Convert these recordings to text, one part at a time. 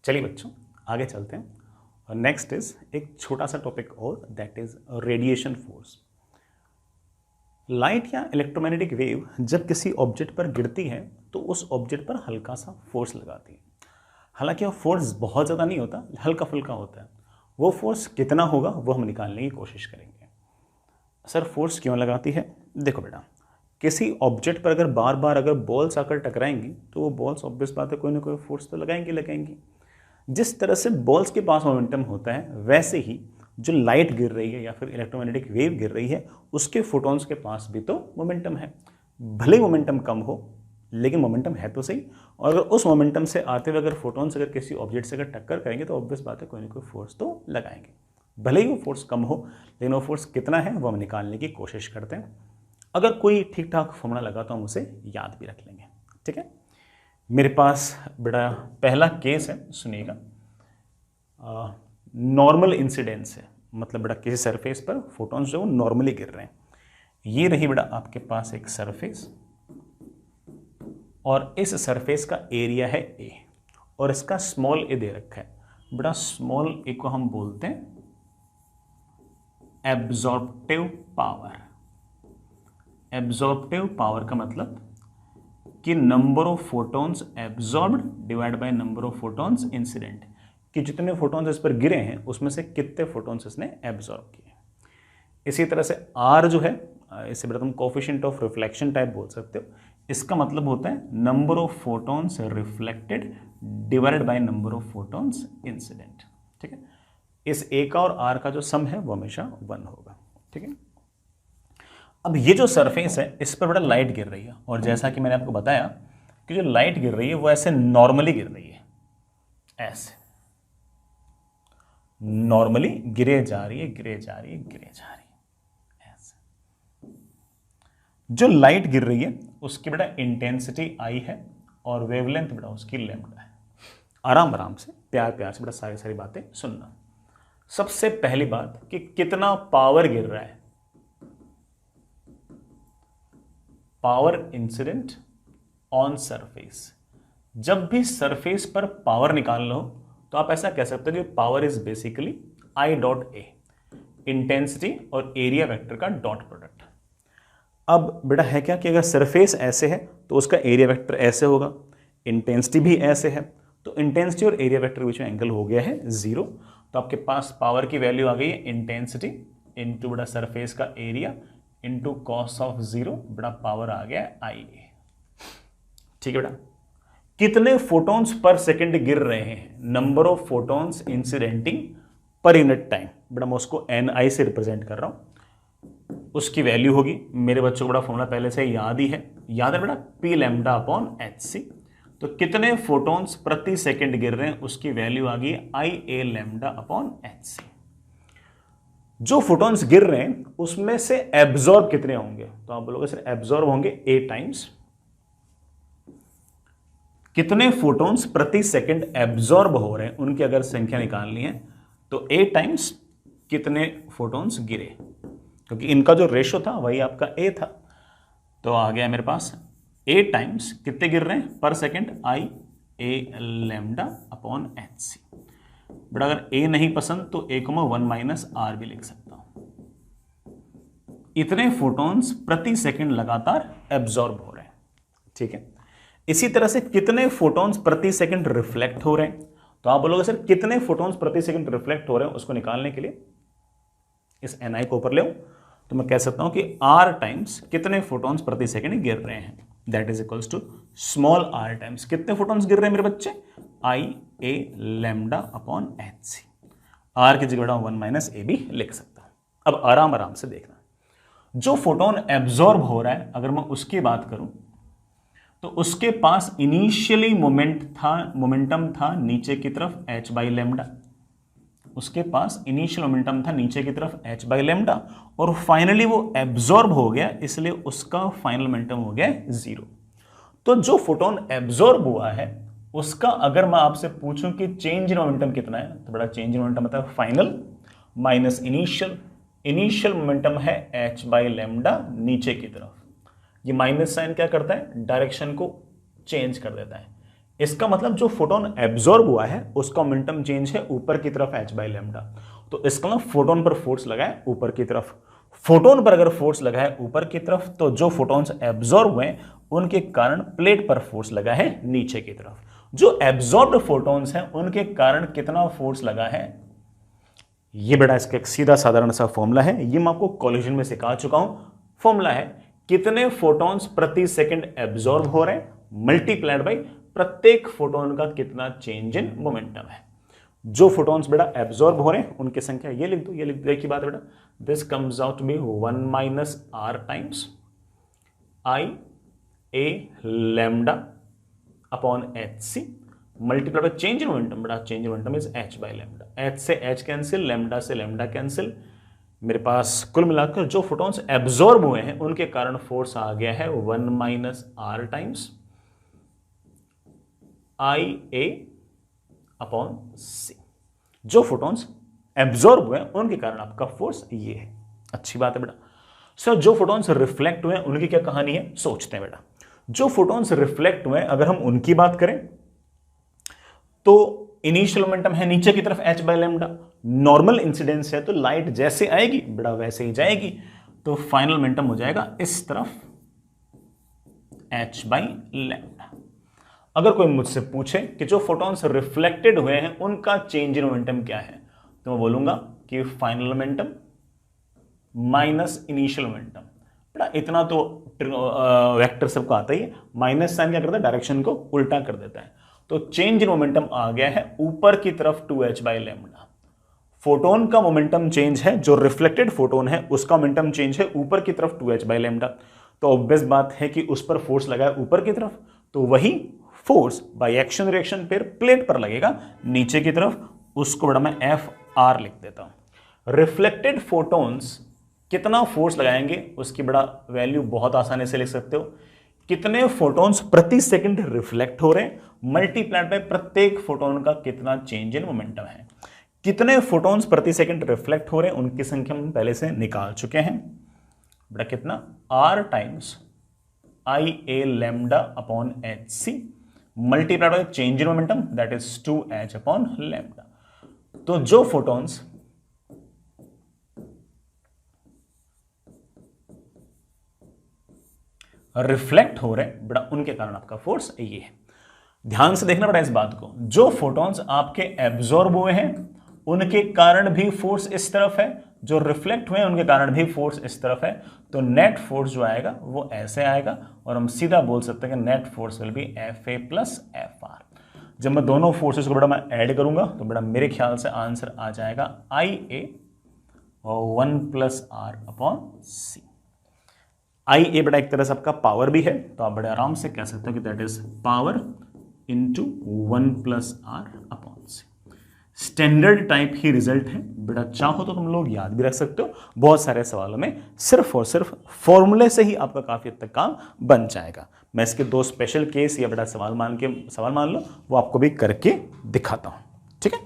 चलिए बच्चों आगे चलते हैं और नेक्स्ट इज एक छोटा सा टॉपिक और that is radiation force. Light या इलेक्ट्रोमैग्नेटिक वेव जब किसी ऑब्जेक्ट पर गिरती है तो उस ऑब्जेक्ट पर हल्का सा फोर्स लगाती है। हालांकि वो फोर्स बहुत ज़्यादा नहीं होता, हल्का फुल्का होता है। वो फोर्स कितना होगा वो हम निकालने की कोशिश करेंगे। सर फोर्स क्यों लगाती है? देखो बेटा, किसी ऑब्जेक्ट पर अगर बार बार अगर बॉल्स आकर टकराएंगी तो वो बॉल्स ऑब्वियस बात है कोई ना कोई फोर्स तो लगाएंगी। जिस तरह से बॉल्स के पास मोमेंटम होता है वैसे ही जो लाइट गिर रही है या फिर इलेक्ट्रोमैग्नेटिक वेव गिर रही है उसके फोटॉन्स के पास भी तो मोमेंटम है। भले मोमेंटम कम हो लेकिन मोमेंटम है तो सही। और अगर उस मोमेंटम से आते हुए अगर फोटॉन्स अगर किसी ऑब्जेक्ट से अगर टक्कर करेंगे तो ऑब्वियस बात है कोई ना कोई फोर्स तो लगाएंगे। भले ही वो फोर्स कम हो लेकिन वो फोर्स कितना है वो हम निकालने की कोशिश करते हैं। अगर कोई ठीक ठाक फॉर्मूला लगा तो हम उसे याद भी रख लेंगे। ठीक है, मेरे पास बड़ा पहला केस है, सुनिएगा। नॉर्मल इंसिडेंस है, मतलब बड़ा किसी सरफेस पर फोटॉन्स जो नॉर्मली गिर रहे हैं। ये रही बड़ा आपके पास एक सरफेस और इस सरफेस का एरिया है ए और इसका स्मॉल ए दे रखा है। बड़ा स्मॉल ए को हम बोलते हैं एब्जॉर्प्टिव पावर। एब्जॉर्प्टिव पावर का मतलब कि number of photons absorbed divide by number of photons incident, कि जितने फोटॉन्स इस पर गिरे हैं उसमें से कितने फोटॉन्स इसने एब्जॉर्ब किए। इसी तरह से आर जो है इसे तुम कोफिशिएंट ऑफ रिफ्लेक्शन टाइप बोल सकते हो। इसका मतलब होता है number of photons reflected divided by number of photons incident. ठीक है, इस ए का और आर का जो सम है वो हमेशा 1 होगा। ठीक है, अब ये जो सरफेस है इस पर बड़ा लाइट गिर रही है और जैसा कि मैंने आपको बताया कि जो लाइट गिर रही है वो ऐसे नॉर्मली गिर रही है, ऐसे नॉर्मली गिरे जा रही है ऐसे। जो लाइट गिर रही है उसकी बड़ा इंटेंसिटी आई है और वेवलेंथ बड़ा उसकी लैम्डा है। आराम आराम से प्यार से बड़ा सारी बातें सुनना। सबसे पहली बात कि कितना पावर गिर रहा है, पावर इंसिडेंट ऑन सरफेस। जब भी सरफेस पर पावर निकाल लो तो आप ऐसा कह सकते हो कि power is basically I dot A, intensity और एरिया वेक्टर का डॉट प्रोडक्ट। अब बेटा है क्या कि अगर सरफेस ऐसे है तो उसका एरिया वेक्टर ऐसे होगा, इंटेंसिटी भी ऐसे है, तो इंटेंसिटी और एरिया वेक्टर के बीच में एंगल हो गया है 0। तो आपके पास पावर की वैल्यू आ गई है इंटेंसिटी इंटू बड़ा सरफेस का एरिया इंटू कॉस ऑफ 0, बड़ा पावर आ गया आई ए। ठीक है बेटा, कितने फोटॉन्स पर सेकंड गिर रहे हैं, number of photons इंसिडेंटिंग per unit time. बेटा मैं उसको एन आई से रिप्रेजेंट कर रहा हूं, उसकी वैल्यू होगी, मेरे बच्चों को बड़ा फॉर्मूला पहले से याद है बेटा, P lambda upon H C. तो कितने फोटॉन्स प्रति सेकंड गिर रहे हैं उसकी वैल्यू आ गई आई ए लैम्डा अपॉन एच सी। जो फोटॉन्स गिर रहे हैं उसमें से एब्जॉर्ब कितने होंगे, तो आप बोलोगे सर एब्जॉर्ब होंगे ए टाइम्स। कितने फोटॉन्स प्रति सेकंड एब्जॉर्ब हो रहे हैं उनकी अगर संख्या निकालनी है तो ए टाइम्स कितने फोटॉन्स गिरे, क्योंकि इनका जो रेशो था वही आपका ए था। तो आ गया मेरे पास ए टाइम्स कितने गिर रहे हैं पर second, I A lambda upon H C. But अगर ए नहीं पसंद तो ए को मैं 1 माइनस आर भी लिख सकता हूं। इतने फोटॉन्स प्रति सेकंड लगातार एब्जॉर्ब हो रहे हैं। ठीक है, इसी तरह से कितने फोटॉन्स प्रति सेकंड रिफ्लेक्ट हो रहे हैं, तो आप बोलोगे सर कितने फोटॉन्स प्रति सेकंड रिफ्लेक्ट हो रहे हैं, उसको निकालने के लिए इस ni को ऊपर ले तो मैं कह सकता हूं कि r टाइम्स कितने फोटॉन्स प्रति सेकंड गिर रहे हैं, that is equals to small r times कितने फोटॉन्स गिर रहे हैं मेरे बच्चे, I A lambda upon H C. R की जगह 1 माइनस ए भी लिख सकता हूं। अब आराम से देखना, जो फोटोन एब्जॉर्ब हो रहा है अगर मैं उसकी बात करूं तो उसके पास इनिशियली मोमेंटम था नीचे की तरफ h बाई लैम्डा, उसके पास इनिशियल मोमेंटम था नीचे की तरफ h बाई लैम्डा और फाइनली वो एब्जॉर्ब हो गया, इसलिए उसका फाइनल मोमेंटम हो गया 0। तो जो फोटोन एब्जॉर्ब हुआ है उसका अगर मैं आपसे पूछूं कि चेंज इन मोमेंटम कितना है, तो बड़ा चेंज इन मोमेंटम मतलब फाइनल माइनस इनिशियल मोमेंटम है h बाई लैम्डा नीचे की तरफ। ये माइनस साइन क्या करता है, डायरेक्शन को चेंज कर देता है, इसका मतलब जो फोटोन एब्जॉर्ब हुआ है उसका मोमेंटम चेंज है ऊपर की तरफ h बाई लैम्डा। तो इसका मतलब फोटोन पर फोर्स लगा है ऊपर की तरफ। फोटोन पर अगर फोर्स लगा है ऊपर की तरफ तो जो फोटॉन्स एब्जॉर्ब हुए उनके कारण प्लेट पर फोर्स लगा है नीचे की तरफ। जो एब्जॉर्ब्ड फोटॉन्स हैं उनके कारण कितना फोर्स लगा है, ये बेटा इसका एक सीधा साधारण सा फॉर्मूला है, ये मैं आपको कॉलेजन में सिखा चुका हूं। फॉर्मूला है कितने फोटॉन्स प्रति सेकंड एब्जॉर्ब हो रहे हैं मल्टीप्लाइड बाई प्रत्येक फोटोन का कितना चेंज इन मोमेंटम है। जो फोटॉन्स बेटा एब्जॉर्ब हो रहे हैं उनकी संख्या ये लिख दो, ये लिख दो, एक ही बात है बेटा, this comes out to be 1 minus r times I a lambda upon hc multiply by change in momentum. बेटा change in momentum is h by lambda, h से h कैंसिल, लैम्डा से लैम्डा कैंसिल। मेरे पास कुल मिलाकर जो photons absorb हुए हैं उनके कारण फोर्स आ गया है 1 minus r times I a upon c। जो फोटॉन्स एब्जॉर्ब हुए उनके कारण आपका फोर्स ये है। अच्छी बात है बेटा। सर जो फोटॉन्स रिफ्लेक्ट हुए उनकी क्या कहानी है, सोचते हैं बेटा। जो फोटॉन्स रिफ्लेक्ट हुए अगर हम उनकी बात करें तो इनिशियल मोमेंटम है नीचे की तरफ h by lambda, normal incidence है तो लाइट जैसे आएगी बेटा वैसे ही जाएगी, तो फाइनल मोमेंटम हो जाएगा इस तरफ h बाय लैम्डा। अगर कोई मुझसे पूछे कि जो फोटॉन्स रिफ्लेक्टेड हुए हैं उनका चेंज इन मोमेंटम क्या है, तो मैं बोलूंगा कि final momentum minus initial momentum. बेटा इतना तो वेक्टर सबको आता ही है, माइनस साइन क्या करता है, डायरेक्शन को उल्टा कर देता है। तो चेंज इन मोमेंटम आ गया है ऊपर की तरफ 2h बाई लैम्डा। फोटोन का मोमेंटम चेंज है, जो रिफ्लेक्टेड फोटोन है उसका मोमेंटम चेंज है ऊपर की तरफ 2h बाई लैम्डा। तो ऑब्वियस बात है कि उस पर फोर्स लगा है ऊपर की तरफ, तो वही फोर्स बाय एक्शन रिएक्शन पर प्लेट पर लगेगा नीचे की तरफ, उसको बड़ा मैं FR लिख देता हूं। रिफ्लेक्टेड फोटोन्स कितना फोर्स लगाएंगे उसकी बड़ा वैल्यू बहुत आसानी से लिख सकते हो, कितने फोटॉन्स प्रति सेकंड रिफ्लेक्ट हो रहे हैं मल्टीप्लाइड बाय प्रत्येक फोटोन का कितना चेंज इन मोमेंटम है। कितने फोटॉन्स प्रति सेकंड रिफ्लेक्ट हो रहे हैं उनकी संख्या हम पहले से निकाल चुके हैं। बेटा कितना, r times I a lambda upon hc multiplied by change in momentum that is 2h upon lambda. तो जो फोटॉन्स रिफ्लेक्ट हो रहे हैं बेटा उनके कारण आपका फोर्स ये है। ध्यान से देखना बेटा इस बात को, जो फोटॉन्स आपके एब्जॉर्ब हुए हैं उनके कारण भी फोर्स इस तरफ है, जो रिफ्लेक्ट हुए हैं उनके कारण भी फोर्स इस तरफ है। तो नेट फोर्स जो आएगा वो ऐसे आएगा और हम सीधा बोल सकते हैं कि net force will be FA plus FR। जब मैं दोनों फोर्सेस को बेटा मैं ऐड करूंगा तो बेटा मेरे ख्याल से आंसर आ जाएगा IA और 1 plus R upon C। IA बेटा एक तरह से आपका पावर भी है, तो आप बड़े आराम से कह सकते हो कि that is power into 1 plus R upon C। Standard type he result है बेटा, चाहो तो तुम लोग याद भी रख सकते हो। बहुत सारे सवालों में सिर्फ और सिर्फ फॉर्मूले से ही आपका काफी हद तक काम बन जाएगा। मैं इसके 2 स्पेशल केस या बेटा सवाल मान लो वो आपको भी करके दिखाता हूं, ठीक है।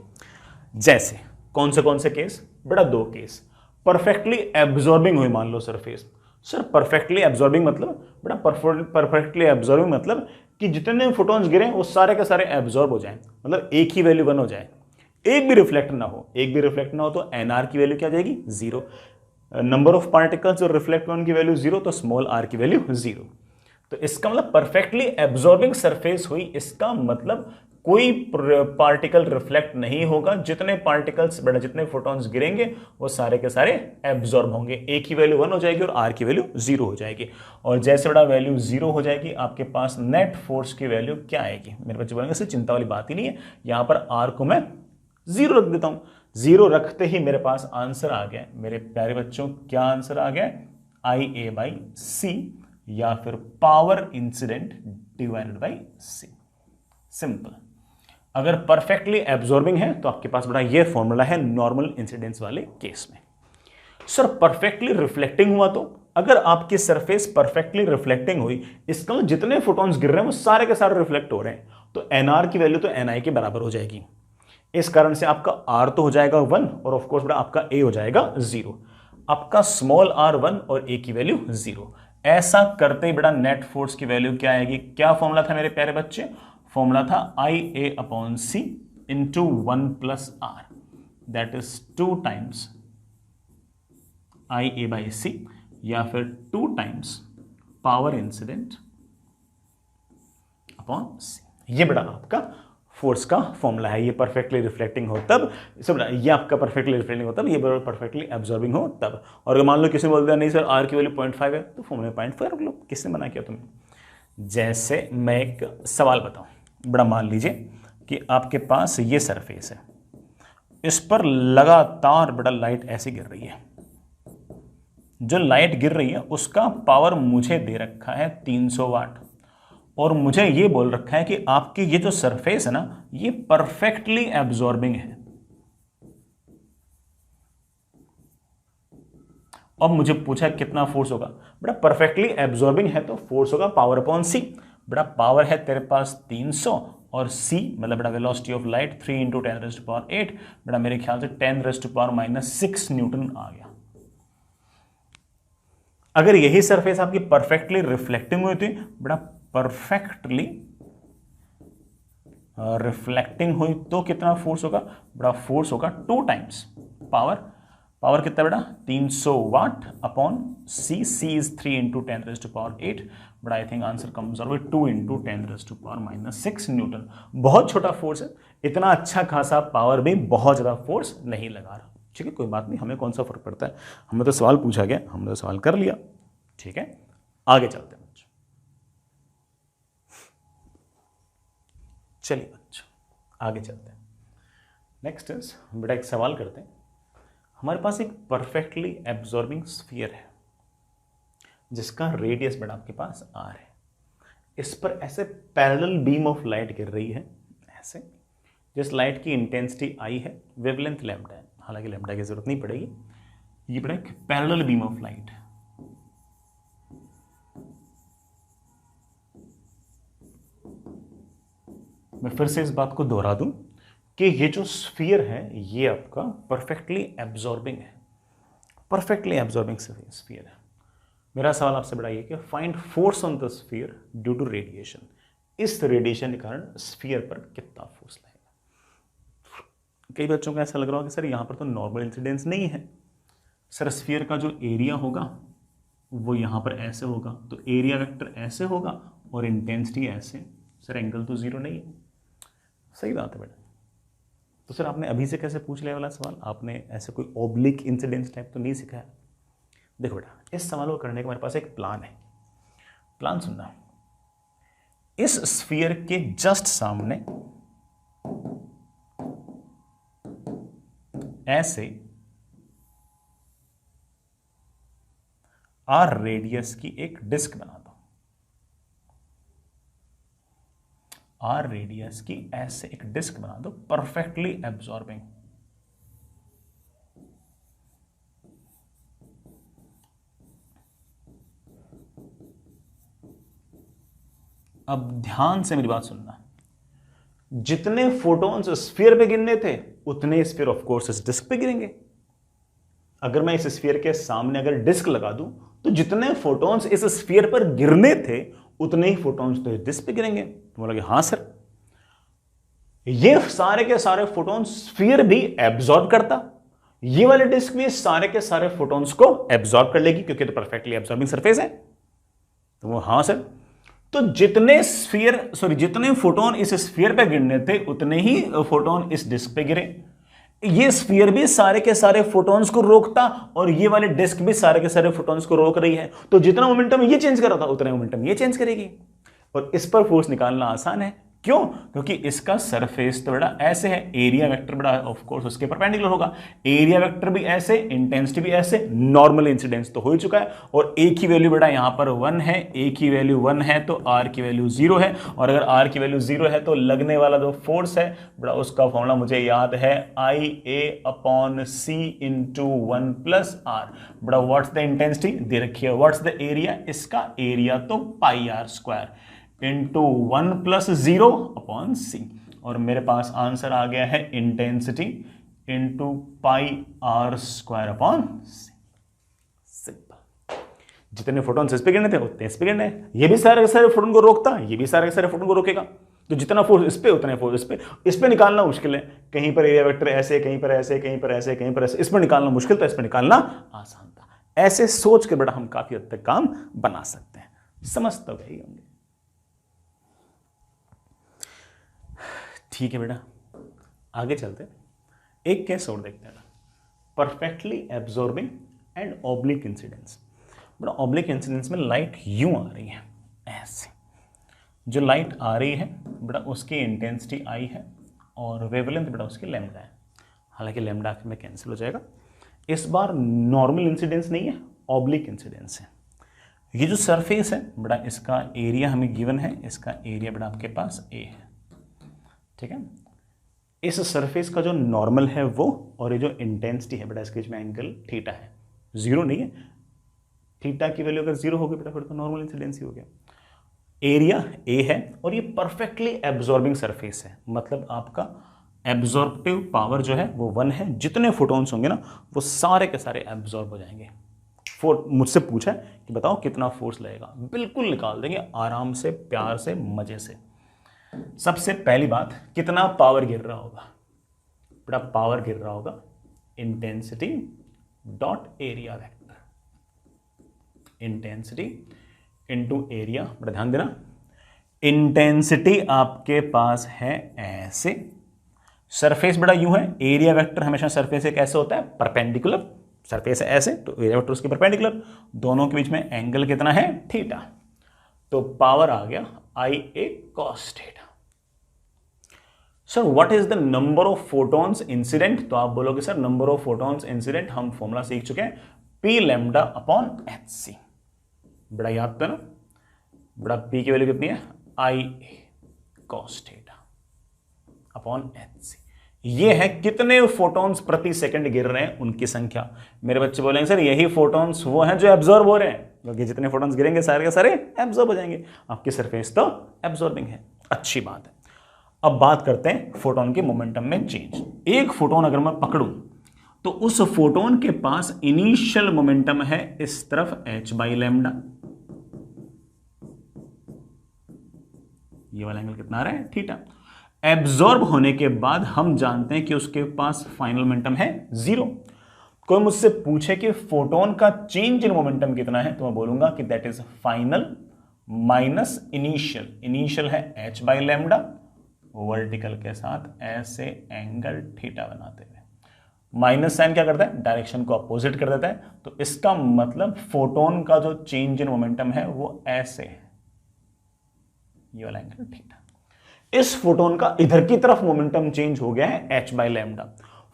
जैसे कौन से केस बेटा, 2 केस। परफेक्टली एब्जॉर्बिंग हुई मान लो सरफेस। सर परफेक्टली एब्जॉर्बिंग मतलब बेटा, परफेक्टली एब्जॉर्बिंग मतलब कि जितने फोटॉन्स गिरे वो सारे के सारे एब्जॉर्ब हो जाएं, मतलब एक ही वैल्यू 1 हो जाए, एक भी रिफ्लेक्ट ना हो तो NR की वैल्यू क्या जाएगी 0। नंबर ऑफ पार्टिकल्स जो रिफ्लेक्ट हुए उनकी वैल्यू 0, तो स्मॉल r की वैल्यू 0। तो इसका मतलब परफेक्टली एब्जॉर्बिंग सरफेस हुई, इसका मतलब कोई पार्टिकल रिफ्लेक्ट नहीं होगा, जितने पार्टिकल्स बेटा जितने फोटॉन्स गिरेंगे वो सारे के सारे एब्जॉर्ब होंगे, एक ही वैल्यू 1 हो जाएगी और r की वैल्यू 0 हो जाएगी। और जैसे बेटा वैल्यू 0 हो जाएगी आपके पास नेट फोर्स की वैल्यू क्या आएगी। मेरे बच्चे बोलेंगे इससे चिंता वाली बात ही नहीं है, यहां पर r को मैं 0 रख देता हूं। 0 रखते ही मेरे पास आंसर आ गया मेरे प्यारे बच्चों, क्या आंसर आ गया, IA बाई C या फिर power incident divided by C। Simple. अगर परफेक्टली एब्जॉर्बिंग है तो आपके पास बड़ा ये फॉर्मूला है नॉर्मल इंसिडेंस वाले केस में। सर परफेक्टली रिफ्लेक्टिंग हुआ, तो अगर आपकी सरफेस परफेक्टली रिफ्लेक्टिंग हुई इसका मतलब जितने फोटॉन्स गिर रहे हैं वो सारे के सारे रिफ्लेक्ट हो रहे हैं, तो NR की वैल्यू तो NI के बराबर हो जाएगी। इस कारण से आपका R तो हो जाएगा 1 और ऑफ कोर्स बेटा आपका A हो जाएगा 0। आपका स्मॉल r 1 और A की वैल्यू 0। ऐसा करते ही बेटा नेट फोर्स की वैल्यू क्या आएगी, क्या फॉर्मूला था मेरे प्यारे बच्चे, फॉर्मूला था I A upon C into 1 plus R, that is 2 times I A by C, या फिर 2 times power incident upon C. ये बड़ा आपका फोर्स का फॉर्मूला है। ये परफेक्टली रिफ्लेक्टिंग हो तब, सब ये आपका परफेक्टली रिफ्लेक्टिंग हो तब, ये परफेक्टली एब्जॉर्बिंग हो तब। और अगर मान लो किसी ने बोल दिया नहीं सर आर की वैल्यू 0.5 है, तो फॉर्मूले 0.5 रख लो। किसने मना किया तुम्हें? जैसे मैं एक सवाल बताऊं, बड़ा मान लीजिए कि आपके पास ये सरफेस है, इस पर लगातार बड़ा लाइट ऐसे गिर रही है। जो लाइट गिर रही है उसका पावर मुझे दे रखा है 300 वाट, और मुझे ये बोल रखा है कि आपकी ये जो सरफेस है ना, ये परफेक्टली एब्जॉर्बिंग है। अब मुझे पूछा कितना फोर्स होगा, बड़ा परफेक्टली एब्जॉर्बिंग है तो फोर्स होगा पावर अपॉन सी। बड़ा पावर है तेरे पास 300, और सी मतलब बड़ा वेलोसिटी ऑफ लाइट 3 × 10⁸ बड़ा मेरे ख्याल से 10⁻⁻6 न्यूटन आ गया। अगर यही सरफेस आपकी परफेक्टली रिफ्लेक्टिंग हुई थी, बड़ा परफेक्टली रिफ्लेक्टिंग हुई तो कितना फोर्स होगा? बड़ा फोर्स होगा 2 टाइम्स पावर कितना बेटा? 300 वाट अपॉन सी। सी इज 3 × 10⁸ बड़ा I think answer comes out with 2 × 10⁻⁻6 Newton. बहुत छोटा फोर्स है, इतना अच्छा खासा पावर भी बहुत ज्यादा फोर्स नहीं लगा रहा। ठीक है, कोई बात नहीं, हमें कौन सा फर्क पड़ता है, हमें तो सवाल पूछा गया, हमने तो सवाल कर लिया। ठीक है, आगे चलते हैं बच्चों। चलिए बच्चों आगे चलते हैं। नेक्स्ट इज बेटा एक सवाल करते हैं। हमारे पास एक परफेक्टली एब्जॉर्बिंग स्फीयर है जिसका रेडियस बेटा आपके पास आर है। इस पर ऐसे पैरेलल बीम ऑफ लाइट गिर रही है ऐसे, जिस लाइट की इंटेंसिटी आई है, वेवलेंथ लैम्डा है, हालांकि लैम्डा की जरूरत नहीं पड़ेगी। ये बेटा एक पैरेलल बीम ऑफ लाइट है। मैं फिर से इस बात को दोहरा दूं कि ये जो स्फीयर है ये आपका परफेक्टली एब्जॉर्बिंग है, परफेक्टली एब्जॉर्बिंग स्फीयर है। मेरा सवाल आपसे बड़ा ये कि find force on the sphere due to radiation. इस रेडिएशन के कारण स्फीयर पर कितना फोर्स लगेगा? कई बच्चों को ऐसा लग रहा होगा कि सर यहां पर तो नॉर्मल इंसिडेंस नहीं है, सर स्फीयर का जो एरिया होगा वो यहां पर ऐसे होगा, तो एरिया वेक्टर ऐसे होगा और इंटेंसिटी ऐसे। सर एंगल तो जीरो नहीं है। सही बात है बेटा। तो सर आपने अभी से कैसे पूछ लिया वाला सवाल? आपने ऐसे कोई ऑब्लिक इंसिडेंस टाइप तो नहीं सीखा है। देखो बेटा, इस सवाल को करने का मेरे पास एक प्लान है। प्लान सुनना, इस स्फीयर के जस्ट सामने ऐसे आर रेडियस की एक डिस्क बना दो। आर रेडियस की ऐसे एक डिस्क बना दो, परफेक्टली एब्जॉर्बिंग। अब ध्यान से मेरी बात सुनना, जितने फोटॉन्स स्फीयर पे गिरने थे उतने स्फीयर ऑफ कोर्स इस डिस्क पे गिरेंगे। अगर मैं इस स्फीयर के सामने अगर डिस्क लगा दूं तो जितने फोटॉन्स इस स्फीयर पर गिरने थे उतने ही फोटॉन्स तो इस डिस्क पे गिरेंगे। तो बोला कि हाँ सर, ये सारे के सारे फोटॉन्स स्फीयर भी एब्जॉर्ब करता, ये वाले डिस्क भी सारे के सारे फोटॉन्स को एब्जॉर्ब कर लेगी क्योंकि तो परफेक्टली एब्जॉर्बिंग सरफेस है। तो वो हाँ सर, तो जितने फोटोन इस स्फीयर पे गिरने थे उतने ही फोटोन इस डिस्क पे गिरे। ये स्फीयर भी सारे के सारे फोटॉन्स को रोकता और ये वाले डिस्क भी सारे के सारे फोटॉन्स को रोक रही है। तो जितना मोमेंटम ये चेंज कर रहा था उतना मोमेंटम ये चेंज करेगी, और इस पर फोर्स निकालना आसान है। क्यों? क्योंकि इसका सरफेस तो बड़ा ऐसे है, एरिया वेक्टर बड़ा ऑफ कोर्स उसके परपेंडिकुलर होगा, एरिया वेक्टर भी ऐसे, इंटेंसिटी भी ऐसे, नॉर्मल इंसिडेंस तो हो ही चुका है, और ए की वैल्यू बड़ा यहां पर 1 है, ए की वैल्यू 1 है तो आर की वैल्यू 0 है, और अगर आर की वैल्यू 0 है तो लगने वाला जो फोर्स है बड़ा उसका फॉर्मूला मुझे याद है, I A upon C into 1 plus R. बड़ा व्हाट्स द इंटेंसिटी दे रखी है, व्हाट्स द एरिया, इसका एरिया तो pi R square into 1 plus 0 upon C, और मेरे पास आंसर आ गया है intensity into pi R square upon C. Simple. जितने फोटोन इस पे गिरने थे उतने इस पे गिरने, ये भी सारे के सारे फोटोन को रोकता, ये भी सारे के सारे फोटोन को रोकेगा। तो जितना फोर्स इस पे उतना फोर्स इस पे निकालना मुश्किल है। कहीं पर एरिया वेक्टर ऐसे, कहीं पर ऐसे, कहीं पर ऐसे, कहीं पर ऐसे, इस पर निकालना मुश्किल था, इस पर निकालना आसान था। ऐसे सोच के बेटा हम काफी हद तक काम बना सकते हैं। समझ तो गए होंगे। ठीक है बेटा, आगे चलते हैं, एक केस और देखते हैं। Perfectly absorbing and oblique incidence. बेटा ऑब्लिक इंसिडेंस में लाइट यूं आ रही है, ऐसे जो लाइट आ रही है बेटा उसकी इंटेंसिटी आई है और वेवलेंथ बेटा उसकी लैम्डा है। हालांकि लैम्डा आखिर में कैंसिल हो जाएगा। इस बार नॉर्मल इंसिडेंस नहीं है, ऑब्लिक इंसिडेंस है। ये जो सरफेस है बेटा इसका एरिया हमें गिवन है, इसका एरिया बेटा आपके पास ए है, ठीक है। इस सरफेस का जो नॉर्मल है वो, और ये जो इंटेंसिटी है बेटा इसके बीच में एंगल थीटा है, जीरो नहीं है। थीटा की वैल्यू अगर जीरो होगी बेटा फिर तो नॉर्मल इंसिडेंस ही हो गया। एरिया ए है और ये परफेक्टली एब्जॉर्बिंग सरफेस है, मतलब आपका एब्जॉर्बिव पावर जो है वो 1 है। जितने फोटॉन्स होंगे ना वो सारे के सारे एब्जॉर्ब हो जाएंगे। मुझसे पूछा है कि बताओ कितना फोर्स लगेगा, बिल्कुल निकाल देंगे आराम से, प्यार से, मजे से। सबसे पहली बात, कितना पावर गिर रहा होगा बेटा? पावर गिर रहा होगा intensity dot area vector, intensity into area. बेटा ध्यान देना, इंटेंसिटी आपके पास है ऐसे, सरफेस बेटा यूं है, एरिया वेक्टर हमेशा सरफेस से कैसे होता है? परपेंडिकुलर। सरफेस है ऐसे तो एरिया वेक्टर उसके परपेंडिकुलर, दोनों के बीच में एंगल कितना है? थीटा। तो पावर आ गया I A cos theta. Sir what is the number of photons incident? तो आप बोलोगे sir number of photons incident हम फॉर्मूला सीख चुके हैं, P lambda upon H C. बड़ा याद तो ना, बड़ा पी की वैल्यू कितनी है? I A cos theta upon H C. ये है कितने फोटॉन्स प्रति सेकंड गिर रहे हैं उनकी संख्या। मेरे बच्चे बोलेंगे सर यही फोटॉन्स वो हैं जो एब्जॉर्ब हो रहे हैं, क्योंकि जितने फोटॉन्स गिरेंगे सारे के सारे एब्जॉर्ब हो जाएंगे। आपकी सरफेस तो एब्जॉर्बिंग है, अच्छी बात है। अब बात करते हैं फोटोन के मोमेंटम में चेंज। एक फोटोन अगर मैं पकड़ूं तो उस फोटोन के पास इनिशियल मोमेंटम है इस तरफ h बाई लैम्डा, ये वाला एंगल कितना आ रहा है? थीटा। एब्जॉर्ब होने के बाद हम जानते हैं कि उसके पास फाइनल मोमेंटम है 0। कोई मुझसे पूछे कि फोटोन का चेंज इन मोमेंटम कितना है, तो मैं बोलूंगा कि that is final minus initial. Initial है h बाई लैम्डा, वर्टिकल के साथ ऐसे एंगल थीटा बनाते हुए। माइनस साइन क्या करता है? डायरेक्शन को अपोजिट कर देता है। तो इसका मतलब फोटोन का जो चेंज इन मोमेंटम है वो ऐसे है, ये वाला एंगल थीटा। इस फोटोन का इधर की तरफ मोमेंटम चेंज हो गया है h बाई लैम्डा।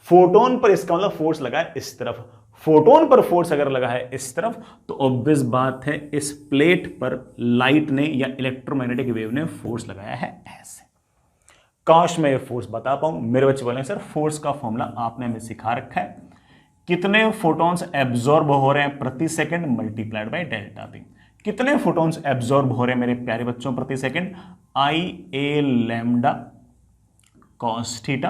फोटोन पर इसका मतलब फोर्स लगा है इस तरफ, फोटोन पर फोर्स अगर लगा है इस तरफ तो ऑब्वियस बात है इस प्लेट पर लाइट ने या इलेक्ट्रोमैग्नेटिक वेव ने फोर्स लगाया है ऐसे। काश मैं ये फोर्स बता पाऊं। मेरे बच्चे बोलेंगे सर फोर्स का फॉर्मूला आपने हमें सिखा रखा है, कितने फोटॉन्स एब्जॉर्ब हो रहे हैं प्रति second multiplied by delta T. कितने फोटॉन्स एब्जॉर्ब हो रहे हैं मेरे प्यारे बच्चों प्रति second? I A lambda cos theta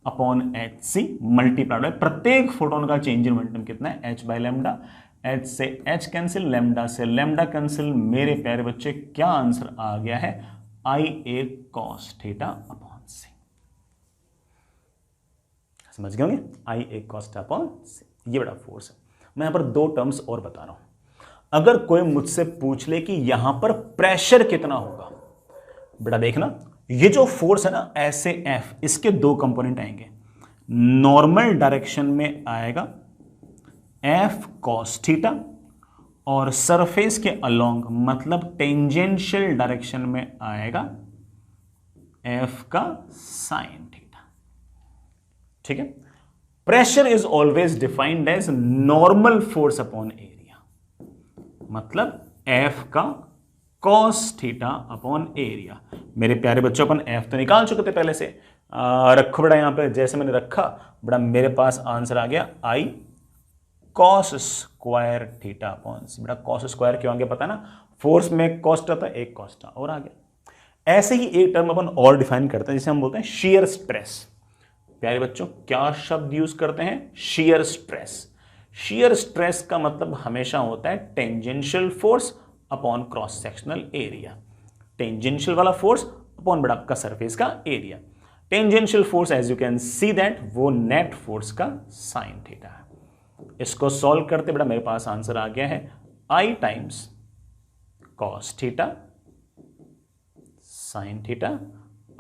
upon H C multiplied by प्रत्येक फोटोन का चेंज इन मोमेंटम कितना है? h by lambda. एच से एच कैंसिल, लैम्डा से लैम्डा कैंसिल। मेरे प्यारे बच्चे क्या आंसर आ गया है? I A cos theta upon C. समझ गए होंगे? I A cos theta upon C, ये बड़ा फोर्स है। मैं यहां पर दो टर्म्स और बता रहा हूं। अगर कोई मुझसे पूछ ले कि यहां पर प्रेशर कितना होगा, बेटा देखना ये जो फोर्स है ना ऐसे एफ, इसके दो कंपोनेंट आएंगे। नॉर्मल डायरेक्शन में आएगा एफ कॉस थीटा और सरफेस के अलोंग मतलब टेंजेंशियल डायरेक्शन में आएगा एफ का साइन थीटा। ठीक है। Pressure is always defined as normal force upon area, मतलब एफ का कॉस थीटा अपॉन एरिया। मेरे प्यारे बच्चों अपन एफ तो निकाल चुके थे पहले से, रखो बड़ा यहां पे, जैसे मैंने रखा बड़ा मेरे पास आंसर आ गया I cos square theta upon सी। बेटा कॉस स्क्वायर क्यों आ गया पता ना, फोर्स में कॉस्ट आता है, एक कॉस्ट और आ गया। ऐसे ही एक टर्म अपन और डिफाइन करते हैं जिसे हम बोलते हैं शियर स्ट्रेस। प्यारे बच्चों क्या शब्द यूज करते हैं? Shear stress. शियर स्ट्रेस का मतलब हमेशा होता है tangential force upon cross sectional area. Tangential वाला फोर्स अपॉन बेटा आपका सरफेस का area. Tangential force as you can see that वो नेट फोर्स का साइन थीटा है। इसको सॉल्व करते बेटा मेरे पास आंसर आ गया है I times cos theta sine theta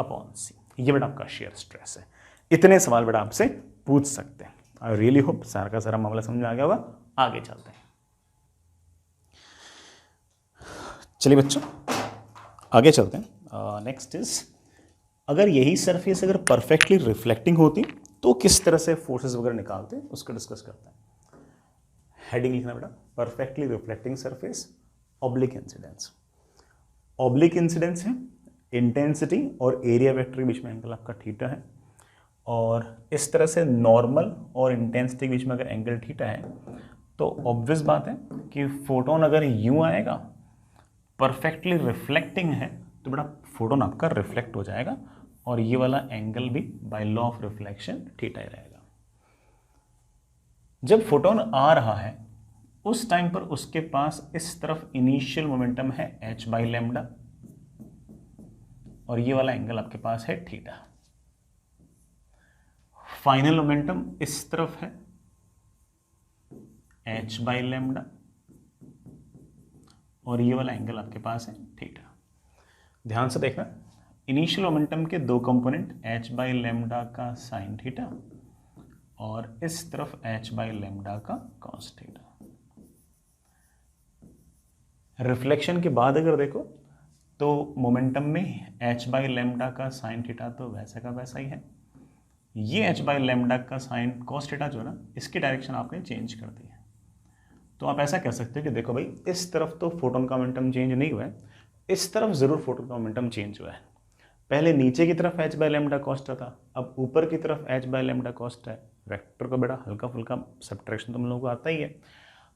upon C. ये बेटा आपका शेयर स्ट्रेस है। इतने सवाल बेटा आपसे पूछ सकते हैं। आई रियली होप सारा का सारा मामला समझ में आ गया होगा। आगे चलते हैं। चलिए बच्चों आगे चलते हैं। नेक्स्ट इज, अगर यही सरफेस अगर परफेक्टली रिफ्लेक्टिंग होती तो किस तरह से फोर्सेस वगैरह निकालते हैं उसको डिस्कस करते हैं। हेडिंग लिखना बेटा, perfectly reflecting surface oblique incidence. Oblique incidence है इंटेंसिटी और एरिया वेक्टर के बीच में एंगल आपका थीटा है, और इस तरह से नॉर्मल और इंटेंसिटी के बीच में अगर एंगल थीटा है तो ऑब्वियस बात है कि फोटोन अगर यूं आएगा परफेक्टली रिफ्लेक्टिंग है तो बेटा फोटोन आपका रिफ्लेक्ट हो जाएगा, और ये वाला एंगल भी by law of reflection theta ही रहेगा। जब फोटोन आ रहा है उस टाइम पर उसके पास इस तरफ इनिशियल मोमेंटम है h बाई लैम्डा, और ये वाला एंगल आपके पास है थीटा। फाइनल मोमेंटम इस तरफ है h बाई लैम्डा, और ये वाला एंगल आपके पास है थीटा। ध्यान से देखना, इनिशियल मोमेंटम के दो कंपोनेंट h बाई लैम्डा का साइन थीटा और इस तरफ h बाई लैम्डा का कॉस थीटा। रिफ्लेक्शन के बाद अगर देखो तो मोमेंटम में h बाई लैम्डा का साइन थीटा तो वैसा का वैसा ही है। ये h बाई लैम्डा का साइन कॉस थीटा जो है ना, इसकी डायरेक्शन आपने चेंज कर दी है। तो आप ऐसा कह सकते हो कि देखो भाई, इस तरफ तो फोटोन का मोमेंटम चेंज नहीं हुआ है, इस तरफ जरूर फोटोन का मोमेंटम चेंज हुआ है। पहले नीचे की तरफ h बाई लैम्डा कॉस्ट था, अब ऊपर की तरफ h बाई लैम्डा कॉस्ट है। वेक्टर का बेटा हल्का फुल्का सब्ट्रैक्शन तो हम लोगों को आता ही है,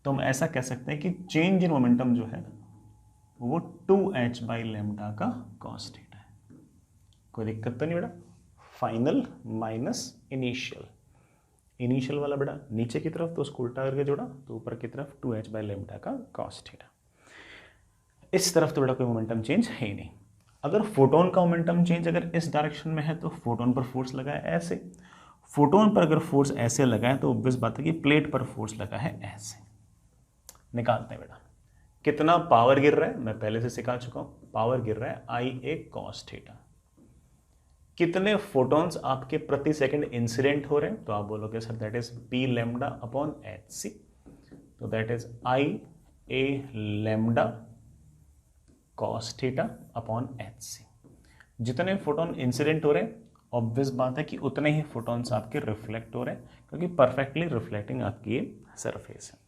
तो हम ऐसा कह सकते हैं कि चेंज इन मोमेंटम जो है वो 2h बाई लैम्डा का कॉस थीटा है। कोई दिक्कत तो नहीं बेटा। फाइनल माइनस इनिशियल, इनिशियल वाला बेटा नीचे की तरफ तो उसको उल्टा करके जोड़ा तो ऊपर की तरफ 2h बाई लैम्डा का कॉस थीटा। इस तरफ तो बेटा कोई मोमेंटम चेंज है ही नहीं। अगर फोटोन का मोमेंटम चेंज अगर इस डायरेक्शन में है तो फोटोन पर फोर्स लगा है ऐसे, फोटोन पर अगर फोर्स ऐसे लगा है तो ऑब्वियस बात है कि प्लेट पर फोर्स लगा है ऐसे। निकालते हैं बेटा कितना पावर गिर रहा है, मैं पहले से सिखा चुका हूं। पावर गिर रहा है IA कॉस थीटा। कितने फोटॉन्स आपके प्रति सेकंड इंसिडेंट हो रहे हैं, तो आप बोलोगे sir that is P lambda upon HC, तो that is IA lambda cos theta upon HC। जितने फोटोन इंसिडेंट हो रहे हैं ऑब्वियस बात है कि उतने ही फोटॉन्स आपके रिफ्लेक्ट हो रहे हैं, क्योंकि परफेक्टली रिफ्लेक्टिंग आपकी ये सरफेस है।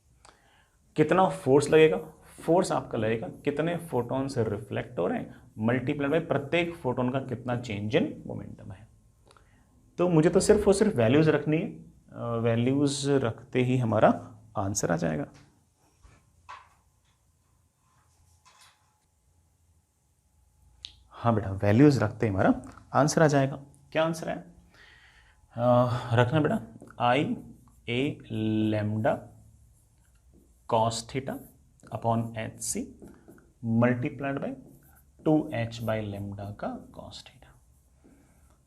कितना फोर्स लगेगा, फोर्स आपका लगेगा कितने फोटोन से रिफ्लेक्ट हो रहे हैं मल्टीप्लाई बाय प्रत्येक फोटोन का कितना चेंज इन मोमेंटम है। तो मुझे तो सिर्फ और सिर्फ वैल्यूज रखनी है, वैल्यूज रखते ही हमारा आंसर आ जाएगा। हाँ बेटा, वैल्यूज रखते ही हमारा आंसर आ जाएगा। क्या आंसर है? रखना बेटा IA lambda cos theta upon HC multiplied by 2h by lambda का कॉस थीटा।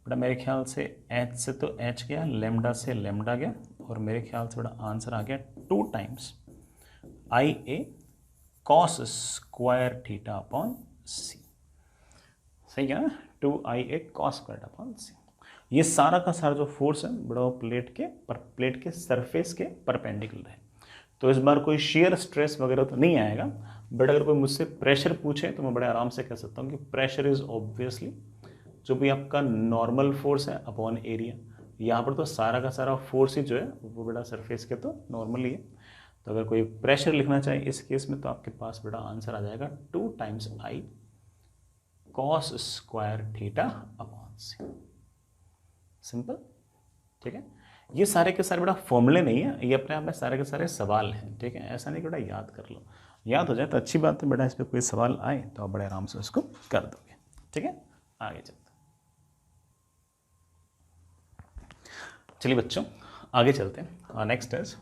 बेटा मेरे ख्याल से h से तो h गया, लैम्डा से लैम्डा गया, और मेरे ख्याल से बेटा आंसर आ गया 2 times IA cos square theta upon C। सही है ना, 2IA cos square upon C। ये सारा का सारा जो फोर्स है बड़ा प्लेट के सरफेस के परपेंडिकुलर है। तो इस बार कोई शेयर स्ट्रेस वगैरह तो नहीं आएगा, बट अगर कोई मुझसे प्रेशर पूछे तो मैं बड़े आराम से कह सकता हूँ कि प्रेशर इज ऑब्वियसली जो भी आपका नॉर्मल फोर्स है अपॉन एरिया। यहाँ पर तो सारा का सारा फोर्स ही जो है वो बेटा सरफेस के तो नॉर्मल ही है। तो अगर कोई प्रेशर लिखना चाहे इस केस में तो आपके पास बेटा आंसर आ जाएगा 2 times I cos square theta upon C। Simple, ठीक है। ये सारे के सारे बेटा फॉर्मूले नहीं है, ये अपने आप में सारे के सारे सवाल हैं, ठीक है। ऐसा नहीं कि बेटा याद कर लो, याद हो जाए तो अच्छी बात है बेटा, इस पर कोई सवाल आए तो आप बड़े आराम से उसको कर दोगे, ठीक है। आगे चलते, चलिए बच्चों आगे चलते हैं। नेक्स्ट इज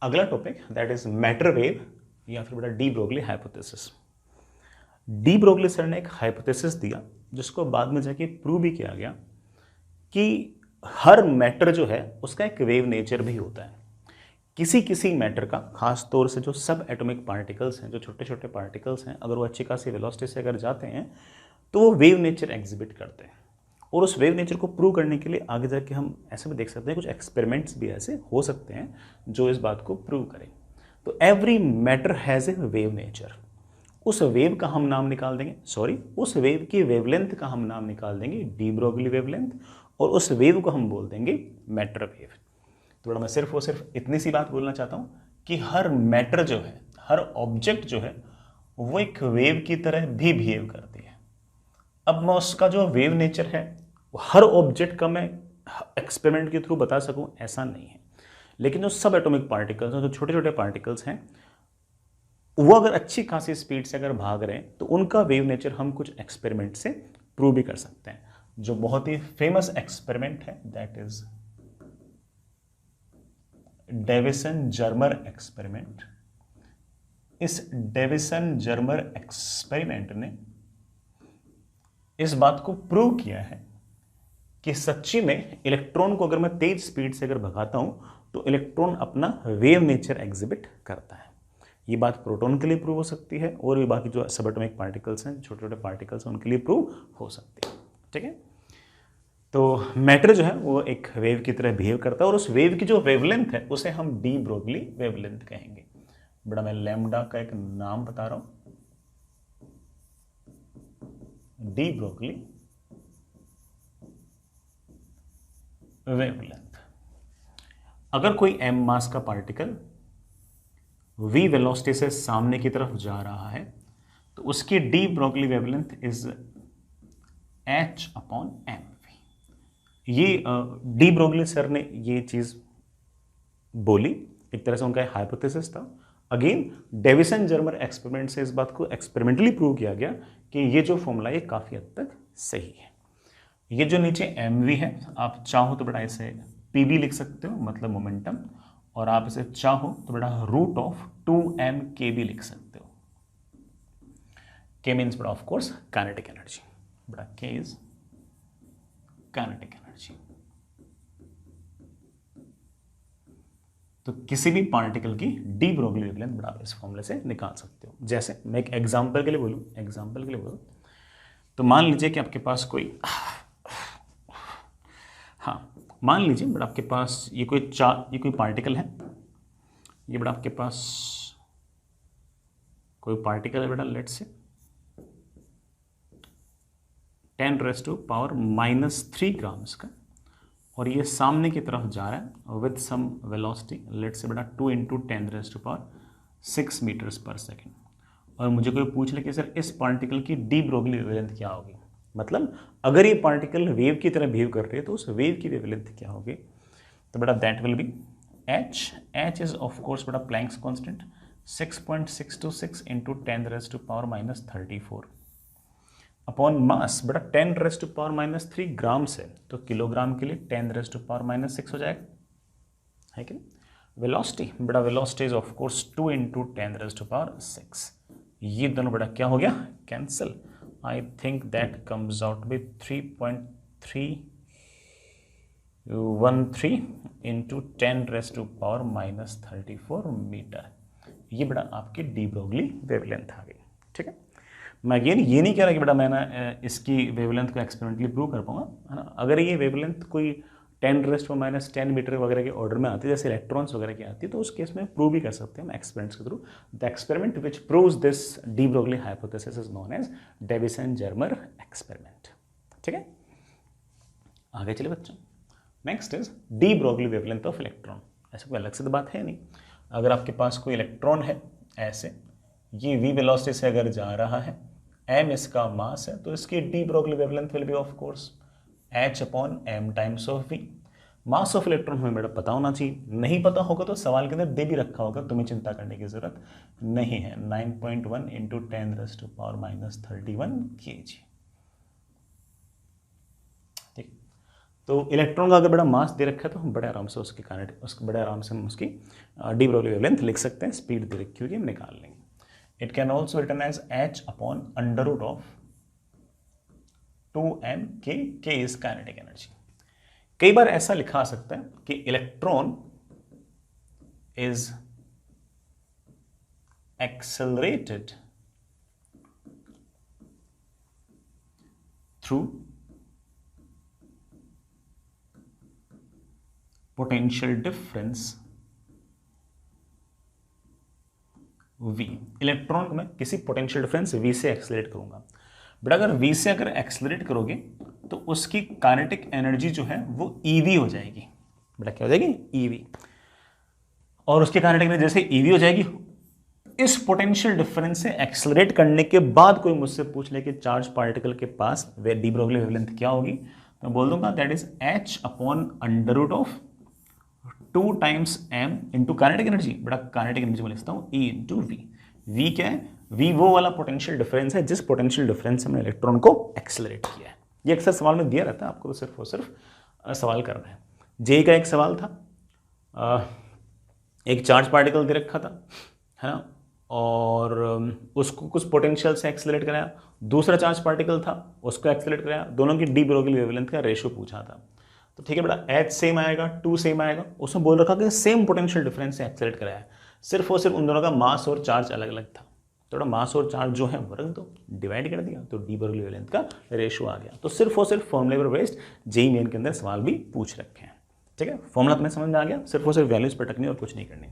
अगला topic that is matter wave या फिर बेटा D Broglie hypothesis. De Broglie sir ने एक हाइपोथेसिस दिया जिसको बाद में जाके प्रूव भी किया गया कि हर मैटर जो है उसका एक वेव नेचर भी होता है। किसी किसी मैटर का, खास तौर से जो सब एटॉमिक पार्टिकल्स हैं, जो छोटे छोटे पार्टिकल्स हैं, अगर वो अच्छी खासी वेलोसिटी से अगर जाते हैं तो वो वेव नेचर एग्जिबिट करते हैं। और उस वेव नेचर को प्रूव करने के लिए आगे जाके हम ऐसे भी देख सकते हैं, कुछ एक्सपेरिमेंट्स भी ऐसे हो सकते हैं जो इस बात को प्रूव करें। तो every matter has a wave nature. उस वेव का हम नाम निकाल देंगे, उस वेव की वेवलेंथ का हम नाम निकाल देंगे डी ब्रोगली वेवलेंथ, और उस वेव को हम बोल देंगे मैटर वेव। तो मैं सिर्फ और सिर्फ इतनी सी बात बोलना चाहता हूँ कि हर मैटर जो है, हर ऑब्जेक्ट जो है, वो एक वेव की तरह भी बिहेव करती है। अब मैं उसका जो वेव नेचर है वो हर ऑब्जेक्ट का मैं एक्सपेरिमेंट के थ्रू बता सकूं ऐसा नहीं है, लेकिन जो सब एटॉमिक पार्टिकल्स हैं, जो छोटे छोटे पार्टिकल्स हैं, वो अगर अच्छी खासी स्पीड से अगर भाग रहे हैं तो उनका वेव नेचर हम कुछ एक्सपेरिमेंट से प्रूव भी कर सकते हैं। जो बहुत ही फेमस एक्सपेरिमेंट है दैट इज डेविसन-जर्मर एक्सपेरिमेंट। इस डेविसन-जर्मर एक्सपेरिमेंट ने इस बात को प्रूव किया है कि सच्ची में इलेक्ट्रॉन को अगर मैं तेज स्पीड से अगर भगाता हूं तो इलेक्ट्रॉन अपना वेव नेचर एग्जिबिट करता है। ये बात प्रोटॉन के लिए प्रूव हो सकती है, और भी बाकी जो सब एटॉमिक पार्टिकल्स हैं, छोटे छोटे पार्टिकल्स हैं, उनके लिए प्रूव हो सकती है। ठीक है, तो मैटर जो है वो एक वेव की तरह बिहेव करता है, और उस वेव की जो वेवलेंथ है उसे हम डी ब्रोगली वेवलेंथ कहेंगे। बड़ा मैं लैम्डा का एक नाम बता रहा हूं, डी ब्रोगली वेवलेंथ। अगर कोई m मास का पार्टिकल v वेलोसिटी से सामने की तरफ जा रहा है तो उसकी D Broglie wavelength is h/mv। ये डी ब्रोगली सर ने ये चीज बोली, एक तरह से उनका हाइपोथेसिस था। अगेन डेविसन-जर्मर एक्सपेरिमेंट से इस बात को एक्सपेरिमेंटली प्रूव किया गया कि ये जो फॉर्मूला ये काफी हद तक सही है। ये जो नीचे mv है, आप चाहो तो बेटा इसे pb लिख सकते हो, मतलब मोमेंटम, और आप इसे चाहो तो बेटा √2m_kb लिख सकते हो। k मीन्स बेटा ऑफ कोर्स काइनेटिक एनर्जी, बेटा k इज काइनेटिक एनर्जी। तो किसी भी पार्टिकल की डी ब्रोगली वेवलेंथ बेटा आप इस फॉर्मूले से निकाल सकते हो। जैसे मैं एक एग्जांपल के लिए बोलूं, तो मान लीजिए कि आपके पास कोई मान लीजिए बेटा आपके पास ये कोई पार्टिकल है, ये बेटा आपके पास कोई पार्टिकल है बेटा, लेट्स से 10⁻³ ग्राम्स का, और ये सामने की तरफ जा रहा है with some velocity, let's say बेटा 2 × 10⁻⁶ मीटर्स पर सेकेंड। और मुझे कोई पूछ ले कि सर इस पार्टिकल की डी ब्रोगली वेवलेंथ क्या होगी, मतलब अगर ये पार्टिकल वेव की तरह बिहेव कर रही है तो उस वेव की वेवलेंथ क्या होगी, तो बेटा that will be h is of course बेटा प्लैंक्स कांस्टेंट 6.626 × 10⁻⁻34 अपॉन मास, बेटा 10⁻⁻³ ग्राम्स है तो किलोग्राम के लिए 10⁻⁻6 हो जाएगा, है कि नहीं। वेलोसिटी, बेटा वेलोसिटी इज ऑफ कोर्स 2 × 10⁻6। ये दोनों बेटा क्या हो गया, cancel. I think that comes out to be 3.313 × 10⁻⁻34 metre. ये बेटा आपकी डी ब्रोगली वेवलेंथ आ गई। ठीक है, मैं अगेन ये नहीं कह रहा कि बेटा मैं ना इसकी वेवलेंथ को एक्सपेरिमेंटली प्रूव कर पाऊंगा, है ना। अगर ये वेवलेंथ कोई 10⁻⁻10 मीटर वगैरह के ऑर्डर में आती है, जैसे इलेक्ट्रॉन्स वगैरह की आती है, तो उस केस में प्रूव भी कर सकते हैं हम एक्सपेरिमेंट्स के through. The experiment which proves this de Broglie hypothesis is known as Davisson Germer experiment. ठीक है, आगे चलिए बच्चों। Next is de Broglie wavelength of electron. ऐसे कोई अलग से तो बात है नहीं। अगर आपके पास कोई इलेक्ट्रॉन है ऐसे, ये v वेलोसिटी से अगर जा रहा है, m इसका मास है, तो इसकी D Broglie wavelength will B of course h/m times of v। Mass of electron हमें बेटा पता होना चाहिए, नहीं पता होगा तो सवाल के अंदर दे भी रखा होगा, तुम्हें चिंता करने की जरूरत नहीं है। 9.1 × 10⁻31 kg। ठीक, तो इलेक्ट्रॉन का अगर बेटा मास दे रखा है तो हम बड़े आराम से बड़े आराम से हम उसकी डी ब्रोगली वेवलेंथ लिख सकते हैं। स्पीड दे रखी होगी, हम निकाल लेंगे। It can also written as h/√√m 2m k is kinetic energy. कई बार ऐसा लिखा आ सकता है कि electron is accelerated through potential difference v। Electron को मैं किसी पोटेंशियल डिफरेंस v से एक्सेलरेट करूंगा, बट अगर v से अगर एक्सेलरेट करोगे तो उसकी काइनेटिक एनर्जी जो है वो ev हो जाएगी। बेटा क्या हो जाएगी? ev। और उसकी काइनेटिक एनर्जी जैसे ev हो जाएगी, इस पोटेंशियल डिफरेंस से एक्सेलरेट करने के बाद कोई मुझसे पूछ ले कि चार्ज पार्टिकल के पास डी ब्रोगली वेवलेंथ क्या होगी, तो मैं बोल दूंगा that is h upon under root of 2 times m into kinetic energy. बड़ा काइनेटिक एनर्जी में लिखता हूं E इंटू वी। वी क्या है? वी वो वाला पोटेंशियल डिफरेंस है जिस पोटेंशियल डिफरेंस से हमने इलेक्ट्रॉन को एक्सेलरेट किया है। ये अक्सर सवाल में दिया रहता है, आपको तो सिर्फ और सिर्फ सवाल करना है। जे का एक सवाल था, एक चार्ज पार्टिकल दे रखा था, है ना, और उसको कुछ पोटेंशियल से एक्सेलरेट कराया, दूसरा चार्ज पार्टिकल था उसको एक्सेलरेट कराया, दोनों की डी ब्रोगली वेवलेंथ का रेशियो पूछा था। तो ठीक है बेटा, H सेम आएगा, 2 सेम आएगा, उसमें बोल रखा कि सेम पोटेंशियल डिफरेंस से एक्सेलरेट कराया है, सिर्फ और सिर्फ उन दोनों का मास और चार्ज अलग अलग था। थोड़ा मास और चार्ज जो है वो रख दो, डिवाइड कर दिया तो डी ब्रोगली वेवलेंथ का रेशियो आ गया। तो सिर्फ और सिर्फ फॉर्मूले पर बेस्ड जेईई मेन के अंदर सवाल भी पूछ रखे हैं। ठीक है, फॉर्मूला तुम्हें समझ में आ गया, सिर्फ और सिर्फ वैल्यूज पर टकनी और कुछ नहीं करनी।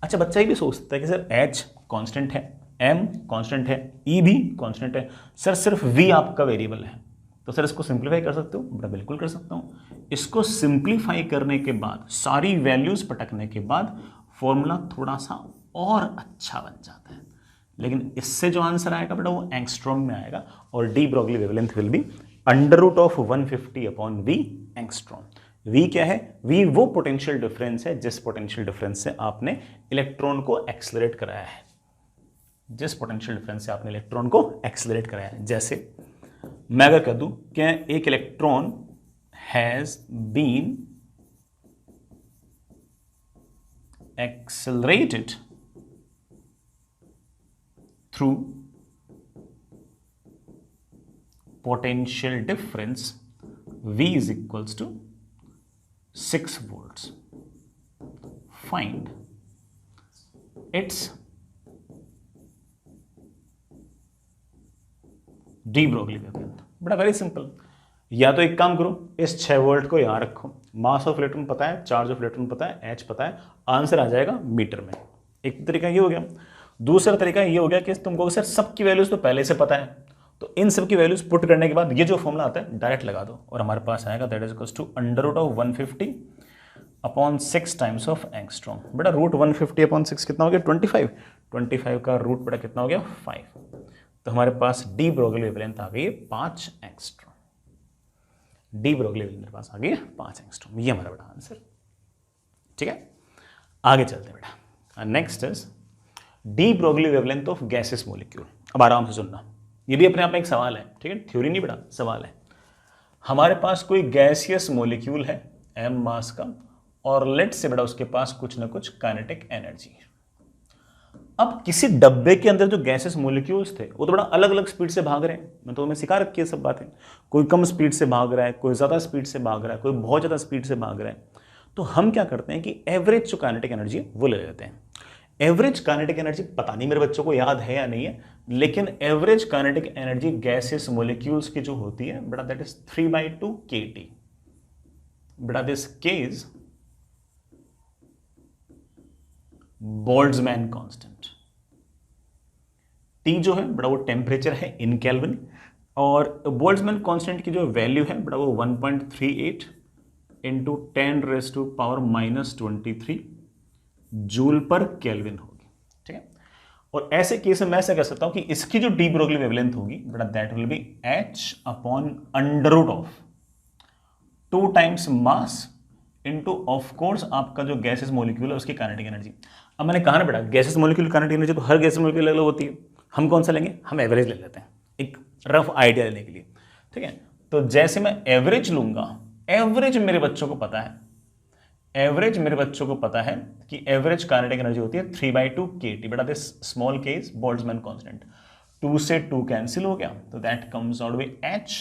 अच्छा, बच्चा ये भी सोच सकता है कि सर H कांस्टेंट है, M कांस्टेंट है, E भी कांस्टेंट है, सर सिर्फ V आपका वेरिएबल है, तो सर इसको सिंप्लीफाई कर सकते हो? बेटा बिल्कुल कर सकता हूं। इसको सिंप्लीफाई करने के बाद, सारी वैल्यूज पटकने के बाद फॉर्मूला थोड़ा सा और अच्छा बन जाता है, लेकिन इससे जो आंसर आएगा बेटा वो एंगस्ट्रॉम में आएगा, और de Broglie wavelength will be under root of 150 upon V angstrom. V क्या है? वी वो पोटेंशियल डिफरेंस है जिस पोटेंशियल डिफरेंस से आपने इलेक्ट्रॉन को एक्सेलरेट कराया है, जिस पोटेंशियल डिफरेंस से आपने इलेक्ट्रॉन को एक्सेलरेट कराया है। जैसे मैं अगर कह दूं कि एक electron has been accelerated through potential difference V is equals to 6 volts. Find its de Broglie wavelength. बड़ा वेरी सिंपल, या तो एक काम करो, इस 6 वोल्ट को यहां रखो, मास ऑफ इलेक्ट्रॉन पता है, चार्ज ऑफ इलेक्ट्रॉन पता है, H पता है, आंसर आ जाएगा मीटर में। एक तरीका ये हो गया। दूसरा तरीका ये हो गया कि तुमको सर सबकी वैल्यूज तो पहले से पता है, तो इन सब की वैल्यूज पुट करने के बाद ये जो फॉर्मूला आता है डायरेक्ट लगा दो और हमारे पास आएगा that is equals to under root of 150 upon 6 times of angstrom. बेटा रूट 150 अपॉन 6 कितना हो गया? 25। 25 का रूट बेटा कितना हो गया? 5। तो हमारे पास डी ब्रोगली वेवलेंथ आ गई 5 एंगस्ट्रॉम। डी ब्रोगली वेवलेंथ मेरे पास आ गई 5 एंगस्ट्रॉम। ये हमारा बेटा आंसर। ठीक है, आगे चलते हैं बेटा। Next is de Broglie wavelength of gases molecule. अब आराम से सुनना, ये भी अपने आप में एक सवाल है। ठीक है, थ्योरी नहीं बेटा, सवाल है। हमारे पास कोई गैसियस मॉलिक्यूल है m मास का, और लेट से बेटा उसके पास कुछ ना कुछ काइनेटिक एनर्जी। अब किसी डब्बे के अंदर जो गैसेस मॉलिक्यूल्स थे वो तो बड़ा अलग अलग स्पीड से भाग रहे हैं। मैं तो तुम्हें सिखा रखी है सब बातें। कोई कम स्पीड से भाग रहा है, कोई ज्यादा स्पीड से भाग रहा है, कोई बहुत ज्यादा स्पीड से भाग रहा है। तो हम क्या करते हैं कि एवरेज जो काइनेटिक एनर्जी है वो ले लेते हैं। एवरेज काइनेटिक एनर्जी पता नहीं मेरे बच्चों को याद है या नहीं है, लेकिन average kinetic energy gases molecules की जो होती है बेटा दैट इज 3/2 kT। बेटा this K is Boltzmann constant. T जो है बेटा वो टेम्परेचर है इन केल्विन, और बोल्ट्जमैन कांस्टेंट की जो वैल्यू है बेटा वो 1.38 इंटू 10⁻⁻23 जूल पर केल्विन होगी। ठीक है, और ऐसे केस में मैं ऐसा कह सकता हूं कि इसकी जो डी ब्रोगली वेवलेंथ होगी बेटा that will be H upon under root of 2 times mass into of course आपका जो गैसेस मॉलिक्यूल है उसकी काइनेटिक एनर्जी। अब मैंने कहा ना बेटा गैसेस मॉलिक्यूल काइनेटिक एनर्जी तो हर गैसेस मॉलिक्यूल अलग अलग होती है। हम कौन सा लेंगे? हम एवरेज ले लेते हैं एक रफ आइडिया लेने के लिए। ठीक है, तो जैसे मैं एवरेज लूंगा, एवरेज मेरे बच्चों को पता है, एवरेज मेरे बच्चों को पता है कि एवरेज काइनेटिक एनर्जी होती है 3/2 kT। बेटा this small k is Boltzmann constant. 2 से 2 कैंसिल हो गया, तो that comes out by H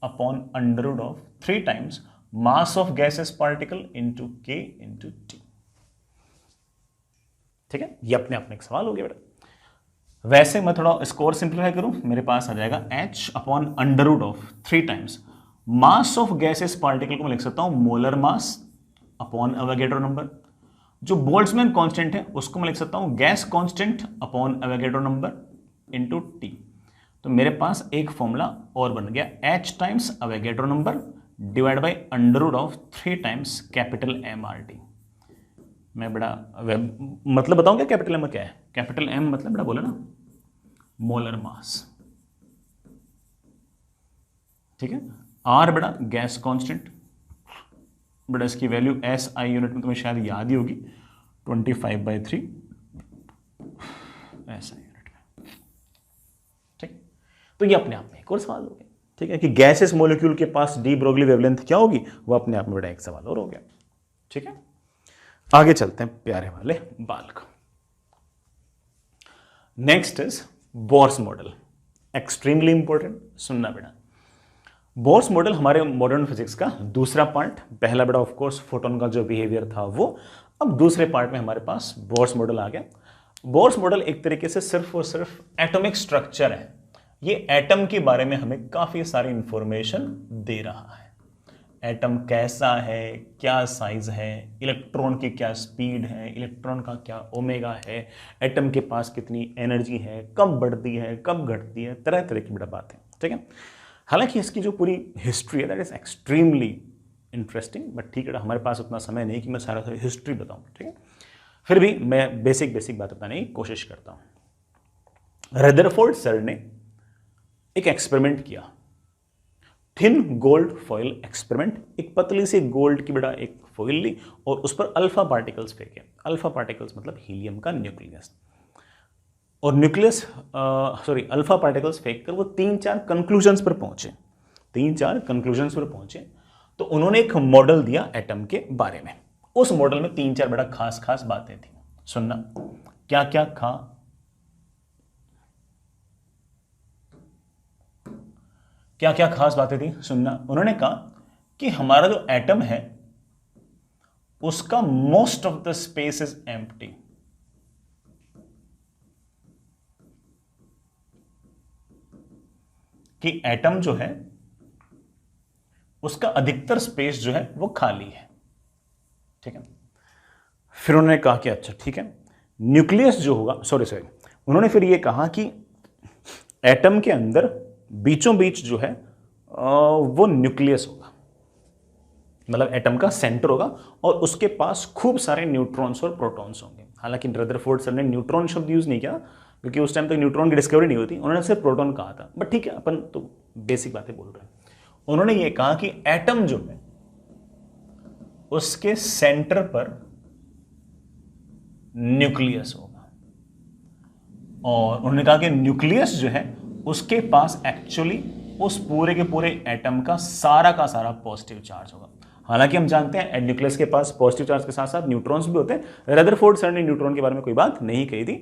upon under root of 3 times mass of gases particle into K into T. ठीक है, ये अपने आप में एक सवाल हो गया बेटा। वैसे मैं थोड़ा स्कोर सिंप्लीफाई करूं, मेरे पास आ जाएगा h upon under root of 3 times mass of gases particle को मैं लिख सकता हूं molar mass upon Avogadro number. जो बोल्ट्जमैन कांस्टेंट है उसको मैं लिख सकता हूं gas constant upon Avogadro number into T. तो मेरे पास एक फॉर्मूला और बन गया, h times Avogadro number divide by under root of 3 times capital MRT। मैं बड़ा मतलब बताऊं क्या कैपिटल एम क्या है? कैपिटल एम मतलब बड़ा बोला ना मोलर मास, ठीक है। आर बड़ा गैस कांस्टेंट, बड़ा इसकी वैल्यू SI यूनिट में तुम्हें शायद याद ही होगी 25/3 SI यूनिट में, ठीक। तो ये अपने आप में एक और सवाल हो गया, ठीक है, कि गैसेस मॉलिक्यूल के पास डी ब्रोगली वेवलेंथ क्या होगी, वो अपने आप में बड़ा एक सवाल और हो गया, ठीक है। आगे चलते हैं प्यारे वाले बाल को। Next is Bohr's model, extremely important, सुनना बेटा। बोर्स मॉडल हमारे मॉडर्न फिजिक्स का दूसरा पार्ट, पहला बेटा ऑफ कोर्स फोटोन का जो बिहेवियर था वो, अब दूसरे पार्ट में हमारे पास बोर्स मॉडल आ गया। बोर्स मॉडल एक तरीके से सिर्फ और सिर्फ एटॉमिक स्ट्रक्चर है, ये एटम के बारे में हमें काफी सारी इंफॉर्मेशन दे रहा है। एटम कैसा है, क्या साइज है, इलेक्ट्रॉन की क्या स्पीड है, इलेक्ट्रॉन का क्या ओमेगा है, एटम के पास कितनी एनर्जी है, कब बढ़ती है, कब घटती है, तरह तरह की बड़ा बात है, ठीक है। हालांकि इसकी जो पूरी हिस्ट्री है that is extremely interesting, but ठीक है, हमारे पास उतना समय नहीं कि मैं सारा हिस्ट्री बताऊं, ठीक है। फिर भी मैं बेसिक बात बताने की कोशिश करता हूं। रदरफोर्ड सर ने एक एक्सपेरिमेंट किया, थिन गोल्ड फॉइल एक्सपेरिमेंट। एक पतली सी गोल्ड की बड़ा एक फॉइल ली और उस पर अल्फा पार्टिकल्स फेंके। अल्फा पार्टिकल्स मतलब हीलियम का न्यूक्लियस, और न्यूक्लियस अल्फा पार्टिकल्स फेंक कर वो 3-4 कंक्लूजन्स पर पहुंचे, 3-4 कंक्लूजन्स पर पहुंचे। तो उन्होंने एक मॉडल दिया एटम के बारे में। उस मॉडल में 3-4 बड़ा खास बातें थी, सुनना। क्या क्या खास बातें थी, सुनना। उन्होंने कहा कि हमारा जो एटम है उसका most of the space is empty. कि एटम जो है उसका अधिकतर स्पेस जो है वो खाली है, ठीक है। फिर उन्होंने कहा कि अच्छा ठीक है, न्यूक्लियस जो होगा, सॉरी उन्होंने फिर ये कहा कि एटम के अंदर बीचों बीच जो है वो न्यूक्लियस होगा, मतलब एटम का सेंटर होगा और उसके पास खूब सारे न्यूट्रॉन्स और प्रोटॉन्स होंगे। हालांकि रदरफोर्ड सर ने न्यूट्रॉन शब्द यूज नहीं किया क्योंकि उस टाइम तक न्यूट्रॉन की डिस्कवरी नहीं होती, उन्होंने सिर्फ प्रोटॉन कहा था, बट ठीक है, अपन तो बेसिक बातें बोल रहे हैं। उन्होंने ये कहा कि एटम जो है उसके सेंटर पर न्यूक्लियस होगा, और उन्होंने कहा कि न्यूक्लियस जो है उसके पास एक्चुअली उस पूरे के पूरे एटम का सारा पॉजिटिव चार्ज होगा। हालांकि हम जानते हैं न्यूक्लियस के पास पॉजिटिव चार्ज के साथ साथ न्यूट्रॉन्स भी होते हैं। रदरफोर्ड सर ने न्यूट्रॉन के बारे में कोई बात नहीं कही थी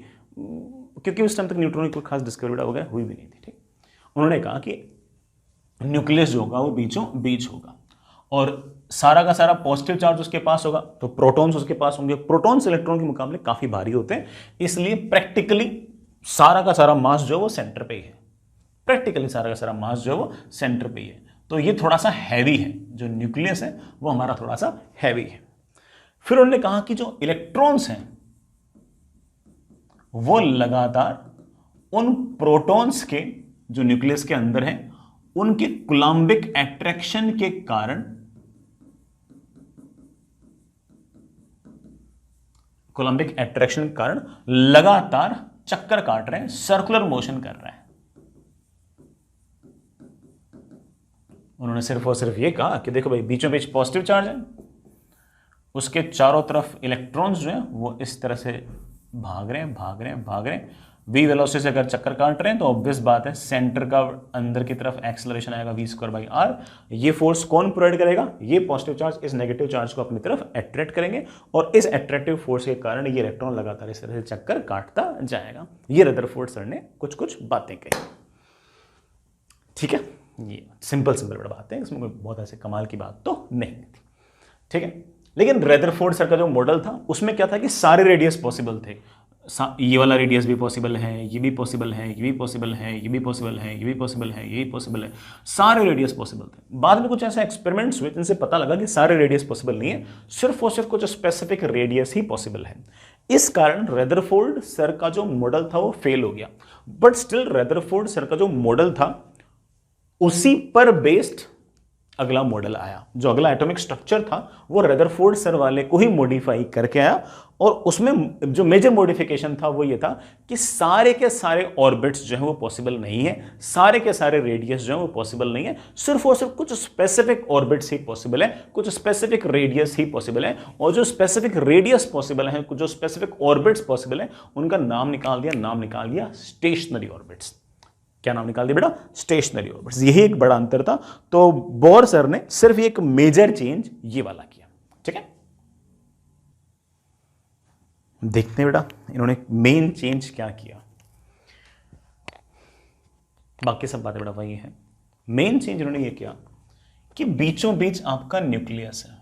क्योंकि उस टाइम तक न्यूट्रॉन की कोई खास डिस्कवरी वगैरह हुई भी नहीं थी, ठीक। उन्होंने कहा कि न्यूक्लियस जो होगा वो बीचों बीच होगा और सारा का सारा पॉजिटिव चार्ज उसके पास होगा, तो प्रोटॉन्स उसके पास होंगे। प्रोटॉन्स इलेक्ट्रॉन के मुकाबले काफी भारी होते हैं, इसलिए प्रैक्टिकली सारा का सारा मास जो है वो सेंटर पे ही है। प्रैक्टिकली सारा का सारा मास जो है वो सेंटर पे ही है, तो ये थोड़ा सा हैवी है, जो न्यूक्लियस है वो हमारा थोड़ा सा हैवी है। फिर उन्होंने कहा कि जो इलेक्ट्रॉन्स हैं वो लगातार उन प्रोटॉन्स के जो न्यूक्लियस के अंदर हैं उनके कूलम्बिक एट्रैक्शन के कारण लगातार चक्कर काट रहे हैं, सर्कुलर मोशन कर रहे हैं। उन्होंने सिर्फ और सिर्फ ये कहा कि देखो भाई, बीचों बीच पॉजिटिव चार्ज है, उसके चारों तरफ इलेक्ट्रॉन्स जो हैं वो इस तरह से भाग रहे हैं वी वेलोसिटी से अगर चक्कर काट रहे हैं तो ऑब्वियस बात है सेंटर का अंदर की तरफ एक्सेलरेशन आएगा v²/r। ये फोर्स कौन प्रोवाइड करेगा? ये पॉजिटिव चार्ज इस नेगेटिव चार्ज को अपनी तरफ अट्रैक्ट करेंगे और इस अट्रैक्टिव फोर्स के कारण ये इलेक्ट्रॉन लगातार इस तरह से चक्कर काटता जाएगा। ये रदरफोर्ड सर ने कुछ बातें कही, ठीक है। ये सिंपल सिंपल बड़ा बात है, इसमें कोई बहुत ऐसे कमाल की बात तो नहीं थी, ठीक है। लेकिन रदरफोर्ड सर का जो मॉडल था उसमें क्या था कि सारे रेडियस पॉसिबल थे, ये वाला रेडियस भी पॉसिबल है, ये भी पॉसिबल है, ये भी पॉसिबल है, ये भी पॉसिबल है, ये भी पॉसिबल है, ये भी पॉसिबल है, सारे रेडियस पॉसिबल थे। बाद में कुछ ऐसे एक्सपेरिमेंट्स हुए जिनसे पता लगा कि सारे रेडियस पॉसिबल नहीं है, सिर्फ और सिर्फ कुछ स्पेसिफिक रेडियस ही पॉसिबल है। इस कारण रदरफोर्ड सर का जो मॉडल था वो फेल हो गया। बट स्टिल रदरफोर्ड सर का जो मॉडल था उसी पर बेस्ड अगला मॉडल आया, जो अगला एटॉमिक स्ट्रक्चर था वो रदरफोर्ड सर वाले को ही मॉडिफाई करके आया, और उसमें जो मेजर मॉडिफिकेशन था वो ये था कि सारे के सारे ऑर्बिट्स जो है वो पॉसिबल नहीं है, सारे के सारे रेडियस जो है वो पॉसिबल नहीं है, सिर्फ और सिर्फ कुछ स्पेसिफिक ऑर्बिट्स ही पॉसिबल है, कुछ स्पेसिफिक रेडियस ही पॉसिबल है, और जो स्पेसिफिक रेडियस पॉसिबल है, कुछ जो स्पेसिफिक ऑर्बिट्स पॉसिबल है, उनका नाम निकाल दिया स्टेशनरी ऑर्बिट्स। क्या नाम निकाल दिया बेटा? Stationary orbits. यही एक बड़ा अंतर था। तो बोर सर ने सिर्फ एक मेजर चेंज ये वाला किया, ठीक है। देखते हैं बेटा इन्होंने मेन चेंज क्या किया। बाकी सब बातें बेटा वही है। मेन चेंज इन्होंने ये किया कि बीचों बीच आपका न्यूक्लियस है,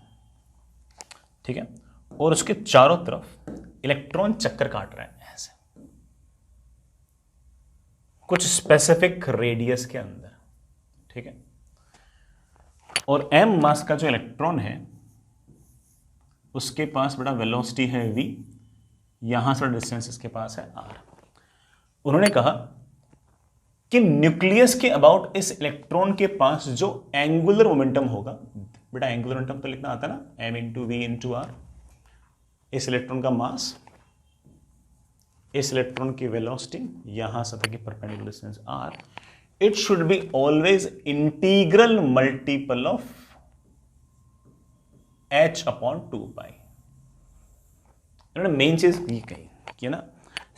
ठीक है, और उसके चारों तरफ इलेक्ट्रॉन चक्कर काट रहे हैं ऐसे कुछ स्पेसिफिक रेडियस के अंदर, ठीक है। और m मास का जो इलेक्ट्रॉन है उसके पास बड़ा वेलोसिटी है v, यहां से डिस्टेंस इसके पास है r। उन्होंने कहा कि न्यूक्लियस के अबाउट इस इलेक्ट्रॉन के पास जो एंगुलर मोमेंटम होगा, बेटा एंगुलर मोमेंटम तो लिखना आता ना, m into V into R, इस इलेक्ट्रॉन का मास, इस इलेक्ट्रॉन की वेलोसिटी, यहां से तक perpendicular distance r, it should be always integral multiple of h upon 2π। इन्होंने मेन चीज ये कही कि ना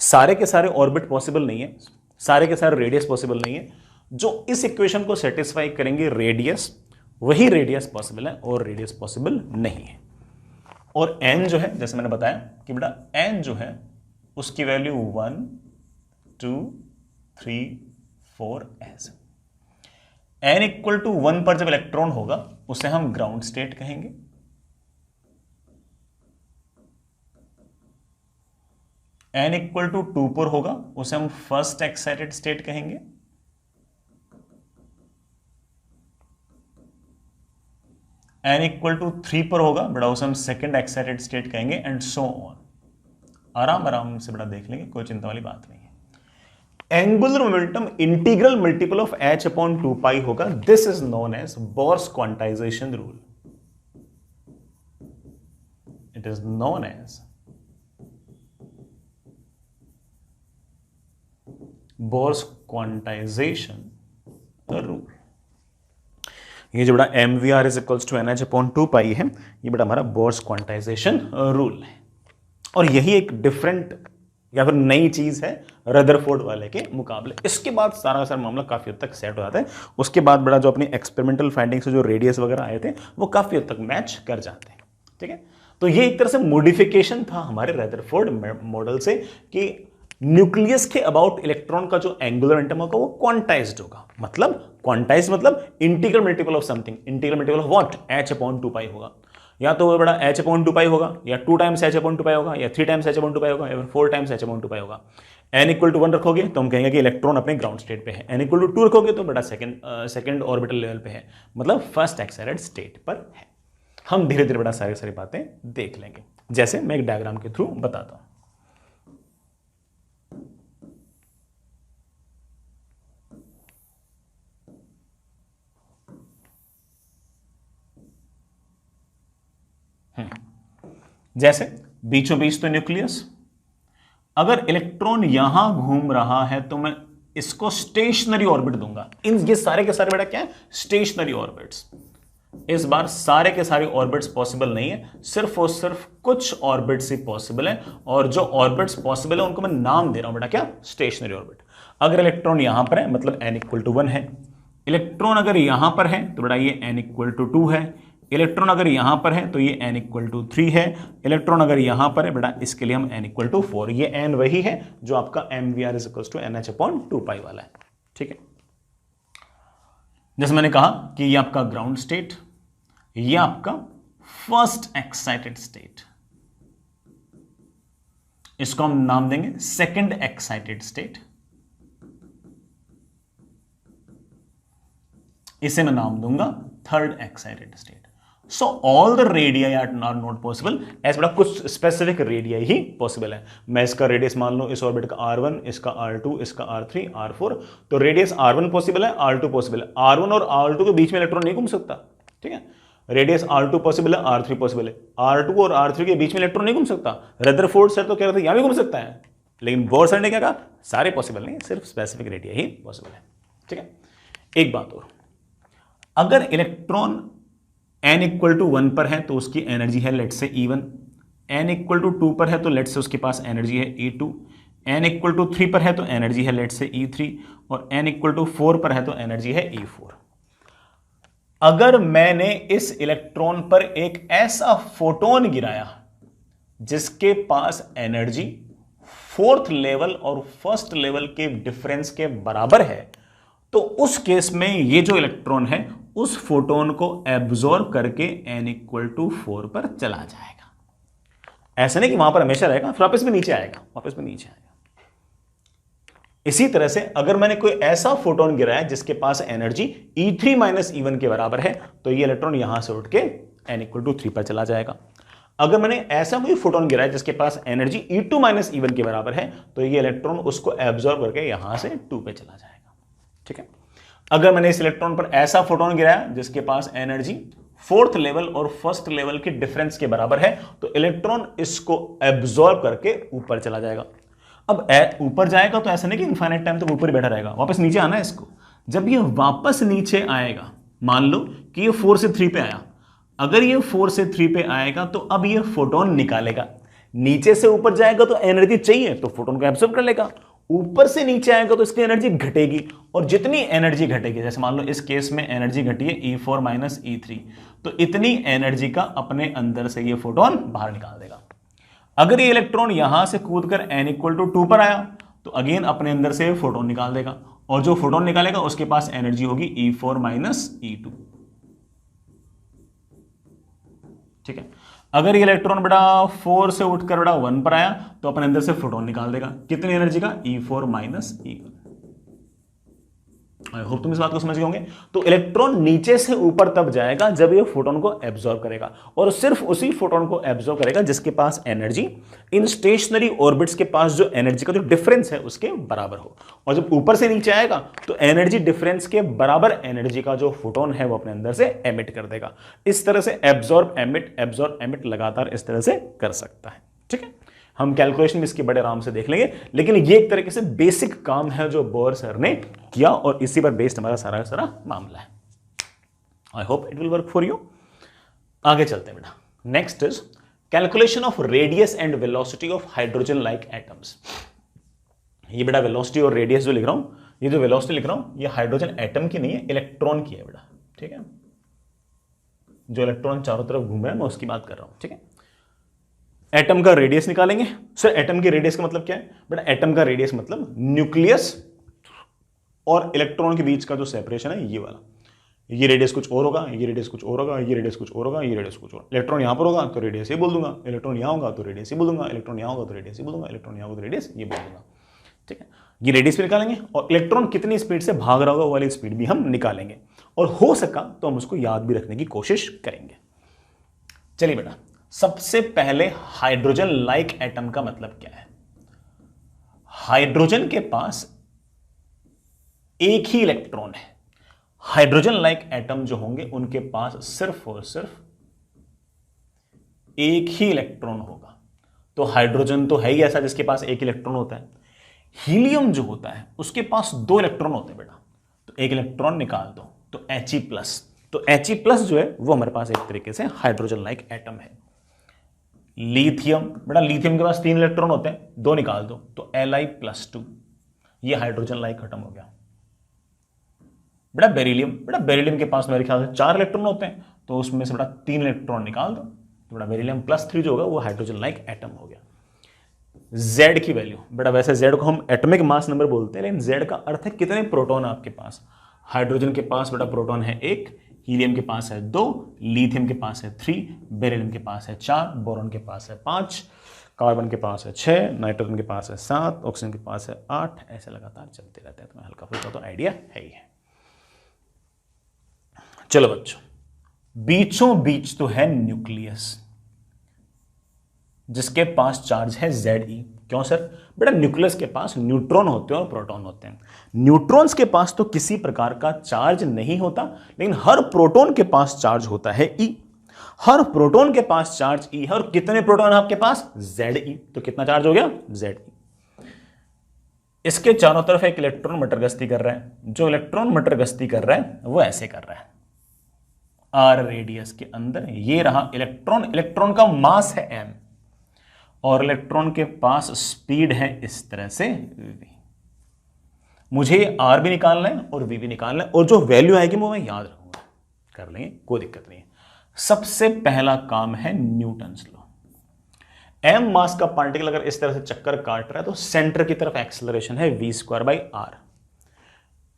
सारे के सारे ऑर्बिट पॉसिबल नहीं है, सारे के सारे रेडियस पॉसिबल नहीं है, जो इस इक्वेशन को सेटिस्फाई करेंगे रेडियस, वही रेडियस पॉसिबल है और रेडियस पॉसिबल नहीं है। और n जो है जैसे मैंने बताया कि बेटा n जो है उसकी वैल्यू 1 2 3 4 ऐसे। n इक्वल टू 1 पर जब इलेक्ट्रॉन होगा उसे हम ग्राउंड स्टेट कहेंगे, n इक्वल टू 2 पर होगा उसे हम फर्स्ट एक्साइटेड स्टेट कहेंगे, n इक्वल टू 3 पर होगा बड़ा उसे हम सेकेंड एक्साइटेड स्टेट कहेंगे, एंड सो ऑन। आराम आराम से बड़ा देख लेंगे, कोई चिंता वाली बात नहीं है। Angular momentum integral multiple of h upon 2π होगा। This is known as Bohr's quantization rule. It is known as Bohr's quantization rule. ये जो बड़ा mvr is equals to nh upon 2π है, ये बड़ा हमारा बोर्स क्वांटाइजेशन रूल है। और यही एक डिफरेंट या फिर नई चीज है रदरफोर्ड वाले के मुकाबले। इसके बाद सारा का सारा मामला काफी हद तक सेट हो जाता है। उसके बाद बड़ा जो अपनी एक्सपेरिमेंटल फाइंडिंग्स से जो रेडियस वगैरह आए थे वो काफी हद तक मैच कर जाते हैं, ठीक है। तो ये एक तरह से मॉडिफिकेशन था हमारे रदरफोर्ड मॉडल से कि न्यूक्लियस के अबाउट इलेक्ट्रॉन का जो एंगुलर मोमेंटम होगा वो क्वांटाइज्ड होगा। मतलब क्वांटाइज्ड मतलब integral multiple of something, integral multiple of what? h upon 2π होगा, या तो वो बड़ा h अपॉन 2π होगा, या 2 टाइम्स h अपॉन 2π होगा, या 3 टाइम्स h अपॉन 2π होगा, या 4 टाइम्स h अपॉन 2π होगा। n इक्वल टू 1 रखोगे तो हम कहेंगे कि इलेक्ट्रॉन अपने ग्राउंड स्टेट पे है, n इक्वल टू 2 रखोगे तो बड़ा सेकंड ऑर्बिटल लेवल पे है, मतलब फर्स्ट एक्साइटेड स्टेट पर है। हम धीरे धीरे बड़ा सारी सारी बातें देख लेंगे, जैसे मैं एक डायग्राम के थ्रू बताता हूं। जैसे बीचों बीच तो न्यूक्लियस, अगर इलेक्ट्रॉन यहां घूम रहा है तो मैं इसको स्टेशनरी ऑर्बिट दूंगा। इन ये सारे के सारे बेटा क्या है? Stationary orbits. इस बार सारे के सारे ऑर्बिट्स पॉसिबल नहीं है, सिर्फ और सिर्फ कुछ ऑर्बिट्स ही पॉसिबल है, और जो ऑर्बिट्स पॉसिबल है उनको मैं नाम दे रहा हूं बेटा क्या? Stationery orbit. अगर इलेक्ट्रॉन यहां पर है मतलब n इक्वल टू 1 है, इलेक्ट्रॉन अगर यहां पर है तो बेटा ये n इक्वल टू 2 है, इलेक्ट्रॉन अगर यहां पर है तो ये n इक्वल टू 3 है, इलेक्ट्रॉन अगर यहां पर है बेटा इसके लिए हम n इक्वल टू 4। ये n वही है जो आपका mvr is equal to nh upon 2π वाला है, ठीक है। जैसे मैंने कहा कि ये आपका ग्राउंड स्टेट, ये आपका फर्स्ट एक्साइटेड स्टेट, इसको हम नाम देंगे सेकंड एक्साइटेड स्टेट, इसे मैं नाम दूंगा third excited state. So all the radii are not possible, ऐसे बड़ा कुछ स्पेसिफिक रेडियाई ही पॉसिबल है। मैं इसका रेडियस मान लो इस ऑर्बिट का R1, इसका R2, इसका R3, R4, तो रेडियस R1 पॉसिबल है, R2 पॉसिबल है। R1 और R2 के बीच में इलेक्ट्रॉन नहीं घूम सकता, ठीक है। रेडियस R2 पॉसिबल है, R3 पॉसिबल है, R2 और R3 के बीच में इलेक्ट्रॉन नहीं घूम सकता। रदरफोर्ड सर तो कह रहे थे यहां भी घूम सकता है, लेकिन बोर सर ने क्या कहा, सारे पॉसिबल नहीं, सिर्फ स्पेसिफिक रेडियाई ही पॉसिबल है, ठीक है। एक बात और, अगर इलेक्ट्रॉन n इक्वल टू 1 पर है तो उसकी एनर्जी है लेट से E1, n इक्वल टू 2 पर है तो लेट से उसके पास एनर्जी है E2, n इक्वल टू 3 पर है तो एनर्जी है लेट से E3, और n इक्वल टू 4 पर है तो एनर्जी है E4। अगर मैंने इस इलेक्ट्रॉन पर एक ऐसा फोटोन गिराया जिसके पास एनर्जी फोर्थ लेवल और फर्स्ट लेवल के डिफरेंस के बराबर है, तो उस केस में ये जो इलेक्ट्रॉन है उस फोटोन को एब्जॉर्ब करके n इक्वल टू 4 पर चला जाएगा। ऐसा नहीं कि वहां पर हमेशा रहेगा, फिर वापस भी नीचे आएगा, वापस भी नीचे आएगा। इसी तरह से अगर मैंने कोई ऐसा फोटोन गिराया जिसके पास एनर्जी E3 माइनस E1 के बराबर है, तो ये इलेक्ट्रॉन यहां से उठ के n इक्वल टू 3 पर चला जाएगा। अगर मैंने ऐसा कोई फोटोन गिराया जिसके पास एनर्जी E2 माइनस E1 के बराबर है, तो ये इलेक्ट्रॉन उसको एब्जॉर्ब करके यहां से 2 पे चला जाएगा, ठीक है। अगर मैंने इस इलेक्ट्रॉन पर ऐसा फोटोन गिराया जिसके पास एनर्जी फोर्थ लेवल और फर्स्ट लेवल के डिफरेंस के बराबर है, तो इलेक्ट्रॉन इसको एब्जॉर्ब करके ऊपर चला जाएगा। अब ऊपर जाएगा तो ऐसा नहीं कि इनफाइनाइट टाइम तक ऊपर ही बैठा रहेगा, वापस नीचे आना है इसको। जब ये वापस नीचे आएगा, मान लो कि ये 4 से 3 पे आया, अगर ये 4 से 3 पे आएगा तो अब ये फोटोन निकालेगा। नीचे से ऊपर जाएगा तो एनर्जी चाहिए तो फोटोन को एब्जॉर्ब कर लेगा, ऊपर से नीचे आएगा तो इसकी एनर्जी घटेगी, और जितनी एनर्जी घटेगी, जैसे मान लो इस केस में एनर्जी घटी है E4 माइनस E3, तो इतनी एनर्जी का अपने अंदर से ये फोटोन बाहर निकाल देगा। अगर ये इलेक्ट्रॉन यहां से कूदकर n इक्वल टू 2 पर आया तो अगेन अपने अंदर से फोटोन निकाल देगा, और जो फोटोन निकालेगा उसके पास एनर्जी होगी E4 माइनस E2, ठीक है। अगर ये इलेक्ट्रॉन बेटा 4 से उठकर बेटा 1 पर आया तो अपने अंदर से फोटोन निकाल देगा, कितनी एनर्जी का, E4 minus E1। I hope तुम इस बात को समझ गए होंगे। तो इलेक्ट्रॉन नीचे से ऊपर तब जाएगा जब ये फोटोन को एब्जॉर्ब करेगा, और सिर्फ उसी फोटोन को एब्जॉर्ब करेगा जिसके पास एनर्जी इन स्टेशनरी ऑर्बिट्स के पास जो एनर्जी का जो डिफरेंस है उसके बराबर हो। और जब ऊपर से नीचे आएगा तो एनर्जी डिफरेंस के बराबर एनर्जी का जो फोटोन है वो अपने अंदर से एमिट कर देगा। इस तरह से एब्जॉर्ब एमिट लगातार इस तरह से कर सकता है, ठीक है। हम कैलकुलेशन भी इसके बड़े आराम से देख लेंगे, लेकिन ये एक तरीके से बेसिक काम है जो बोर सर ने किया, और इसी पर बेस्ड हमारा सारा मामला है। I hope it will work for you. आगे चलते हैं बेटा। Next is calculation of radius and velocity of hydrogen like atoms. ये बेटा वेलोसिटी और रेडियस जो लिख रहा हूं, ये जो वेलोसिटी लिख रहा हूं ये हाइड्रोजन एटम की नहीं है, इलेक्ट्रॉन की है बेटा, ठीक है। जो इलेक्ट्रॉन चारों तरफ घूम रहा है मैं उसकी बात कर रहा हूं, ठीक है। एटम का रेडियस निकालेंगे। सर एटम के रेडियस का मतलब क्या है बेटा? एटम का रेडियस मतलब न्यूक्लियस और इलेक्ट्रॉन के बीच का जो सेपरेशन है ये वाला। ये रेडियस कुछ और होगा, ये रेडियस कुछ और होगा, ये रेडियस कुछ और होगा, ये रेडियस कुछ और। इलेक्ट्रॉन यहां पर होगा तो रेडियस ये बोल दूंगा, इलेक्ट्रॉन यहां होगा तो रेडियस ये बोल दूंगा, इलेक्ट्रॉन यहां होगा तो रेडियस ये बोल दूंगा, इलेक्ट्रॉन यहां होगा तो रेडियस ये बोल दूंगा, ठीक है। ये रेडियस भी निकालेंगे और इलेक्ट्रॉन कितनी स्पीड से भाग रहा होगा वो वाली स्पीड भी हम निकालेंगे, और हो सका तो हम उसको याद भी रखने की कोशिश करेंगे। चलिए बेटा, सबसे पहले हाइड्रोजन लाइक एटम का मतलब क्या है? हाइड्रोजन के पास एक ही इलेक्ट्रॉन है। हाइड्रोजन लाइक एटम जो होंगे उनके पास सिर्फ और सिर्फ एक ही इलेक्ट्रॉन होगा। तो हाइड्रोजन तो है ही ऐसा जिसके पास एक इलेक्ट्रॉन होता है। हीलियम जो होता है उसके पास दो इलेक्ट्रॉन होते हैं बेटा, तो एक इलेक्ट्रॉन निकाल दो तो He+। तो He+ जो है वो हमारे पास एक तरीके से हाइड्रोजन लाइक एटम है। लिथियम, बेटा लिथियम के पास 3 इलेक्ट्रॉन होते हैं, 2 निकाल दो तो Li+2, ये हाइड्रोजन लाइक एटम हो गया। बेटा बेरिलियम के पास मेरे ख्याल से 4 इलेक्ट्रॉन होते हैं, तो उसमें से बेटा 3 इलेक्ट्रॉन निकाल दो तो बेटा बेरिलियम+3 जो होगा वो हाइड्रोजन लाइक एटम हो गया। Z की वैल्यू, बेटा वैसे Z को हम एटॉमिक मास नंबर बोलते हैं, लेकिन Z का अर्थ है कितने प्रोटॉन आपके पास। हाइड्रोजन के पास बेटा प्रोटॉन है 1, हीलियम के पास है 2, लिथियम के पास है 3, बेरिलियम के पास है 4, बोरॉन के पास है 5, कार्बन के पास है 6, नाइट्रोजन के पास है 7, ऑक्सीजन के पास है 8, ऐसे लगातार चलते रहते हैं। तुम्हें हल्का फुल्का तो आइडिया है ही है। चलो बच्चों, बीचों बीच तो है न्यूक्लियस जिसके पास चार्ज है Ze। क्यों सर? बेटा न्यूक्लियस के पास न्यूट्रॉन होते हैं और प्रोटॉन होते हैं। न्यूट्रॉन्स के पास तो किसी प्रकार का चार्ज नहीं होता, लेकिन हर प्रोटॉन के पास चार्ज होता है E। हर प्रोटॉन के पास चार्ज E है। और कितने प्रोटॉन है आपके पास? Ze। तो कितना चार्ज हो गया? Ze। इसके चारों तरफ एक इलेक्ट्रॉन मटर गश्ती कर रहा है। जो इलेक्ट्रॉन मटर गश्ती कर रहा है वो ऐसे कर रहा है, R रेडियस के अंदर। ये रहा इलेक्ट्रॉन। इलेक्ट्रॉन का मास है m और इलेक्ट्रॉन के पास स्पीड है इस तरह से v। मुझे R भी निकालना है और v भी निकालना है, और जो वैल्यू आएगी वो मैं याद रखूंगा। कर लेंगे, कोई दिक्कत नहीं है। सबसे पहला काम है न्यूटन्स लॉ। m मास का पार्टिकल अगर इस तरह से चक्कर काट रहा है तो सेंटर की तरफ एक्सेलरेशन है v²/r।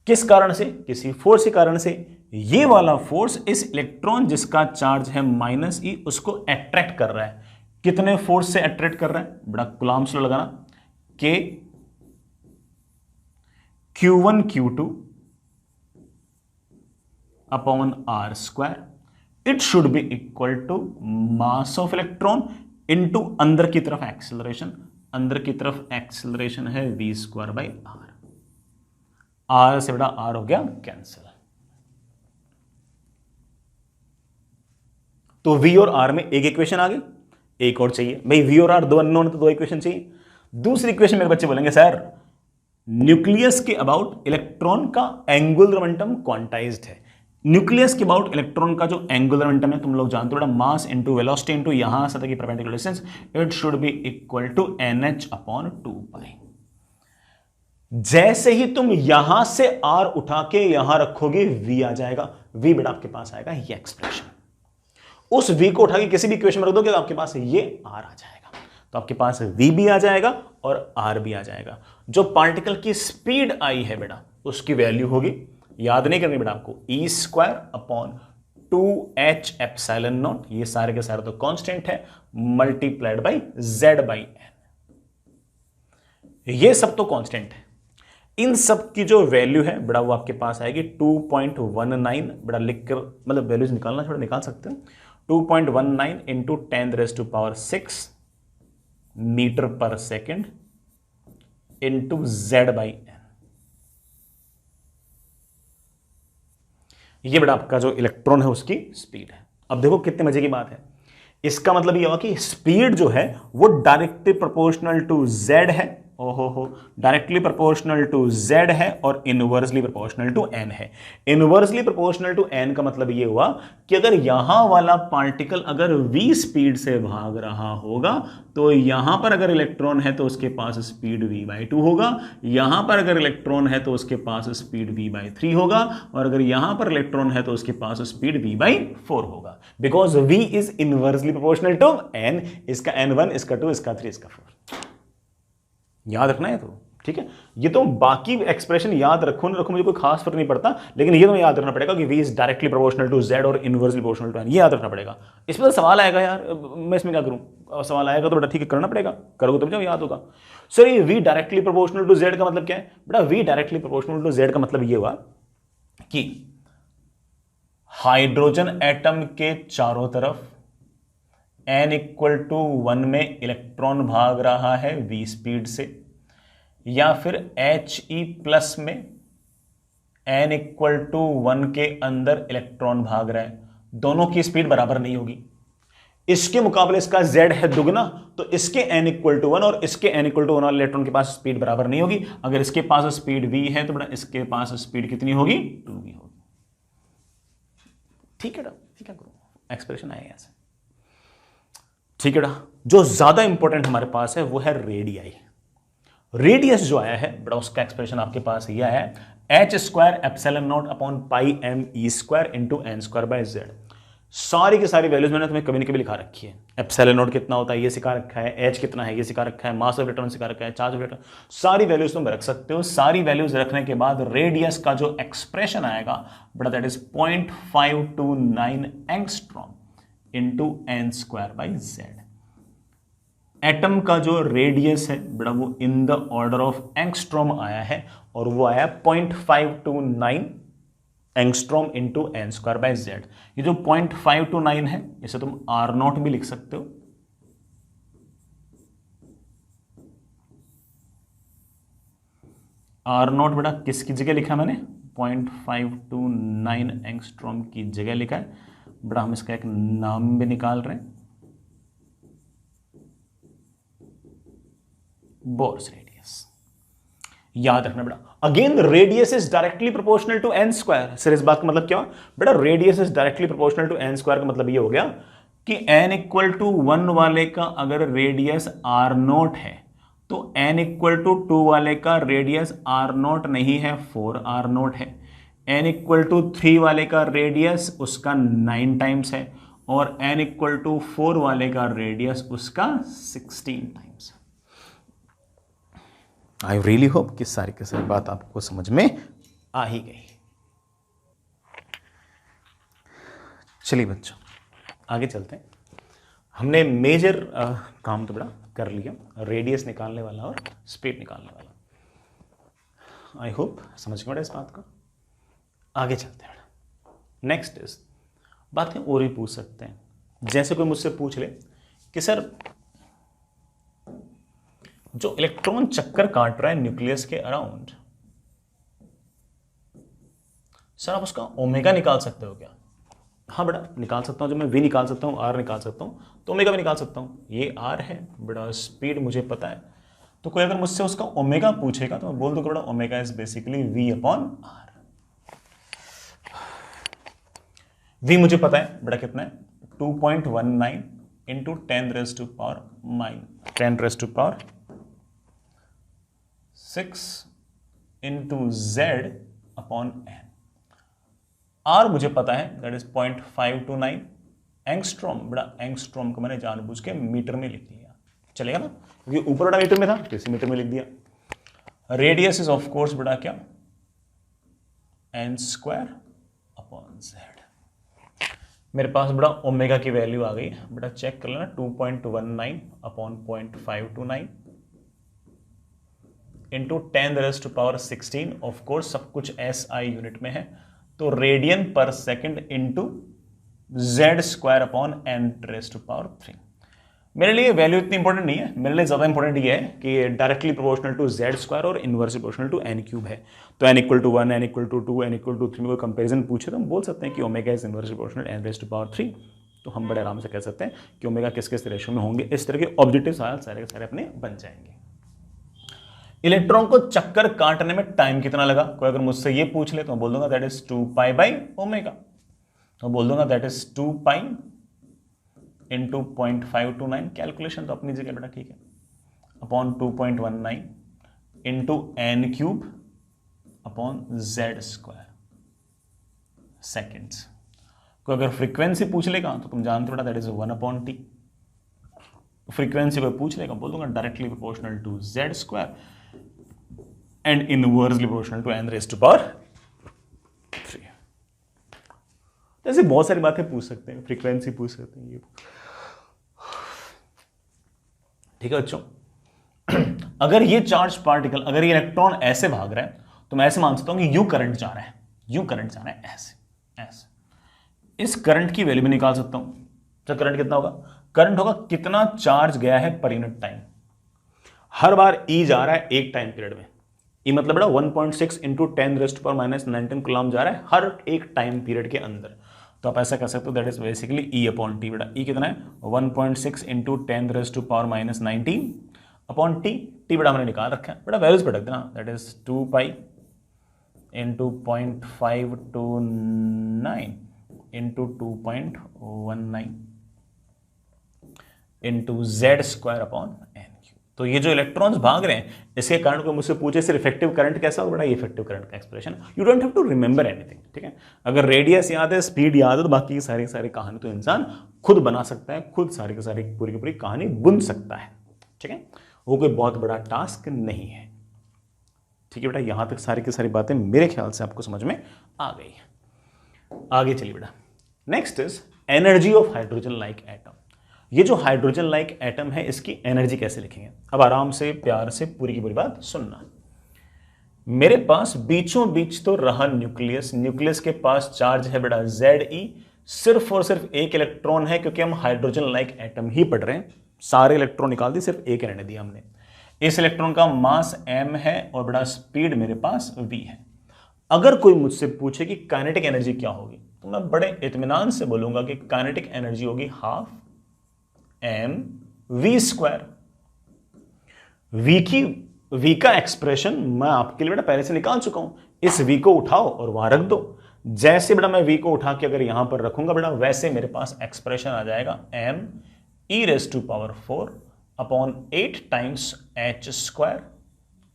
किस कारण से? किसी फोर्स के कारण से। ये वाला फोर्स इस इलेक्ट्रॉन जिसका चार्ज है -e उसको अट्रैक्ट कर रहा है। कितने फोर्स से अट्रैक्ट कर रहा है? बड़ा कूलम्ब्स लॉ लगाना, K Q1 Q2 upon r²। It should be equal to mass of electron into अंदर की तरफ एक्सेलरेशन। अंदर की तरफ एक्सेलरेशन है v²/r। r से बड़ा r हो गया कैंसिल। तो v और r में एक इक्वेशन आ गई, एक और चाहिए भाई। v और r दो अननोन, तो दो इक्वेशन चाहिए। दूसरी इक्वेशन मेरे बच्चे बोलेंगे सर न्यूक्लियस के अबाउट इलेक्ट्रॉन का एंगुलर मोमेंटम क्वांटाइज्ड है। न्यूक्लियस के अबाउट इलेक्ट्रॉन का जो एंगुलर मोमेंटम है तुम लोग जानते हो, मास इनटू वेलोसिटी इनटू यहां सतह की perpendicular distance, it should be equal to nh/2π। जैसे ही तुम यहां से r उठा के यहां रखोगे v आ जाएगा। v बेटा आपके पास आएगा ये एक्सप्रेशन। उस v को उठा के किसी भी इक्वेशन में रख दोगे तो आपके पास ये r आ जाएगा। तो आपके पास v भी आ जाएगा और r भी आ जाएगा। जो पार्टिकल की स्पीड आई है बेटा उसकी वैल्यू होगी, याद नहीं करनी बेटा आपको, e²/2h∁0। ये सारे के सारे तो कांस्टेंट है, मल्टीप्लाइड बाई z/n। ये सब तो कांस्टेंट है। इन सब की जो वैल्यू है बेटा वो आपके पास आएगी 2.19। बेटा लिख कर मतलब वैल्यूज निकालना थोड़ा निकाल सकते हैं। 2.19 इंटू 10⁶ मीटर पर सेकेंड इंटू z/n। ये बेटा आपका जो इलेक्ट्रॉन है उसकी स्पीड है। अब देखो कितने मजे की बात है। इसका मतलब ये हुआ कि स्पीड जो है वो डायरेक्टली प्रोपोर्शनल टू z है। ओहो, डायरेक्टली प्रोपोर्शनल टू z है और इनवर्सली प्रोपोर्शनल टू n है। इनवर्सली प्रोपोर्शनल टू n का मतलब ये हुआ कि अगर यहां वाला पार्टिकल अगर v स्पीड से भाग रहा होगा तो यहां पर अगर इलेक्ट्रॉन है तो उसके पास स्पीड v/2 होगा। यहां पर अगर इलेक्ट्रॉन है तो उसके पास स्पीड v/3 होगा। और अगर यहां पर इलेक्ट्रॉन है तो उसके पास स्पीड v/4 होगा। Because v is inversely proportional to n। इसका n1, इसका 2, इसका 3, इसका 4। याद रखना है तो ठीक है। ये तो बाकी एक्सप्रेशन याद रखो ना रखो मुझे कोई खास फर्क नहीं पड़ता, लेकिन ये तो याद रखना पड़ेगा कि v is directly proportional to z और इनवर्सली प्रोपोर्शनल टू n। ये याद रखना पड़ेगा। इसमें तो सवाल आएगा यार, मैं इसमें क्या करूं? सवाल आएगा तो बेटा ठीक है करना पड़ेगा, करोगे तो मुझे याद होगा। सर ये v directly proportional to z का मतलब क्या है? बेटा v directly proportional to z का मतलब ये हुआ कि हाइड्रोजन एटम के चारों तरफ n=1 में इलेक्ट्रॉन भाग रहा है v स्पीड से, या फिर He+ में n=1 के अंदर इलेक्ट्रॉन भाग रहा है। दोनों की स्पीड बराबर नहीं होगी। इसके मुकाबले इसका z है दुगना, तो इसके n=1 और इसके n=1 वाले इलेक्ट्रॉन के पास स्पीड बराबर नहीं होगी। अगर इसके पास स्पीड v है तो बेटा इसके पास स्पीड कितनी होगी? 2v होगी। ठीक है बेटा, ठीक है, एक्सप्रेशन आएगा ऐसे। ठीक है बेटा, जो ज्यादा इंपॉर्टेंट हमारे पास है वो है रेडियाई। रेडियस जो आया है बेटा उसका एक्सप्रेशन आपके पास यह है h² ε0 upon πm e² into n² bye z। सारी की सारी वैल्यूज मैंने तुम्हें कभी ना कभी लिखा रखी है। एप्सिलॉन नॉट कितना होता है ये सिखा रखा है, एच कितना है ये सिखा रखा है, मास ऑफ इलेक्ट्रॉन सिखा रखा है, चार्ज ऑफ इलेक्ट्रॉन, सारी वैल्यूज तुम रख सकते हो। सारी वैल्यूज रखने के बाद रेडियस का जो एक्सप्रेशन आएगा बड़ा that is 0.529 angstrom into N square by Z. Atom का जो रेडियस है बड़ा वो in the order of angstrom आया है और वो आया 0.529 angstrom into N square by Z. ये जो 0.529 है इसे तुम आर नॉट भी लिख सकते हो। आर नॉट बेटा किसकी जगह लिखा है मैंने? 0.529 एंगस्ट्रॉम की जगह लिखा है बेटा। हम इसका एक नाम भी निकाल रहे हैं, बोर्स रेडियस। याद रखना बेटा, again radius is directly proportional to N square. Sir इस बात का मतलब क्या बेटा? Radius is directly proportional to N square का मतलब ये हो गया कि एन इक्वल टू 1 वाले का अगर रेडियस आर नोट है तो एन इक्वल टू 2 वाले का रेडियस आर नोट नहीं है, 4 आर नोट है। एन इक्वल टू 3 वाले का रेडियस उसका 9 टाइम्स है और एन इक्वल टू 4 वाले का रेडियस उसका 16 टाइम्स है। आई रियली होप कि सारी की सारी बात आपको समझ में आ ही गई। चलिए बच्चों आगे चलते हैं। हमने मेजर काम तो बड़ा कर लिया, रेडियस निकालने वाला और स्पीड निकालने वाला। आई होप समझ में इस बात को। आगे चलते हैं बेटा। नेक्स्ट इज बातें और भी पूछ सकते हैं। जैसे कोई मुझसे पूछ ले कि सर जो इलेक्ट्रॉन चक्कर काट रहा है न्यूक्लियस के अराउंड, सर आप उसका ओमेगा निकाल सकते हो क्या? हाँ बेटा निकाल सकता हूं। जब मैं वी निकाल सकता हूं, आर निकाल सकता हूं तो ओमेगा भी निकाल सकता हूं। ये आर है बेटा, स्पीड मुझे पता है। तो कोई अगर मुझसे उसका ओमेगा पूछेगा तो मैं बोल दूंगा बेटा omega is basically V upon R. V मुझे पता है बेटा कितना है, 2.19 into 10 raise to power 6 into Z upon N. R मुझे पता है दैट इज 0.529 एंगस्ट्रॉम। बड़ा एंगस्ट्रॉम को मैंने जानबूझ के मीटर में लिख दिया, चलेगा ना, क्योंकि ऊपर बड़ा मीटर में था तो इसे मीटर में लिख दिया। रेडियस इज ऑफ कोर्स बड़ा क्या, एन स्क्वायर अपॉन जेड। मेरे पास बड़ा ओमेगा की वैल्यू आ गई बेटा, चेक कर लेना, 2.19 upon 0.529 into 10 raise to power 16। Of course सब कुछ एसआई यूनिट में है, तो radian per second into Z square upon N raise to power 3। मेरे लिए वैल्यू इतनी इंपॉर्टेंट नहीं है, मेरे लिए ज्यादा इंपॉर्टेंट ये है कि directly proportional to Z square और inversely proportional to N cube है। तो N equal to 1, N equal to 2, N equal to 3 में कोई कंपेरिजन पूछे तो हम बोल सकते हैं कि omega is inversely proportional N raise to power 3। तो हम बड़े आराम से कह सकते हैं कि ओमेगा किस किस रेशियो में होंगे। इस तरह के ऑब्जेक्टिव सवाल सारे के सारे अपने बन जाएंगे। इलेक्ट्रॉन को चक्कर काटने में टाइम कितना लगा, कोई अगर मुझसे ये पूछ ले तो मैं बोल दूंगा that is 2 pi by omega. तो बोल दूंगा that is 2 pi into 0.529, calculation तो अपनी जगह बेटा ठीक है, upon 2.19 into N cube upon Z square seconds. कोई अगर फ्रीक्वेंसी पूछ लेगा तो तुम जानते हो that is 1 upon T. Frequency कोई पूछ लेगा बोल दूंगा directly proportional to Z square and inversely proportional to N raise to power 3। ऐसे बहुत सारी बातें पूछ सकते हैं, फ्रीक्वेंसी पूछ सकते हैं, ये ठीक है बच्चों। अगर ये चार्ज पार्टिकल, अगर ये इलेक्ट्रॉन ऐसे भाग रहा है तो मैं ऐसे मान सकता हूं कि यू करंट जा रहा है, यू करंट जा रहा है ऐसे ऐसे। इस करंट की वैल्यू भी निकाल सकता हूं। तो करंट कितना होगा, करंट होगा कितना चार्ज गया है पर यूनिट टाइम। हर बार ई जा रहा है एक टाइम पीरियड में, ई मतलब बेटा 1.6 into 10 raise to power minus 19 coulomb जा रहा है हर एक टाइम पीरियड के अंदर। तो आप ऐसा कर सकते हो that is basically E upon T. बेटा ई कितना है, 1.6 into 10 raise to power minus 19 upon T. T बेटा हमने निकाल रखा है, बेटा वैल्यूज पटक देना, that is 2 pi into 0.529 into 2.19 into Z square upon N cube. तो ये जो इलेक्ट्रॉन्स भाग रहे हैं, इसके कारण कोई मुझसे पूछे सर इफेक्टिव करंट कैसा हो, बड़ा इफेक्टिव करंट का expression, you don't have to remember anything, ठीक है। अगर रेडियस याद है, स्पीड याद है, तो बाकी की सारी सारी कहानी तो इंसान खुद बना सकता है, खुद सारी की सारी पूरी की पूरी कहानी बुन सकता है, ठीक है। वो कोई बहुत बड़ा टास्क नहीं है, ठीक है बेटा। यहां तक सारी की सारी बातें मेरे ख्याल से आपको समझ में आ गई है। आगे चलिए बेटा, next is energy of hydrogen like atom. ये जो हाइड्रोजन लाइक एटम है, इसकी एनर्जी कैसे लिखेंगे? अब आराम से प्यार से पूरी की पूरी बात सुनना। मेरे पास बीचों बीच तो रहा न्यूक्लियस, न्यूक्लियस के पास चार्ज है बेटा Ze, सिर्फ और सिर्फ एक इलेक्ट्रॉन है, क्योंकि हम हाइड्रोजन लाइक एटम ही पढ़ रहे हैं। सारे इलेक्ट्रॉन निकाल दी, सिर्फ एक रहने दिया हमने। इस इलेक्ट्रॉन का मास m है और बड़ा स्पीड मेरे पास v है। अगर कोई मुझसे पूछे कि काइनेटिक एनर्जी क्या होगी, तो मैं बड़े इत्मीनान से बोलूंगा कि काइनेटिक एनर्जी होगी हाफ mv²। v का एक्सप्रेशन मैं आपके लिए बेटा पहले से निकाल चुका हूं। इस v को उठाओ और वहां रख दो। जैसे बेटा मैं v को उठा के अगर यहां पर रखूंगा बेटा, वैसे मेरे पास एक्सप्रेशन आ जाएगा me⁴ upon 8 times h²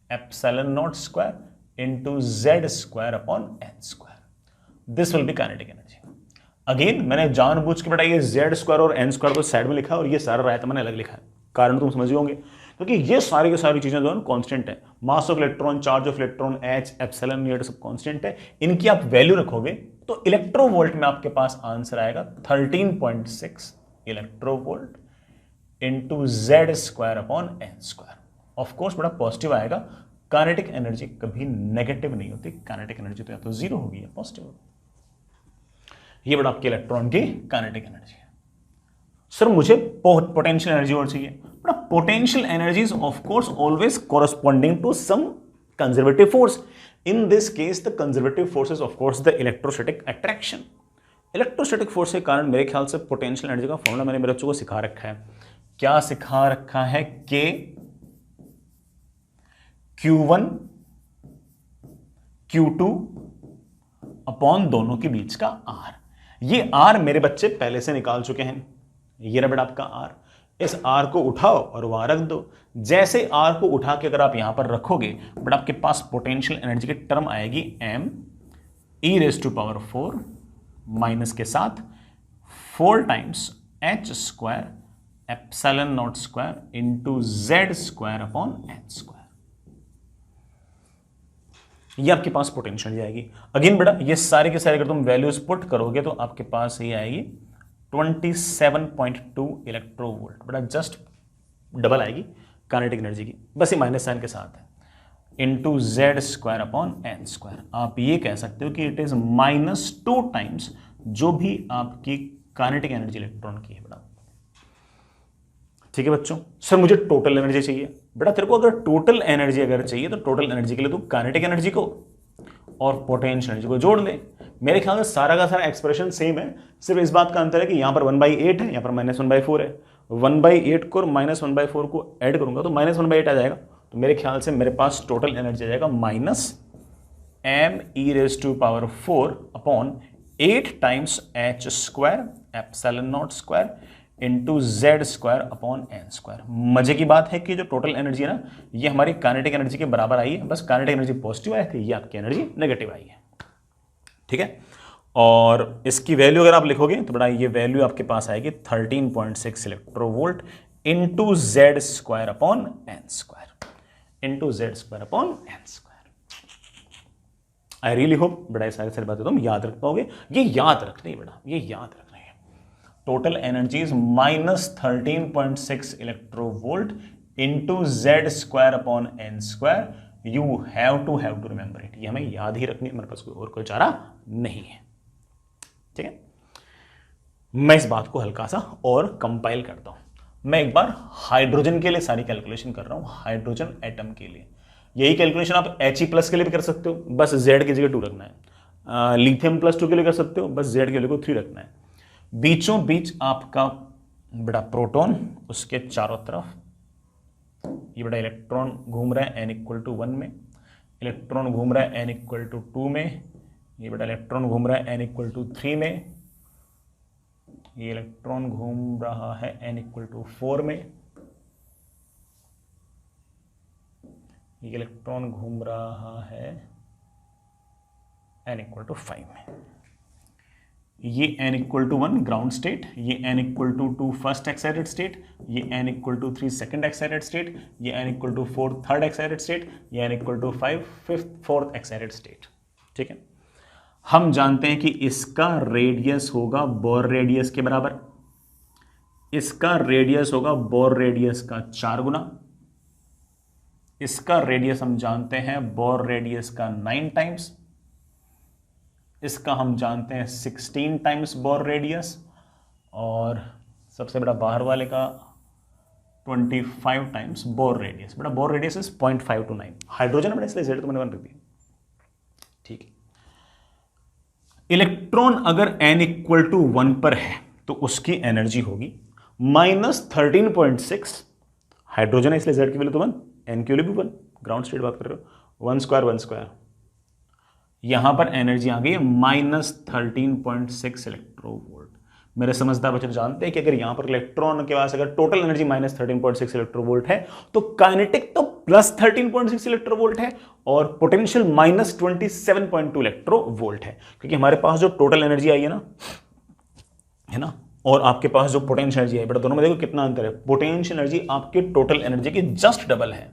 ε0² into z² upon n²। This will be kinetic energy. Again मैंने जानबूझ के बेटा ये z² और n² को साइड में लिखा और ये सारा रायता मैंने अलग लिखा है। कारण तुम समझ होंगे, क्योंकि ये सारी की सारी चीजें जो है कांस्टेंट है। मास of electron, charge of electron, h, epsilon, ये सब कांस्टेंट है। इनकी आप वैल्यू रखोगे तो इलेक्ट्रोवोल्ट में आपके पास आंसर आएगा 13.6 electronvolt into z² upon n²। Of course बड़ा पॉजिटिव आएगा। काइनेटिक एनर्जी कभी नेगेटिव नहीं होती, काइनेटिक एनर्जी तो या तो जीरो होगी या पॉजिटिव होगी। ये बड़ा आपके इलेक्ट्रॉन की काइनेटिक एनर्जी है। सर मुझे पोटेंशियल एनर्जी और चाहिए। बड़ा potential energy is of course always corresponding to some conservative force. In this case the conservative force is of course the electrostatic attraction. Electrostatic force के कारण मेरे ख्याल से पोटेंशियल एनर्जी का फॉर्मूला मैंने मेरे बच्चों को सिखा रखा है। क्या सिखा रखा है? K Q1 Q2 अपॉन दोनों के बीच का R। ये R मेरे बच्चे पहले से निकाल चुके हैं। ये रहा बेटा आपका R। इस R को उठाओ और वहां रख दो। जैसे R को उठा के अगर आप यहां पर रखोगे, बट आपके पास पोटेंशियल एनर्जी की टर्म आएगी me⁴ माइनस के साथ 4 times h² ε0² into z² upon n²। ये आपके पास पोटेंशियल जाएगी। अगेन बेटा ये सारे के सारे अगर तुम वैल्यूज पुट करोगे तो आपके पास ये आएगी 27.2 इलेक्ट्रोवोल्ट। बेटा जस्ट डबल आएगी काइनेटिक एनर्जी की, बस ये माइनस साइन के साथ है, इंटू z² अपॉन n²। आप ये कह सकते हो कि इट इज -2 टाइम्स जो भी आपकी काइनेटिक एनर्जी इलेक्ट्रॉन की है बेटा। ठीक है बच्चों। सर मुझे टोटल एनर्जी चाहिए। बेटा तेरे को अगर टोटल एनर्जी अगर चाहिए तो टोटल एनर्जी के लिए तू काइनेटिक एनर्जी को और पोटेंशियल एनर्जी को जोड़ ले। मेरे ख्याल से सारा का सारा एक्सप्रेशन सेम है, सिर्फ इस बात का अंतर है कि यहां पर 1/8 है, यहां पर -1/4 है। 1/8 को और -1/4 को ऐड करूंगा तो -1/8 आ जाएगा। तो मेरे ख्याल से मेरे पास टोटल एनर्जी आ जाएगा -me⁴ upon 8 times h² ε0² into z² upon n²। मजे की बात है कि जो टोटल एनर्जी है ना, ये हमारी काइनेटिक एनर्जी के बराबर आई है। बस काइनेटिक एनर्जी पॉजिटिव आई थी, ये आपकी एनर्जी नेगेटिव आई है। ठीक है। और इसकी वैल्यू अगर आप लिखोगे तो बड़ा ये वैल्यू आपके पास आएगी 13.6 electronvolt into z² upon n²। Into z² upon n²। I really hope बड़ा ये सारी बातें तुम याद रख पाओगे। ये याद रखनी है बेटा, ये याद रखना है। Total energy is -13.6 electronvolt into z² upon n²। You have to remember it. ये हमें याद ही रखनी है, मेरे पास और कोई चारा नहीं है। ठीक है। मैं इस बात को हल्का सा और कंपाइल करता हूं। मैं एक बार हाइड्रोजन के लिए सारी कैलकुलेशन कर रहा हूं, हाइड्रोजन एटम के लिए। यही कैलकुलेशन आप He+ के लिए भी कर सकते हो, बस Z की जगह 2 रखना है। लिथियम +2 के लिए कर सकते हो, बस Z के लिए 3 रखना है। बीचों बीच आपका बड़ा प्रोटॉन, उसके चारों तरफ ये बड़ा इलेक्ट्रॉन घूम रहा है n=1 में, इलेक्ट्रॉन घूम रहा है n=2 में, ये बड़ा इलेक्ट्रॉन घूम रहा है n=3 में, ये इलेक्ट्रॉन घूम रहा है n=4 में, ये इलेक्ट्रॉन घूम रहा है n इक्वल टू 5 में, ये n equal to 1 ground state, ये n equal to 2 first excited state, ये n equal to 3 second excited state, ये n equal to 4 third excited state, ये n equal to 5 fifth fourth excited state. ठीक है, हम जानते हैं कि इसका रेडियस होगा बोर रेडियस के बराबर, इसका रेडियस होगा बोर रेडियस का 4 गुना, इसका रेडियस हम जानते हैं बोर रेडियस का 9 टाइम्स, इसका हम जानते हैं 16 टाइम्स बोर रेडियस, और सबसे बड़ा बाहर वाले का 25 टाइम्स बोर रेडियस। बड़ा bore radius is 0.5 to 9। Hydrogen बड़ा, इसलिए Z तो मैंने 1 रख दिया। ठीक है, इलेक्ट्रॉन अगर n इक्वल टू 1 पर है तो उसकी एनर्जी होगी -13.6। हाइड्रोजन है इसलिए Z की वैल्यू तो 1, n की वैल्यू भी 1, ग्राउंड स्टेट बात कर रहे हो, 1 स्क्वायर। यहां पर एनर्जी आ गई है -13.6 इलेक्ट्रोवोल्ट। मेरे समझदार बच्चे जानते हैं कि अगर यहां पर इलेक्ट्रॉन के पास अगर टोटल एनर्जी -13.6 इलेक्ट्रोवोल्ट है तो काइनेटिक तो +13.6 इलेक्ट्रोवोल्ट है और पोटेंशियल -27.2 इलेक्ट्रोवोल्ट है, क्योंकि हमारे पास जो टोटल एनर्जी आई है ना, और आपके पास जो पोटेंशियल एनर्जी है, बेटा दोनों में देखो कितना अंतर है। पोटेंशियल एनर्जी आपके टोटल एनर्जी की जस्ट डबल है,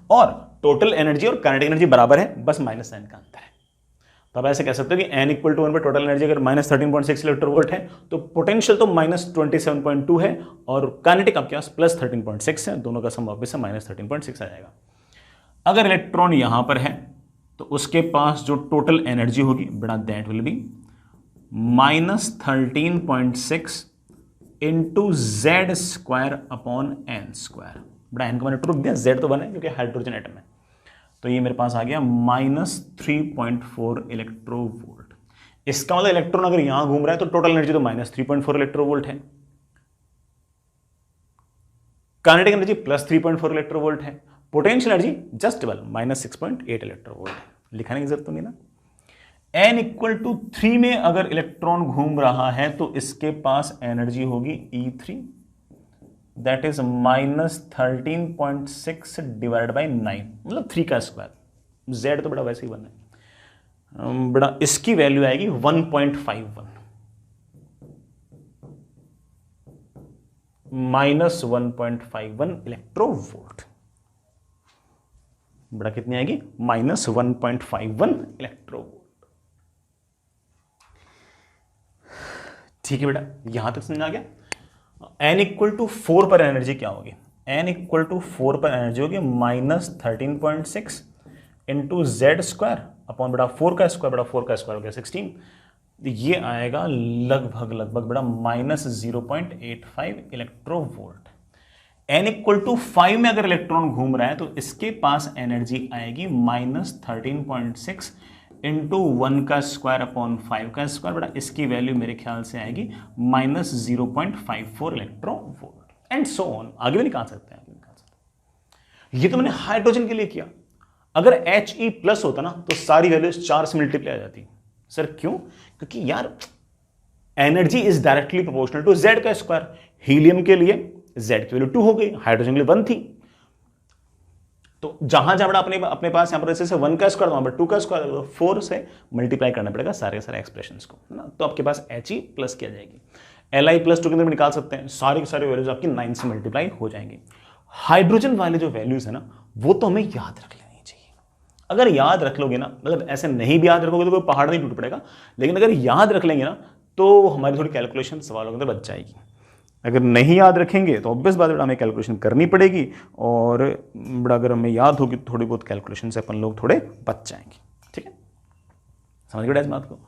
और टोटल एनर्जी और काइनेटिक एनर्जी बराबर है, बस -n का अंतर है। तो आप ऐसे कह सकते हो कि n इक्वल टू 1 पर टोटल एनर्जी अगर -13.6 इलेक्ट्रोवोल्ट है तो पोटेंशियल तो -27.2 है और काइनेटिक आपके पास +13.6 है, दोनों का सम वापस से -13.6 आ जाएगा। अगर इलेक्ट्रॉन यहां पर है तो उसके पास जो टोटल एनर्जी होगी बेटा that will B -13.6 into Z square upon n square. बड़ा n का मैंने ट्रू दिया, Z तो 1 है क्योंकि हाइड्रोजन एटम है, तो ये मेरे पास आ गया -3.4 इलेक्ट्रोवोल्ट। इसका मतलब इलेक्ट्रॉन अगर यहां घूम रहा है तो टोटल एनर्जी तो -3.4 इलेक्ट्रोवोल्ट है, काइनेटिक एनर्जी +3.4 इलेक्ट्रोवोल्ट है, potential energy just double -6.8 electronvolt है। लिखाने की जरूरत तो नहीं ना। n इक्वल टू 3 में अगर इलेक्ट्रॉन घूम रहा है तो इसके पास एनर्जी होगी E3, that is -13.6 divide by 9, मतलब 3 का स्क्वायर। Z तो बड़ा वैसे ही 1 है, बड़ा इसकी वैल्यू आएगी 1.51 -1.51 इलेक्ट्रोवोल्ट। बड़ा कितनी आएगी -1.51 इलेक्ट्रोवोल्ट। ठीक है बेटा, यहां तक समझ आ गया। n इक्वल टू 4 पर एनर्जी क्या होगी? n इक्वल टू 4 पर एनर्जी होगी -13.6 इंटू Z स्क्वायर अपॉन बड़ा 4 का स्क्वायर, बड़ा 4 का स्क्वायर हो गया 16, ये आएगा लगभग बड़ा -0.85 इलेक्ट्रोवोल्ट। n इक्वल टू 5 में अगर इलेक्ट्रॉन घूम रहा है तो इसके पास एनर्जी आएगी -13.6 इंटू 1 का स्क्वायर अपॉन 5 का स्क्वायर, बड़ा इसकी वैल्यू मेरे ख्याल से आएगी -0.54 इलेक्ट्रोवोल्ट एंड सो ऑन। आगे भी निकाल सकते हैं, ये तो मैंने हाइड्रोजन के लिए किया। अगर He+ होता ना तो सारी वैल्यूज 4 से मल्टीप्लाई आ जाती। सर क्यों? क्योंकि यार energy is directly proportional to Z का स्क्वायर। हीलियम के लिए Z की वैल्यू 2 हो गई, हाइड्रोजन के लिए 1 थी, तो जहां जहां अपने पास यहां पर जैसे 1 का स्क्वायर वहां पर 2 का स्क्वायर, 4 से मल्टीप्लाई करना पड़ेगा सारे के सारे एक्सप्रेशंस को, है ना। तो आपके पास He+ की आ जाएगी। Li+2 के अंदर निकाल सकते हैं, सारी की सारी वैल्यूज आपकी 9 से मल्टीप्लाई हो जाएंगी। हाइड्रोजन वाले जो वैल्यूज है ना वो तो हमें याद रख लेनी चाहिए। अगर याद रख लोगे ना, मतलब ऐसे नहीं भी याद रखोगे तो कोई पहाड़ नहीं टूट पड़ेगा, लेकिन अगर याद रख लेंगे ना तो हमारी थोड़ी कैलकुलेशन सवालों के अंदर बच जाएगी। अगर नहीं याद रखेंगे तो ऑब्वियस बात है हमें कैलकुलेशन करनी पड़ेगी, और बड़ा अगर हमें याद होगी तो थोड़ी बहुत कैलकुलेशन से अपन लोग थोड़े बच जाएंगे। ठीक है, समझ गए इस बात को।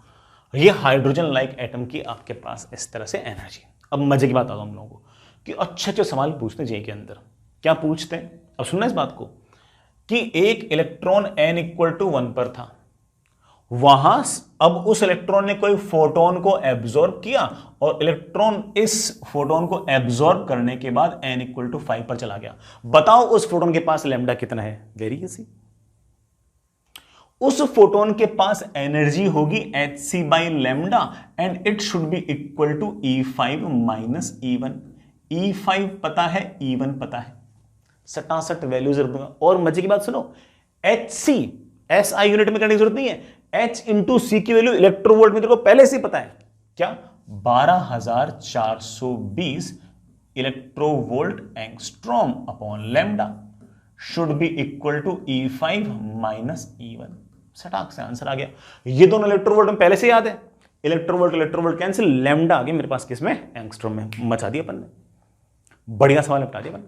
ये हाइड्रोजन लाइक एटम की आपके पास इस तरह से एनर्जी। अब मजे की बात आता हूं हम लोगों को कि अच्छे अच्छे सवाल पूछते हैं के अंदर। क्या पूछते हैं? अब सुनना इस बात को कि एक इलेक्ट्रॉन n इक्वल टू 1 पर था, वहां अब उस इलेक्ट्रॉन ने कोई फोटोन को एब्जॉर्ब किया और इलेक्ट्रॉन इस फोटोन को एब्जॉर्ब करने के बाद n इक्वल टू 5 पर चला गया। बताओ उस फोटोन के पास लैम्डा कितना है? Very easy. उस फोटोन के पास एनर्जी होगी hc by lambda and it should be equal to E5 minus E1। E5 पता है, E1 पता है, 67 वैल्यू जरूरत दूंगा। और मजे की बात सुनो, एच सी SI यूनिट में करने की जरूरत नहीं है, H इंटू सी की वैल्यू इलेक्ट्रोवोल्ट में तेरे को पहले से पता है, क्या 12420 electronvolt angstrom upon lambda should be equal to E5 minus E1। सटाक से आंसर आ गया। ये दोनों इलेक्ट्रोवोल्ट में पहले से याद है, इलेक्ट्रोवोल्ट कैंसिल, लैम्डा आ गया मेरे पास किसमें, एंगस्ट्रॉम में। मचा दिया अपन ने, बढ़िया सवाल निपटा दिया अपन ने।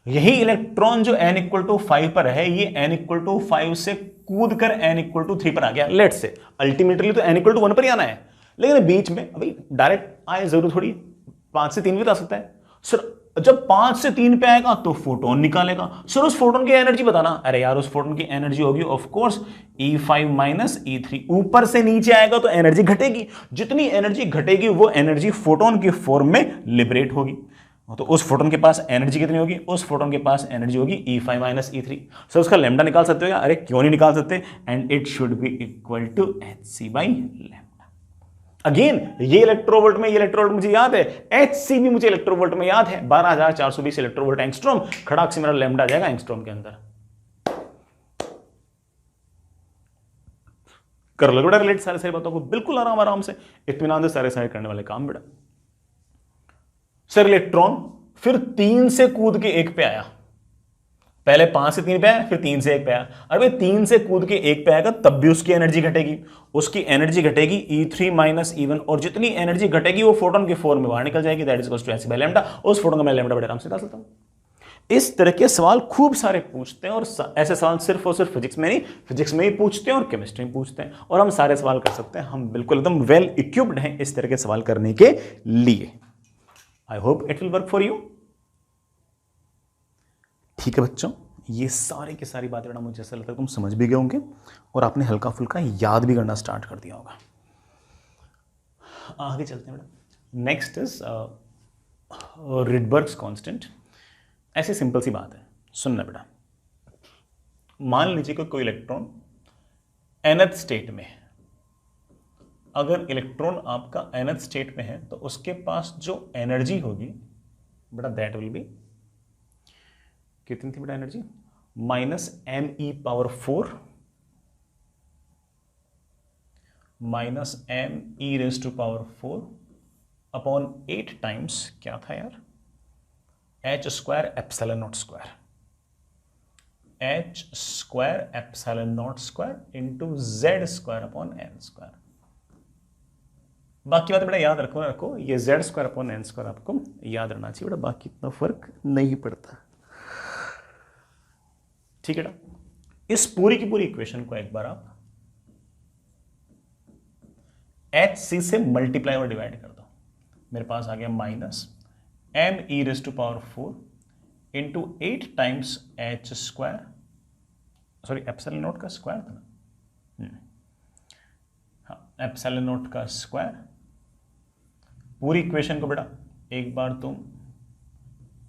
यही इलेक्ट्रॉन जो n इक्वल टू 5 पर है, ये n इक्वल टू 5 से कूद कर n इक्वल टू 3 पर आ गया। लेट से अल्टीमेटली तो n इक्वल टू 1 पर ही आना है, लेकिन बीच में अभी डायरेक्ट आए जरूर थोड़ी, 5 से 3 भी आ सकता है सर। जब 5 से 3 पे आएगा तो फोटोन निकालेगा सर, उस फोटोन की एनर्जी बताना। अरे यार उस फोटोन की एनर्जी होगी of course E5 minus E3। ऊपर से नीचे आएगा तो एनर्जी घटेगी, जितनी एनर्जी घटेगी वो एनर्जी फोटोन की फॉर्म में लिबरेट होगी। तो उस फोटोन के पास एनर्जी कितनी होगी, उस फोटोन के पास एनर्जी होगी E5 माइनस E3। सर उसका लैम्डा निकाल सकते हो या, अरे क्यों नहीं निकाल सकते, and it should be equal to Hc by lambda. Again ये इलेक्ट्रोवोल्ट में, ये इलेक्ट्रोवोल्ट मुझे याद है, Hc भी मुझे इलेक्ट्रोवोल्ट में याद है, 12420 इलेक्ट्रोवोल्ट एंगस्ट्रॉम। खड़ाक से मेरा लैम्डा आ जाएगा एंगस्ट्रॉम के अंदर। कर लो बेटा रिलेट सारे सारी बातों को बिल्कुल आराम आराम से, इत्मीनान से सारे सारे करने वाले काम बेटा। सर इलेक्ट्रॉन फिर 3 से कूद के 1 पे आया, पहले 5 से 3 पे आया, फिर 3 से 1 पे आया। अरे 3 से कूद के 1 पे आएगा तब भी उसकी एनर्जी घटेगी, उसकी एनर्जी घटेगी E3 माइनस E1, और जितनी एनर्जी घटेगी वो फोटोन की फॉर्म में बाहर निकल जाएगी, that is equal to Hc by lambda. उस फोटोन का मैं लैम्डा बड़े आराम से निकाल सकता हूं। इस तरह के सवाल खूब सारे पूछते हैं, और ऐसे सवाल सिर्फ और सिर्फ फिजिक्स में नहीं, फिजिक्स में ही पूछते हैं और केमिस्ट्री में पूछते हैं, और हम सारे सवाल कर सकते हैं। हम बिल्कुल एकदम वेल इक्विप्ड हैं इस तरह के सवाल करने के लिए। I hope it will work for you. ठीक है बच्चों, ये सारी की सारी बातें मुझे ऐसा लगता है तुम समझ भी गए होंगे, और आपने हल्का फुल्का याद भी करना स्टार्ट कर दिया होगा। आगे चलते हैं बेटा। Next is Rydberg's constant. ऐसी सिंपल सी बात है, सुनना बेटा। मान लीजिए कि कोई इलेक्ट्रॉन nth स्टेट में है। अगर इलेक्ट्रॉन आपका nth स्टेट में है तो उसके पास जो एनर्जी होगी बेटा, दैट विल बी, कितनी थी बेटा energy, -me⁴ -me⁴ upon 8 times क्या था यार, h² ε0² h² into z² upon n²। बाकी बात बेटा याद रखो, ये z² अपॉन n² आपको याद रहना चाहिए बेटा, बाकी इतना फर्क नहीं पड़ता। ठीक है बेटा, इस पूरी की पूरी इक्वेशन को एक बार आप Hc से मल्टीप्लाई और डिवाइड कर दो। मेरे पास आ गया -me⁴ into 8 times h², sorry ε0 का स्क्वायर था ना, हाँ ε0 का स्क्वायर। पूरी इक्वेशन को बेटा एक बार तुम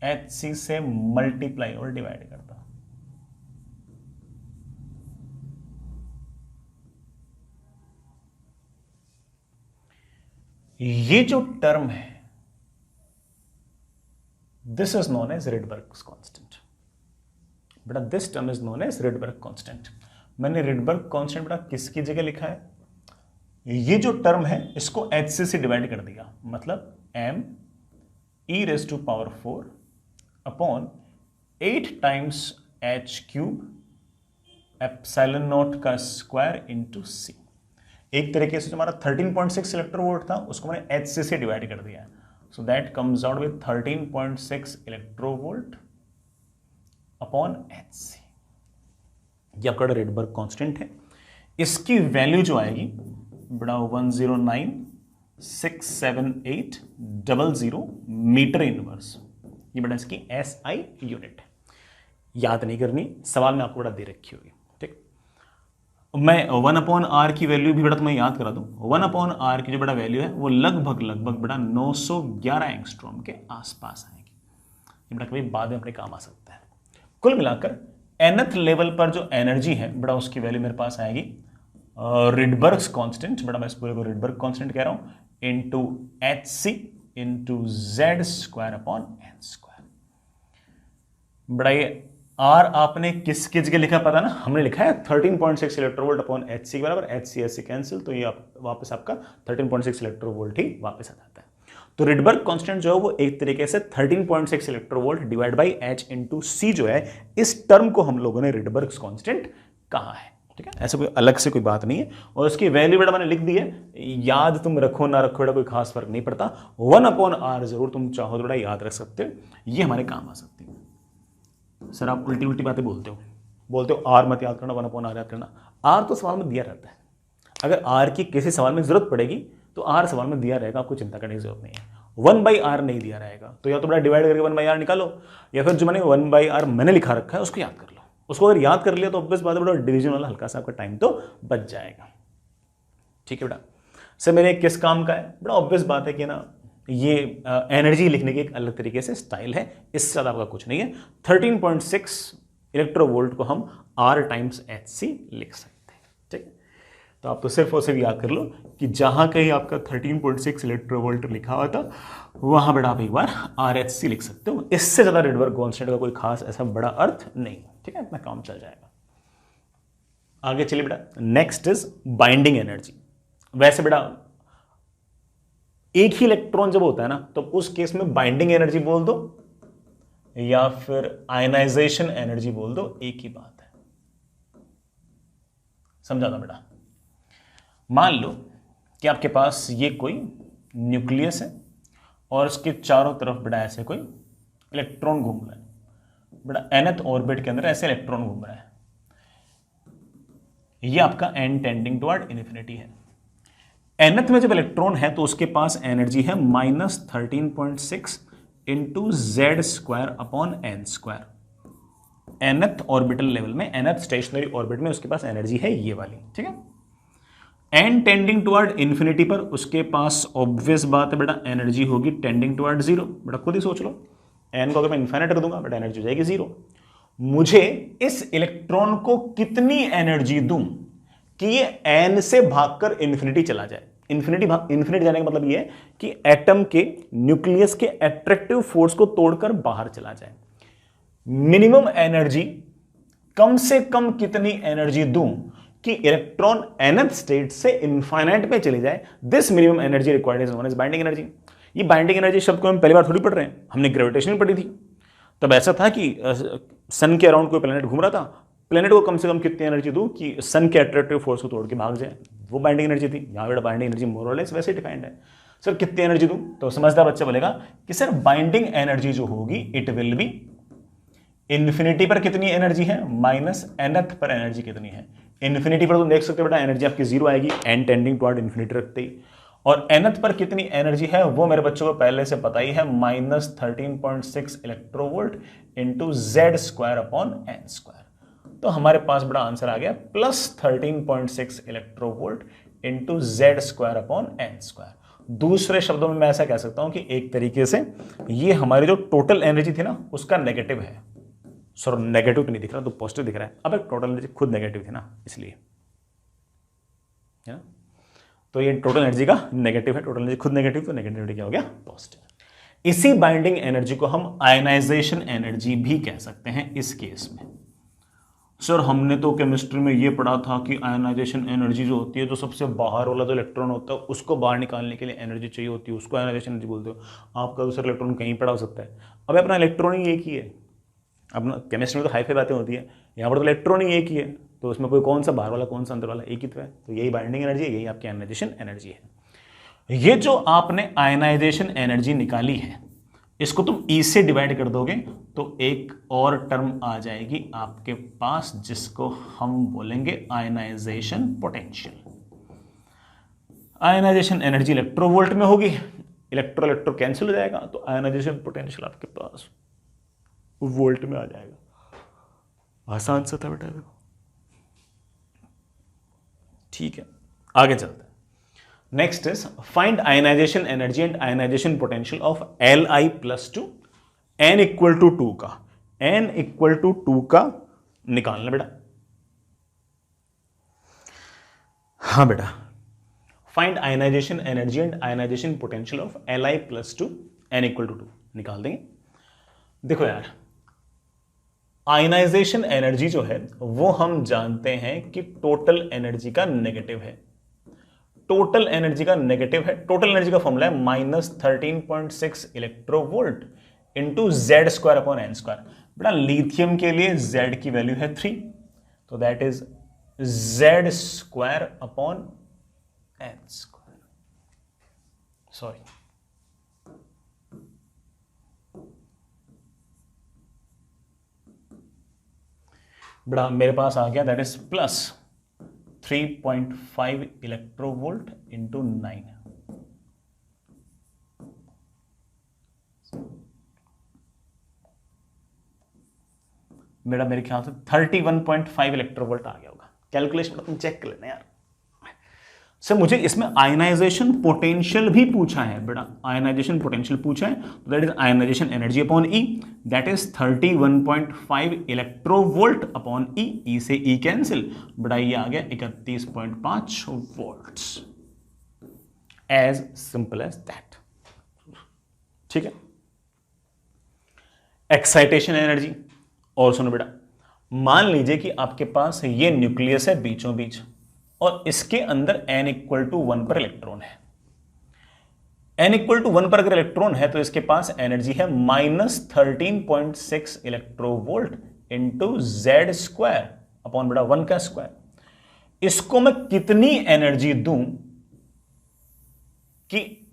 Hc से मल्टीप्लाई और डिवाइड कर दो। ये जो टर्म है this is known as Rydberg's constant बेटा, this term is known as Rydberg constant. मैंने रिडबर्ग कांस्टेंट बेटा किसकी जगह लिखा है, ये जो टर्म है इसको Hc से डिवाइड कर दिया, मतलब me⁴ अपॉन 8 टाइम्स h³ ε0 का स्क्वायर इंटू c। एक तरीके से जो हमारा 13.6 इलेक्ट्रोवोल्ट था उसको मैंने Hc से डिवाइड कर दिया, so that comes out with 13.6 electronvolt upon Hc। ये आपका रिडबर्ग कांस्टेंट है। इसकी वैल्यू जो आएगी बड़ा 109,678,00 मीटर इनवर्स, ये बड़ा इसकी SI यूनिट है। याद नहीं करनी, सवाल में आपको बड़ा दे रखी होगी। ठीक, मैं 1/r की वैल्यू भी बड़ा तुम्हें याद करा दूं। 1/r की जो बड़ा वैल्यू है वो लगभग बड़ा 911 एंगस्ट्रॉम के आसपास आएगी। ये बड़ा कभी बाद में अपने काम आ सकता है। कुल मिलाकर nth लेवल पर जो एनर्जी है बड़ा उसकी वैल्यू मेरे पास आएगी रिडबर्ग्स कांस्टेंट, बड़ा मैं इस पूरे को रिडबर्ग कांस्टेंट कह रहा हूं, into Hc into z² upon n²। बड़ा ये आर आपने किसकी जगह लिखा पता ना, हमने लिखा है 13.6 इलेक्ट्रोवोल्ट अपॉन एच सी के बराबर, एच सी कैंसिल, तो ये वापस आपका 13.6 इलेक्ट्रोवोल्ट ही वापस आ जाता है। तो रिडबर्ग कांस्टेंट जो है वो एक तरीके से 13.6 electronvolt divide by H into C जो है, इस टर्म को हम लोगों ने रिडबर्ग कांस्टेंट कहा है। ठीक है, ऐसा कोई अलग से कोई बात नहीं है। और उसकी वैल्यू बेटा मैंने लिख दी है, याद तुम रखो ना रखो बेटा कोई खास फर्क नहीं पड़ता, 1/r जरूर तुम चाहो तो बेटा याद रख सकते हो, ये हमारे काम आ सकती है। सर आप उल्टी उल्टी बातें बोलते हो आर मत याद करना, 1/r याद करना। आर तो सवाल में दिया रहता है, अगर आर की किसी सवाल में जरूरत पड़ेगी तो आर सवाल में दिया रहेगा, आपको चिंता करने की जरूरत नहीं है। 1/r नहीं दिया रहेगा तो या तो बड़ा डिवाइड करके 1/r निकालो, या फिर जो मैंने 1/r मैंने लिखा रखा है उसको याद कर लो। उसको अगर याद कर लिया तो ऑब्वियस बात है बेटा, डिवीजन वाला हल्का सा आपका टाइम तो बच जाएगा। ठीक है बेटा। सर मेरे किस काम का है बेटा, ऑब्वियस बात है कि ना ये एनर्जी लिखने की एक अलग तरीके से स्टाइल है, इससे ज़्यादा आपका कुछ नहीं है। 13.6 इलेक्ट्रोवोल्ट को हम R टाइम्स एच सी लिख सकते हैं। ठीक है, तो आप तो सिर्फ और सिर्फ याद कर लो कि जहां कहीं आपका 13.6 इलेक्ट्रोवोल्ट लिखा हुआ था वहां बेटा आप एक बार RHC लिख सकते हो, इससे ज़्यादा रिडबर्ग कांस्टेंट का कोई खास ऐसा बड़ा अर्थ नहीं। ठीक है, इतना काम चल जाएगा। आगे चलिए बेटा, नेक्स्ट इज बाइंडिंग एनर्जी। वैसे बेटा एक ही इलेक्ट्रॉन जब होता है ना तो उस केस में बाइंडिंग एनर्जी बोल दो या फिर आयनाइजेशन एनर्जी बोल दो, एक ही बात है। समझा था बेटा। मान लो कि आपके पास ये कोई न्यूक्लियस है और इसके चारों तरफ बेटा ऐसे कोई इलेक्ट्रॉन घूम रहा है, बेटा nth ऑर्बिट के अंदर ऐसे इलेक्ट्रॉन घूम रहा है, ये आपका n टेंडिंग टुवर्ड इन्फिनिटी है। nth में जब इलेक्ट्रॉन है तो उसके पास एनर्जी है -13.6 into Z square upon N square. nth orbital level में, nth स्टेशनरी ऑर्बिट में उसके पास एनर्जी है ये वाली। ठीक है, n टेंडिंग टुवर्ड इन्फिनिटी पर उसके पास ऑब्वियस बात है बेटा एनर्जी होगी टेंडिंग टुवर्ड जीरो। बेटा खुद ही सोच लो, n को अगर मैं इन्फिनिट कर दूंगा बेटा एनर्जी हो जाएगी जीरो। मुझे इस इलेक्ट्रॉन को कितनी एनर्जी दूं कि ये n से भागकर इन्फिनिटी चला जाए। इन्फिनिटी जाने का मतलब ये है कि एटम के न्यूक्लियस के एट्रैक्टिव फोर्स को तोड़कर बाहर चला जाए। मिनिमम एनर्जी, कम से कम कितनी एनर्जी दूं कि इलेक्ट्रॉन nth स्टेट से इनफाइनाइट पे चले जाए। This minimum energy required is known as binding energy. ये बाइंडिंग एनर्जी शब्द को हम पहली बार थोड़ी पढ़ रहे हैं, हमने ग्रेविटेशन पढ़ी थी। तब ऐसा था कि सन के अराउंड कोई प्लेनेट घूम रहा था, प्लेनेट को कम से कम कितनी एनर्जी दूं कि सन के अट्रैक्टिव फोर्स को तोड़ के भाग जाए, वो बाइंडिंग एनर्जी थी। यहाँ बेटा बाइंडिंग एनर्जी मोर और लेस वैसे डिफाइंड है। सर कितनी एनर्जी दूं, तो समझदार बच्चा बोलेगा कि सर बाइंडिंग एनर्जी जो होगी इट विल बी इन्फिनिटी पर कितनी एनर्जी है माइनस nth पर एनर्जी कितनी है। इन्फिनिटी पर तुम देख सकते हो बेटा एनर्जी आपकी जीरो आएगी, n टेंडिंग टुवर्ड इन्फिनिटी रखते ही। और nth पर कितनी एनर्जी है वो मेरे बच्चों को पहले से पता ही है, -13.6 electronvolt into Z square upon N square. तो हमारे पास बड़ा आंसर आ गया +13.6 electronvolt into Z square upon N square. दूसरे शब्दों में मैं ऐसा कह सकता हूं कि एक तरीके से ये हमारी जो टोटल एनर्जी थी ना उसका नेगेटिव है। सर नेगेटिव तो नहीं दिख रहा, तो पॉजिटिव दिख रहा है। अब टोटल एनर्जी खुद नेगेटिव थी ना, इसलिए है ना, तो ये टोटल एनर्जी का नेगेटिव है, टोटल एनर्जी खुद नेगेटिव, तो नेगेटिविटी क्या हो गया पॉजिटिव। इसी बाइंडिंग एनर्जी को हम आयनाइजेशन एनर्जी भी कह सकते हैं इस केस में। सर हमने तो केमिस्ट्री में ये पढ़ा था कि आयनाइजेशन एनर्जी जो होती है, जो सबसे बाहर वाला जो इलेक्ट्रॉन होता है उसको बाहर निकालने के लिए एनर्जी चाहिए होती है, उसको आयनाइजेशन एनर्जी बोलते हो। आपका दूसरा इलेक्ट्रॉन कहीं पड़ा हो सकता है, अब अपना इलेक्ट्रॉन ही एक ही है। अपना केमिस्ट्री में तो हाई फाई बातें होती है, यहाँ पर तो इलेक्ट्रॉन ही एक ही है, तो उसमें कोई कौन सा बाहर वाला कौन सा अंदर वाला, एक ही तो है। तो यही बाइंडिंग एनर्जी है, यही आपकी आयनाइजेशन एनर्जी है। ये जो आपने आयनाइजेशन एनर्जी निकाली है इसको तुम E से डिवाइड कर दोगे तो एक और टर्म आ जाएगी आपके पास जिसको हम बोलेंगे ionization potential. Ionization energy electronvolt में होगी, इलेक्ट्रो इलेक्ट्रो कैंसिल हो जाएगा, तो आयनाइजेशन पोटेंशियल आपके पास वोल्ट में आ जाएगा। आसान सा था बेटा, ठीक है आगे चलते हैं। Next is find ionization energy and ionization potential of Li+2 n equal to 2 का, n इक्वल टू 2 का निकालना बेटा। हाँ बेटा, find ionization energy and ionization potential of Li+2 n equal to 2 निकाल देंगे। देखो यार आयनाइजेशन एनर्जी जो है वो हम जानते हैं कि टोटल एनर्जी का नेगेटिव है। टोटल एनर्जी का नेगेटिव है, टोटल एनर्जी का फॉर्मूला है -13.6 electronvolt into Z square upon N square. बेटा लिथियम के लिए जेड की वैल्यू है 3, तो that is Z square upon N square. Sorry, बेटा मेरे पास आ गया that is plus 3.5 electronvolt into 9। मेरा मेरे ख्याल से 31.5 इलेक्ट्रोवोल्ट आ गया होगा। कैलकुलेशन तुम चेक कर लेना यार। सर मुझे इसमें आयनाइजेशन पोटेंशियल भी पूछा है बेटा, आयनाइजेशन पोटेंशियल पूछा है, तो that is ionization energy upon E, that is 31.5 electronvolt upon E. E से ई कैंसिल, बेटा ये आ गया 31.5 volts. As simple as that. ठीक है। एक्साइटेशन एनर्जी, और सुनो बेटा, मान लीजिए कि आपके पास ये न्यूक्लियस है बीचों बीच और इसके अंदर n इक्वल टू 1 पर इलेक्ट्रॉन है। n इक्वल टू 1 पर अगर इलेक्ट्रॉन है तो इसके पास एनर्जी है -13.6 electronvolt into Z square upon बेटा 1 का स्क्वायर। इसको मैं कितनी एनर्जी दूं कि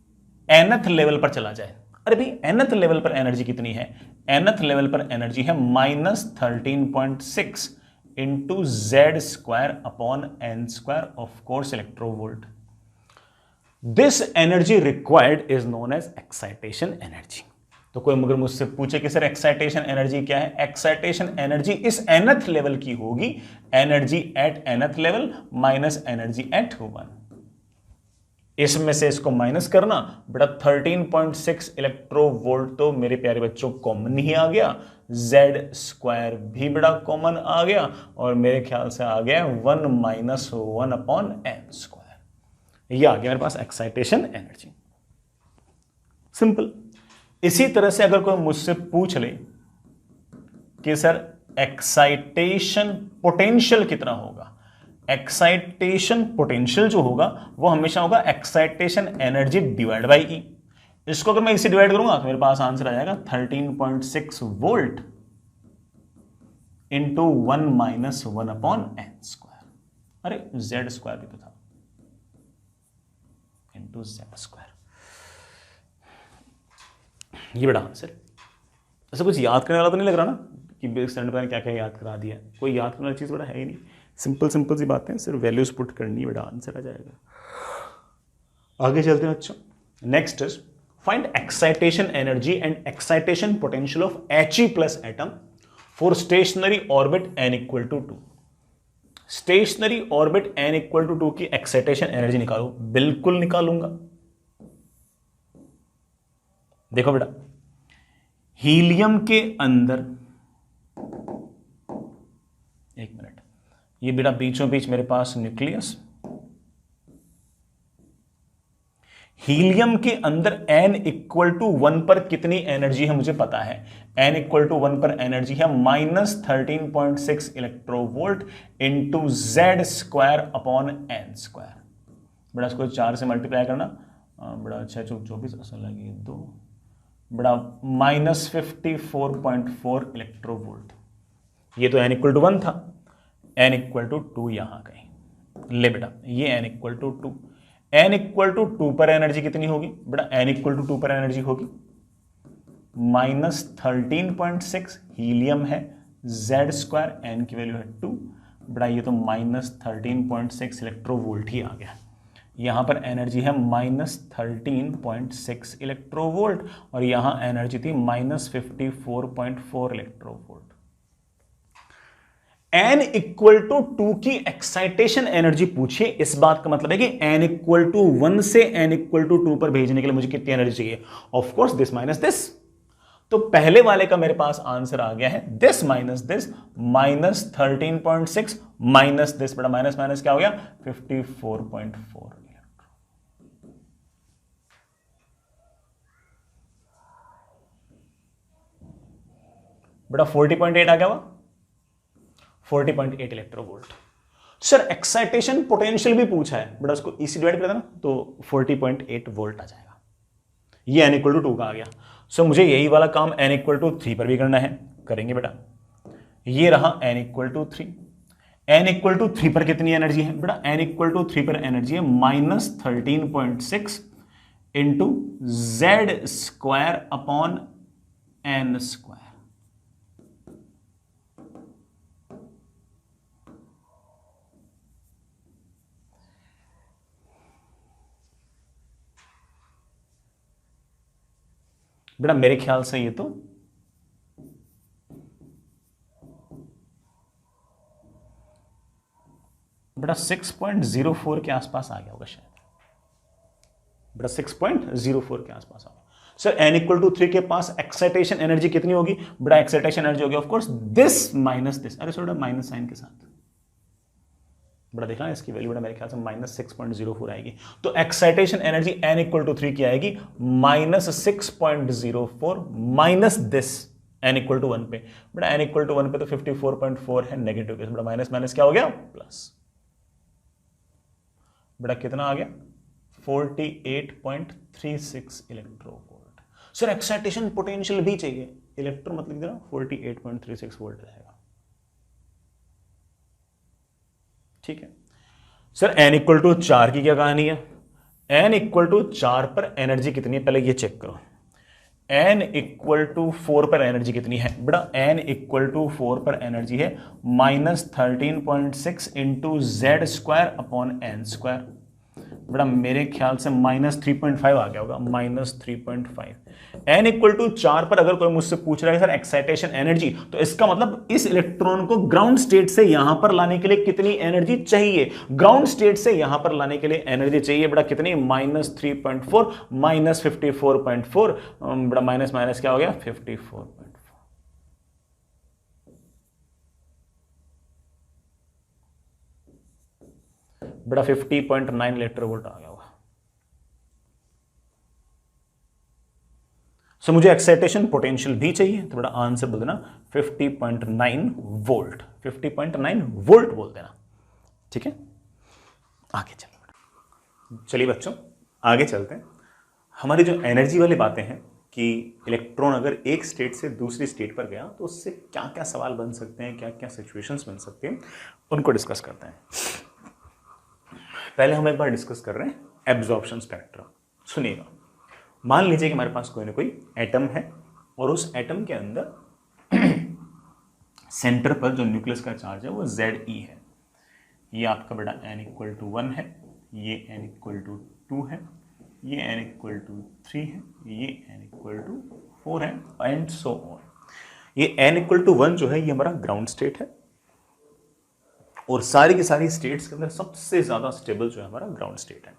nth लेवल पर चला जाए? अरे भाई nth लेवल पर एनर्जी कितनी है? nth लेवल पर एनर्जी है -13.6 into Z square upon N square, of course electronvolt. This energy required is known as excitation energy. तो कोई मगर मुझसे पूछे कि सर एक्साइटेशन एनर्जी क्या है? एक्साइटेशन एनर्जी इस nth लेवल की होगी, energy at nth level minus energy at 1। इसमें से इसको माइनस करना, बेटा 13.6 इलेक्ट्रोवोल्ट तो मेरे प्यारे बच्चों कॉमन ही आ गया, जेड स्क्वायर भी बड़ा कॉमन आ गया, और मेरे ख्याल से आ गया 1 - 1 अपॉन एन स्क्वायर। ये आ गया मेरे पास एक्साइटेशन एनर्जी। सिंपल। इसी तरह से अगर कोई मुझसे पूछ ले कि सर एक्साइटेशन पोटेंशियल कितना होगा, एक्साइटेशन पोटेंशियल जो होगा वो हमेशा होगा excitation energy divide by E. इसको अगर मैं इसे डिवाइड करूंगा तो मेरे पास आंसर आ जाएगा 13.6 volt into 1 - 1 upon N square. अरे जेड स्क्वायर भी तो था, इंटू जेड स्क्वायर। ये बड़ा आंसर। ऐसा कुछ याद करने वाला तो नहीं लग रहा ना कि बेस स्टैंडर्ड पर क्या क्या याद करा दिया? कोई याद करने वाली चीज बड़ा है ही नहीं, सिंपल सिंपल सी बातें, सिर्फ वैल्यूज पुट करनी, बड़ा आंसर आ जाएगा। आगे चलते हैं बच्चों। Next is find excitation energy and excitation potential of He plus atom for stationary orbit n equal to 2। Stationary orbit n equal to 2 की एक्साइटेशन एनर्जी निकालो। बिल्कुल निकालूंगा। देखो बेटा, हीलियम के अंदर, एक मिनट, ये बेटा बीचों बीच मेरे पास न्यूक्लियस, हीलियम के अंदर n इक्वल टू 1 पर कितनी एनर्जी है मुझे पता है। n इक्वल टू 1 पर एनर्जी है -13.6 electronvolt into Z square upon N square. बड़ा इसको 4 से मल्टीप्लाई करना, बड़ा 6 चौक 24 असल लगी 2, बड़ा -54.4 इलेक्ट्रोवोल्ट। ये तो n इक्वल टू 1 था, n इक्वल टू 2 यहां कहीं ले बेटा, ये n equal to 2। n equal to 2 पर एनर्जी कितनी होगी बेटा? n इक्वल टू 2 पर एनर्जी होगी -13.6, हीलियम है, जेड स्क्वायर, n की वैल्यू है 2, बेटा ये तो -13.6 इलेक्ट्रोवोल्ट ही आ गया। यहां पर एनर्जी है -13.6 इलेक्ट्रोवोल्ट और यहां एनर्जी थी -54.4 इलेक्ट्रोवोल्ट। n इक्वल टू 2 की एक्साइटेशन एनर्जी पूछिए, इस बात का मतलब है कि n इक्वल टू 1 से n इक्वल टू 2 पर भेजने के लिए मुझे कितनी एनर्जी चाहिए? Of course this minus this. तो पहले वाले का मेरे पास आंसर आ गया है this minus this, -13.6 minus this, बड़ा माइनस माइनस क्या हो गया? 54.4। बेटा 40.8 आ गया हुआ, 40.8 इलेक्ट्रोवोल्ट। सर एक्साइटेशन पोटेंशियल भी पूछा है, बट उसको इसी डिवाइड कर देना तो 40.8 वोल्ट आ जाएगा। ये n इक्वल टू 2 का आ गया। सो मुझे यही वाला काम n इक्वल टू 3 पर भी करना है, करेंगे बेटा। ये रहा n equal to 3। n equal to 3 पर कितनी एनर्जी है बेटा? n इक्वल टू 3 पर एनर्जी है -13.6 into Z square upon N square. बेटा मेरे ख्याल से ये तो बेटा 6.04 के आसपास आ गया होगा शायद। बेटा 6.04 के आसपास आ गया। सर n इक्वल टू 3 के पास एक्साइटेशन एनर्जी कितनी होगी बेटा? एक्साइटेशन एनर्जी होगी of course this minus this. अरे सॉरी माइनस साइन के साथ बड़ा देखना इसकी वैल्यू बेटा मेरे ख्याल से -6.04 आएगी। तो excitation energy n equal to 3 की आएगी -6.04 minus this n equal to 1 पे। बेटा n इक्वल टू 1 पे तो 54.4 है, नेगेटिव केस। बेटा माइनस माइनस क्या हो गया? प्लस। बेटा कितना आ गया? 48.36 इलेक्ट्रोवोल्ट। सर एक्साइटेशन पोटेंशियल भी चाहिए, इलेक्ट्रो मतलब कितना? 48.36 वोल्ट रहेगा। ठीक है सर। n इक्वल टू 4 की क्या कहानी है? n इक्वल टू 4 पर एनर्जी कितनी है पहले ये चेक करो। n इक्वल टू 4 पर एनर्जी कितनी है बेटा? n इक्वल टू 4 पर एनर्जी है -13.6 into Z square upon N square. बेटा मेरे ख्याल से -3.5 आ गया होगा, -3.5। n इक्वल टू 4 पर अगर कोई मुझसे पूछ रहा है सर एक्साइटेशन एनर्जी, तो इसका मतलब इस इलेक्ट्रॉन को ग्राउंड स्टेट से यहां पर लाने के लिए कितनी एनर्जी चाहिए? ग्राउंड स्टेट से यहां पर लाने के लिए एनर्जी चाहिए बेटा कितनी? -3.4 -54.4। बेटा माइनस माइनस क्या हो गया? 54.4। बेटा 50.9 इलेक्ट्रोवोल्ट आ गया होगा। सो मुझे एक्साइटेशन पोटेंशियल भी चाहिए, तो बेटा आंसर बोल देना 50.9 वोल्ट। 50.9 वोल्ट बोल देना। ठीक है, आगे चलिए बेटा। चलिए बच्चों आगे चलते हैं। हमारी जो एनर्जी वाली बातें हैं कि इलेक्ट्रॉन अगर एक स्टेट से दूसरी स्टेट पर गया तो उससे क्या क्या सवाल बन सकते हैं, क्या क्या सिचुएशंस बन सकते हैं, उनको डिस्कस करते हैं। पहले हम एक बार डिस्कस कर रहे हैं एब्जॉर्प्शन स्पेक्ट्रम। सुनिएगा, मान लीजिए कि हमारे पास कोई ना कोई एटम है और उस एटम के अंदर सेंटर पर जो न्यूक्लियस का चार्ज है वो Ze है। ये आपका बेटा n इक्वल टू 1 है, ये n इक्वल टू 2 है, ये n इक्वल टू 3 है, ये n इक्वल टू 4 है, एंड सो ऑन। ये n इक्वल टू 1 जो है ये हमारा ग्राउंड स्टेट है, और सारी की सारी स्टेट्स के अंदर सबसे ज्यादा स्टेबल जो है हमारा ग्राउंड स्टेट है।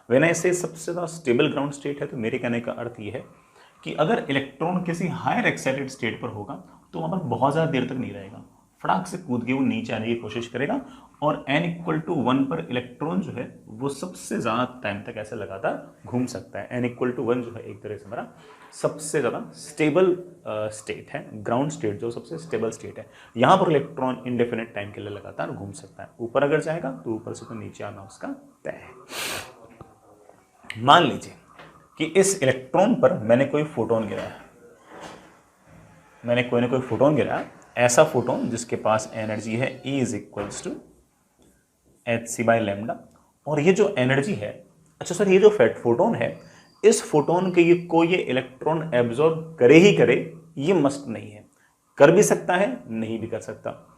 व्हेन आई से सबसे ज्यादा स्टेबल ग्राउंड स्टेट है, तो मेरे कहने का अर्थ ये है कि अगर इलेक्ट्रॉन किसी हायर एक्साइटेड स्टेट पर होगा तो वहां पर बहुत ज्यादा देर तक नहीं रहेगा, फटाक से कूद के वो नीचे आने की कोशिश करेगा, और n इक्वल टू 1 पर इलेक्ट्रॉन जो है वो सबसे ज्यादा टाइम तक ऐसे लगातार घूम सकता है। n इक्वल टू 1 जो है एक तरह से हमारा सबसे ज्यादा स्टेबल स्टेट है, ग्राउंड स्टेट जो सबसे स्टेबल स्टेट है। यहां पर इलेक्ट्रॉन इंडेफिनिट टाइम के लिए लगातार घूम सकता है। ऊपर अगर जाएगा तो ऊपर से तो नीचे आना उसका तय है। मान लीजिए कि इस इलेक्ट्रॉन पर मैंने कोई फोटोन गिराया, मैंने कोई ना कोई फोटोन गिराया, ऐसा फोटोन जिसके पास एनर्जी है E is equals to hc by lambda. और ये जो एनर्जी है, अच्छा सर ये जो फोटोन है, इस फोटोन के ये कोई इलेक्ट्रॉन एब्जॉर्ब करे ही करे ये मस्ट नहीं है, कर भी सकता है नहीं भी कर सकता।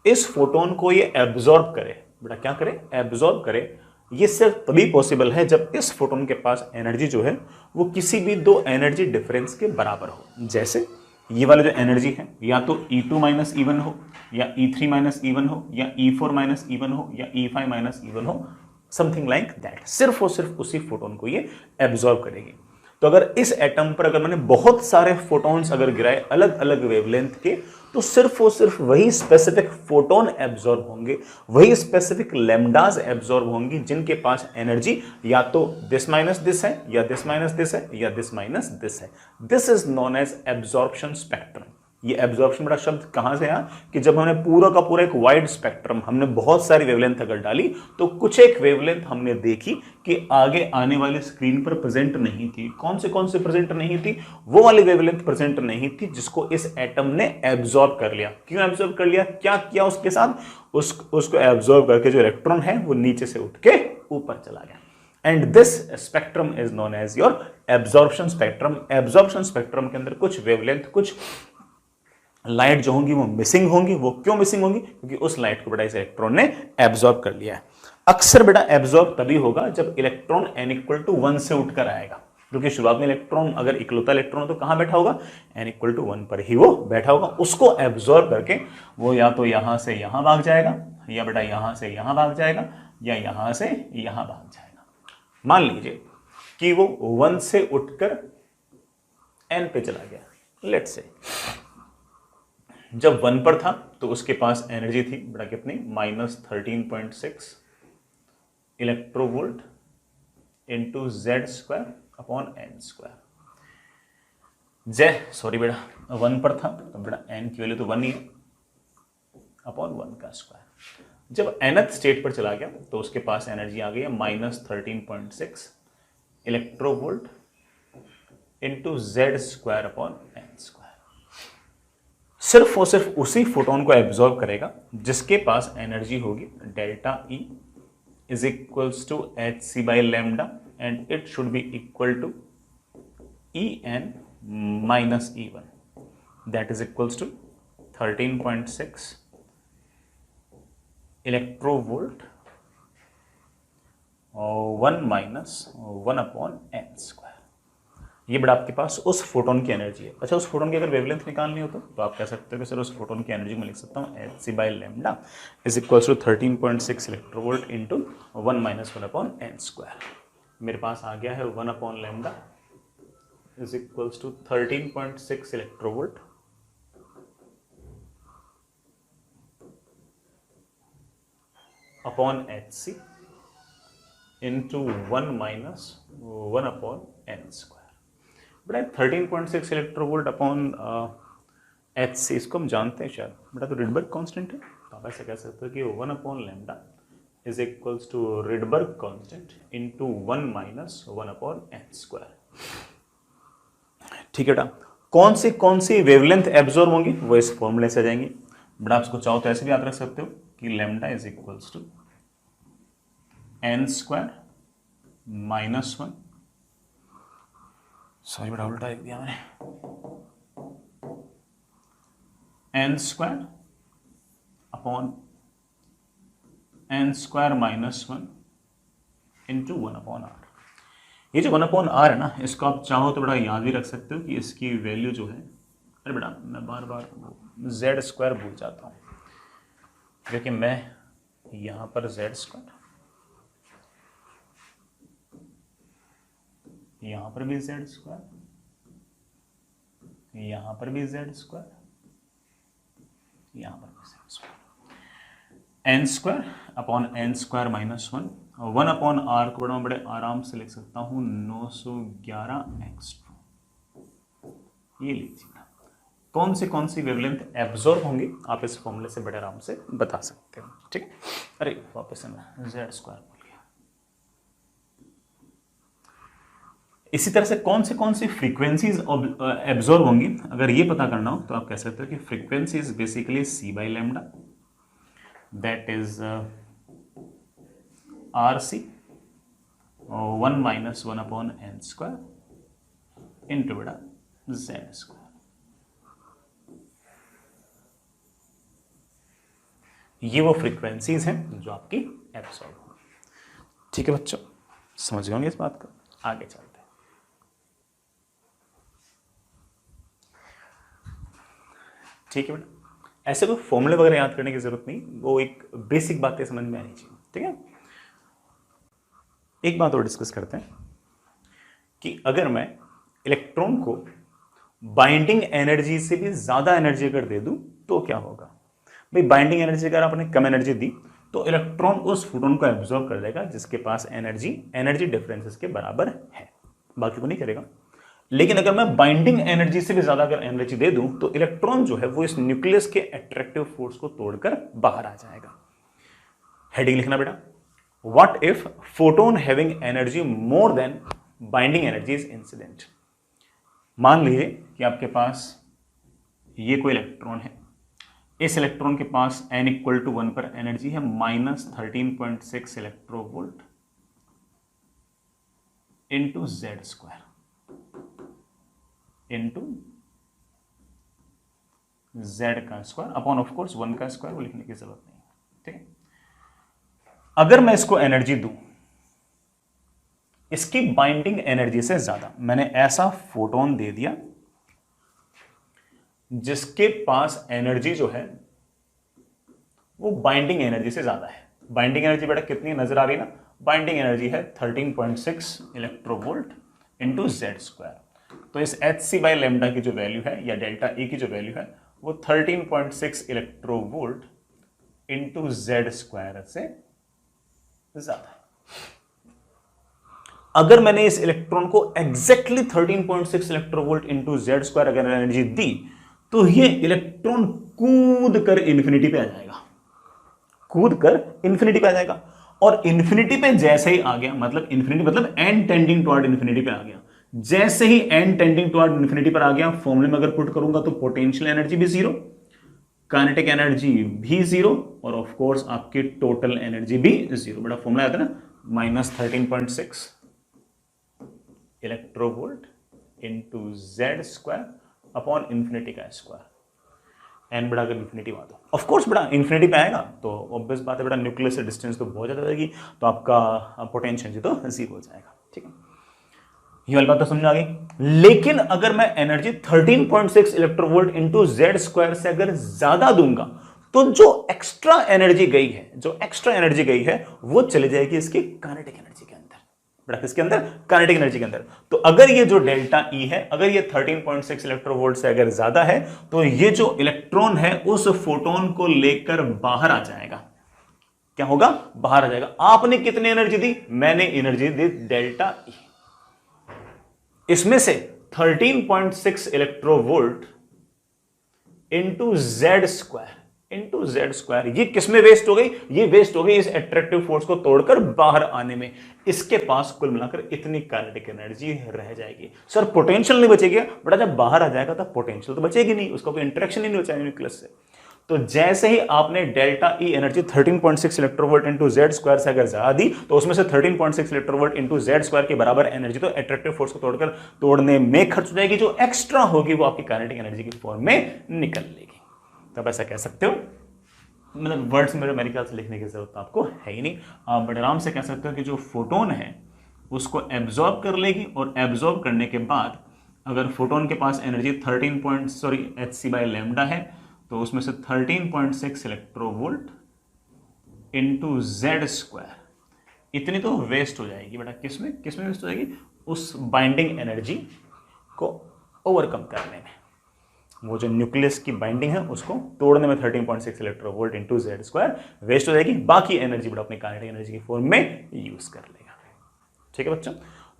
इस फोटोन को ये एब्जॉर्ब करे, बेटा क्या करे? एब्जॉर्ब करे। ये सिर्फ तभी पॉसिबल है जब इस फोटोन के पास एनर्जी जो है वो किसी भी दो एनर्जी डिफरेंस के बराबर हो। जैसे ये वाला जो एनर्जी है या तो E2 माइनस E1 हो, या E3 माइनस E1 हो, या E4 माइनस E1 हो, या E5 माइनस E1 हो, समथिंग लाइक दैट। सिर्फ और सिर्फ उसी फोटोन को ये एब्जॉर्ब करेगी। तो अगर इस एटम पर अगर मैंने बहुत सारे फोटोन्स अगर गिराए अलग अलग वेवलेंथ के, तो सिर्फ और सिर्फ वही स्पेसिफिक फोटोन एब्जॉर्ब होंगे, वही स्पेसिफिक लैम्डाज एब्जॉर्ब होंगी जिनके पास एनर्जी या तो दिस माइनस दिस है, या दिस माइनस दिस है, या दिस माइनस दिस है। This is known as absorption spectrum. ये एब्जॉर्प्शन बड़ा शब्द कहां से आया कि जब हमने पूरा का पूरा एक वाइड स्पेक्ट्रम, हमने बहुत सारी वेवलेंथ अगर डाली तो कुछ एक वेवलेंथ हमने देखी कि आगे आने वाली स्क्रीन पर प्रेजेंट नहीं थी। कौन से प्रेजेंट नहीं थी? वो वाली वेवलेंथ प्रेजेंट नहीं थी जिसको इस एटम ने एब्जॉर्ब कर लिया। क्यों एब्जॉर्ब कर लिया? क्या किया उसके साथ? उसको एब्जॉर्ब करके जो इलेक्ट्रॉन है वो नीचे से उठ के ऊपर चला गया। And this spectrum is known as your absorption spectrum. Absorption spectrum के अंदर कुछ वेवलेंथ, कुछ लाइट जो होंगी वो मिसिंग होंगी। वो क्यों मिसिंग होंगी? क्योंकि उस लाइट को बेटा इस इलेक्ट्रॉन ने एब्जॉर्ब कर लिया है। अक्सर बेटा एब्जॉर्ब तभी होगा जब इलेक्ट्रॉन n=1 से उठकर आएगा, क्योंकि शुरुआत में इलेक्ट्रॉन अगर इकलौता इलेक्ट्रॉन तो कहां बैठा होगा? n=1 पर ही वो बैठा होगा। उसको एब्जॉर्ब करके वो या तो यहां से यहां भाग जाएगा, या बेटा यहां से यहां भाग जाएगा, या यहां से यहां भाग जाएगा। मान लीजिए कि वो 1 से उठकर n पे चला गया। लेट्स से जब 1 पर था तो उसके पास एनर्जी थी बेटा कितनी? -13.6 electronvolt into Z² upon n²। Sorry बेटा 1 पर था तो बेटा n की वैल्यू तो 1 ही है, अपॉन 1 का स्क्वायर। जब nth स्टेट पर चला गया तो उसके पास एनर्जी आ गई है -13.6 electronvolt into Z² upon n²। सिर्फ और सिर्फ उसी फोटोन को एब्जॉर्ब करेगा जिसके पास एनर्जी होगी delta E is equals to hc by lambda, and it should be equal to En minus E1, that is equals to 13.6 electronvolt 1 minus 1 upon n²। ये बड़ा आपके पास उस फोटोन की एनर्जी है। अच्छा, उस फोटोन की अगर वेवलेंथ निकालनी हो तो आप कह सकते हो कि सर उस फोटोन की एनर्जी में लिख सकता हूँ hc by lambda is equals to 13.6 electronvolt into 1 minus 1 upon n²। मेरे पास आ गया है 1 upon lambda is equals to 13.6 electronvolt upon hc into 1 minus 1 upon n²। बेटा 13.6 इलेक्ट्रोवोल्ट अपॉन hc, इसको हम जानते हैं शायद बेटा, तो रिडबर्ग कांस्टेंट है। तो आप ऐसे कह सकते हो कि 1 upon lambda is equals to Rydberg constant into 1 minus 1 upon n²। ठीक है बेटा, कौन सी वेवलेंथ एब्जॉर्ब होंगी वो इस फॉर्मूले से आ जाएंगी। बेटा आप इसको चाहो तो ऐसे भी याद रख सकते हो कि lambda is equals to n² minus 1, sorry बेटा उल्टा लिख दिया मैंने, n² upon n² minus 1 into 1 upon r। ये जो 1 अपॉन r है ना, इसको आप चाहो तो बेटा याद भी रख सकते हो कि इसकी वैल्यू जो है, अरे बेटा मैं बार बार Z² भूल जाता हूँ, क्योंकि मैं यहाँ पर Z², यहाँ पर भी Z², यहाँ पर भी Z², यहाँ पर भी Z²। n² upon n² minus 1, 1 upon r को बड़ा बड़े आराम से लिख सकता हूँ 911x²। ये लीजिए कौन सी वेवलेंथ एब्जॉर्ब होंगी आप इस फॉर्मूले से बड़े आराम से बता सकते हो। ठीक, अरे वापस से मैं Z² बोल गया। इसी तरह से कौन सी फ्रीक्वेंसीज एब्जॉर्ब होंगी, अगर ये पता करना हो तो आप कह सकते हो कि frequency is basically c by lambda, that is RC 1 minus 1 upon n² into बेटा Z²। ये वो फ्रीक्वेंसीज हैं जो आपकी एब्सॉर्ब हो। ठीक है बच्चों, समझ गए होंगे इस बात को। आगे चलते हैं। ठीक है बेटा, ऐसे कोई फॉर्मूले वगैरह याद करने की जरूरत नहीं, वो एक बेसिक बातें समझ में आनी चाहिए। ठीक है, एक बात और डिस्कस करते हैं कि अगर मैं इलेक्ट्रॉन को बाइंडिंग एनर्जी से भी ज्यादा एनर्जी अगर दे दूं तो क्या होगा भाई? बाइंडिंग एनर्जी अगर आपने कम एनर्जी दी तो इलेक्ट्रॉन उस फोटोन को एब्जॉर्ब कर लेगा जिसके पास एनर्जी डिफरेंसेस के बराबर है, बाकी को नहीं करेगा। लेकिन अगर मैं बाइंडिंग एनर्जी से भी ज्यादा अगर एनर्जी दे दूं तो इलेक्ट्रॉन जो है वो इस न्यूक्लियस के अट्रैक्टिव फोर्स को तोड़कर बाहर आ जाएगा। हेडिंग लिखना बेटा, what if photon having energy more than binding energy is incident. मान लीजिए कि आपके पास ये कोई इलेक्ट्रॉन है, इस इलेक्ट्रॉन के पास n इक्वल टू 1 पर एनर्जी है -13.6 electronvolt into Z square into Z का स्क्वायर अपॉन ऑफ कोर्स 1 का स्क्वायर, वो लिखने की जरूरत नहीं। ठीक है, अगर मैं इसको एनर्जी दूं इसकी बाइंडिंग एनर्जी से ज्यादा, मैंने ऐसा फोटोन दे दिया जिसके पास एनर्जी जो है वो बाइंडिंग एनर्जी से ज्यादा है। बाइंडिंग एनर्जी बेटा कितनी नजर आ रही है ना, बाइंडिंग एनर्जी है 13.6 इलेक्ट्रोवोल्ट इंटू जेड स्क्वायर। तो इस एच सी बाई लेमडा की जो वैल्यू है या डेल्टा ई की जो वैल्यू है वो 13.6 इलेक्ट्रोवोल्ट इंटू जेड स्क्वायर से ज्यादा है। अगर मैंने इस इलेक्ट्रॉन को exactly 13.6 electronvolt into Z square अगर एनर्जी दी तो ये इलेक्ट्रॉन कूद कर इंफिनिटी पे आ जाएगा, कूद कर इंफिनिटी पे आ जाएगा। और इंफिनिटी पे जैसे ही आ गया, मतलब इंफिनिटी मतलब एन टेंडिंग टुवर्ड इंफिनिटी पे आ गया, जैसे ही एन टेंडिंग टुवर्ड इंफिनिटी पर आ गया, फॉर्मूले में अगर पुट करूंगा तो पोटेंशियल एनर्जी भी जीरो, काइनेटिक एनर्जी भी जीरो, और ऑफ कोर्स आपकी टोटल एनर्जी भी जीरो। बड़ा फॉर्मूला आता है ना, -13.6 electronvolt into Z square upon infinity का स्क्वायर। एन बड़ा अगर इंफिनिटी में आता, ऑफ कोर्स बड़ा इंफिनिटी पे आएगा तो ऑब्वियस बात है बेटा न्यूक्लियस से डिस्टेंस तो बहुत ज्यादा रहेगी, तो आपका पोटेंशियल तो जीरो हो जाएगा। ठीक है, ये वाली बात तो समझ आ गई। लेकिन अगर मैं energy 13.6 electronvolt into Z square से अगर ज्यादा दूंगा तो जो एक्स्ट्रा एनर्जी गई है, जो एक्स्ट्रा एनर्जी गई है वो चली जाएगी इसकी काइनेटिक एनर्जी के अंदर। बड़ा किसके अंदर, काइनेटिक एनर्जी के अंदर। तो अगर ये जो डेल्टा ई है, अगर ये 13.6 इलेक्ट्रोवोल्ट से अगर ज्यादा है तो ये जो इलेक्ट्रॉन है उस फोटोन को लेकर बाहर आ जाएगा। क्या होगा, बाहर आ जाएगा। आपने कितनी एनर्जी दी, मैंने एनर्जी दी डेल्टा ई, इसमें से 13.6 electronvolt into Z square into Z square, ये किसमें वेस्ट हो गई, ये वेस्ट हो गई इस एट्रैक्टिव फोर्स को तोड़कर बाहर आने में। इसके पास कुल मिलाकर इतनी काइनेटिक एनर्जी रह जाएगी। सर पोटेंशियल नहीं बचेगी, बड़ा जब बाहर आ जाएगा तब पोटेंशियल तो बचेगी नहीं, उसका कोई इंटरेक्शन ही नहीं बचाएगा न्यूक्लियस से। तो जैसे ही आपने delta E energy 13.6 electronvolt into Z square से अगर ज्यादा दी तो उसमें से 13.6 इलेक्ट्रोवोल्ट इंटू जेड स्क्वायर के बराबर एनर्जी तो एट्रैक्टिव फोर्स को तोड़ने में खर्च हो जाएगी, जो एक्स्ट्रा होगी वो आपकी काइनेटिक एनर्जी की फॉर्म में निकल लेगी। तब ऐसा कह सकते हो, मतलब वर्ड्स में मेरे ख्याल से लिखने की जरूरत आपको है ही नहीं, आप बड़े आराम से कह सकते हो कि जो फोटोन है उसको एब्जॉर्ब कर लेगी, और एब्जॉर्ब करने के बाद अगर फोटोन के पास energy 13 H C by lambda है तो उसमें से 13.6 इलेक्ट्रोवोल्ट इंटू जेड स्क्वायर इतनी तो वेस्ट हो जाएगी। बेटा किसमें किसमें वेस्ट हो जाएगी, उस बाइंडिंग एनर्जी को ओवरकम करने में। वो जो न्यूक्लियस की बाइंडिंग है उसको तोड़ने में 13.6 electronvolt into Z square waste हो जाएगी, बाकी एनर्जी बड़ा अपनी काइनेटिक एनर्जी की फॉर्म में यूज कर लेगा। ठीक है बच्चों,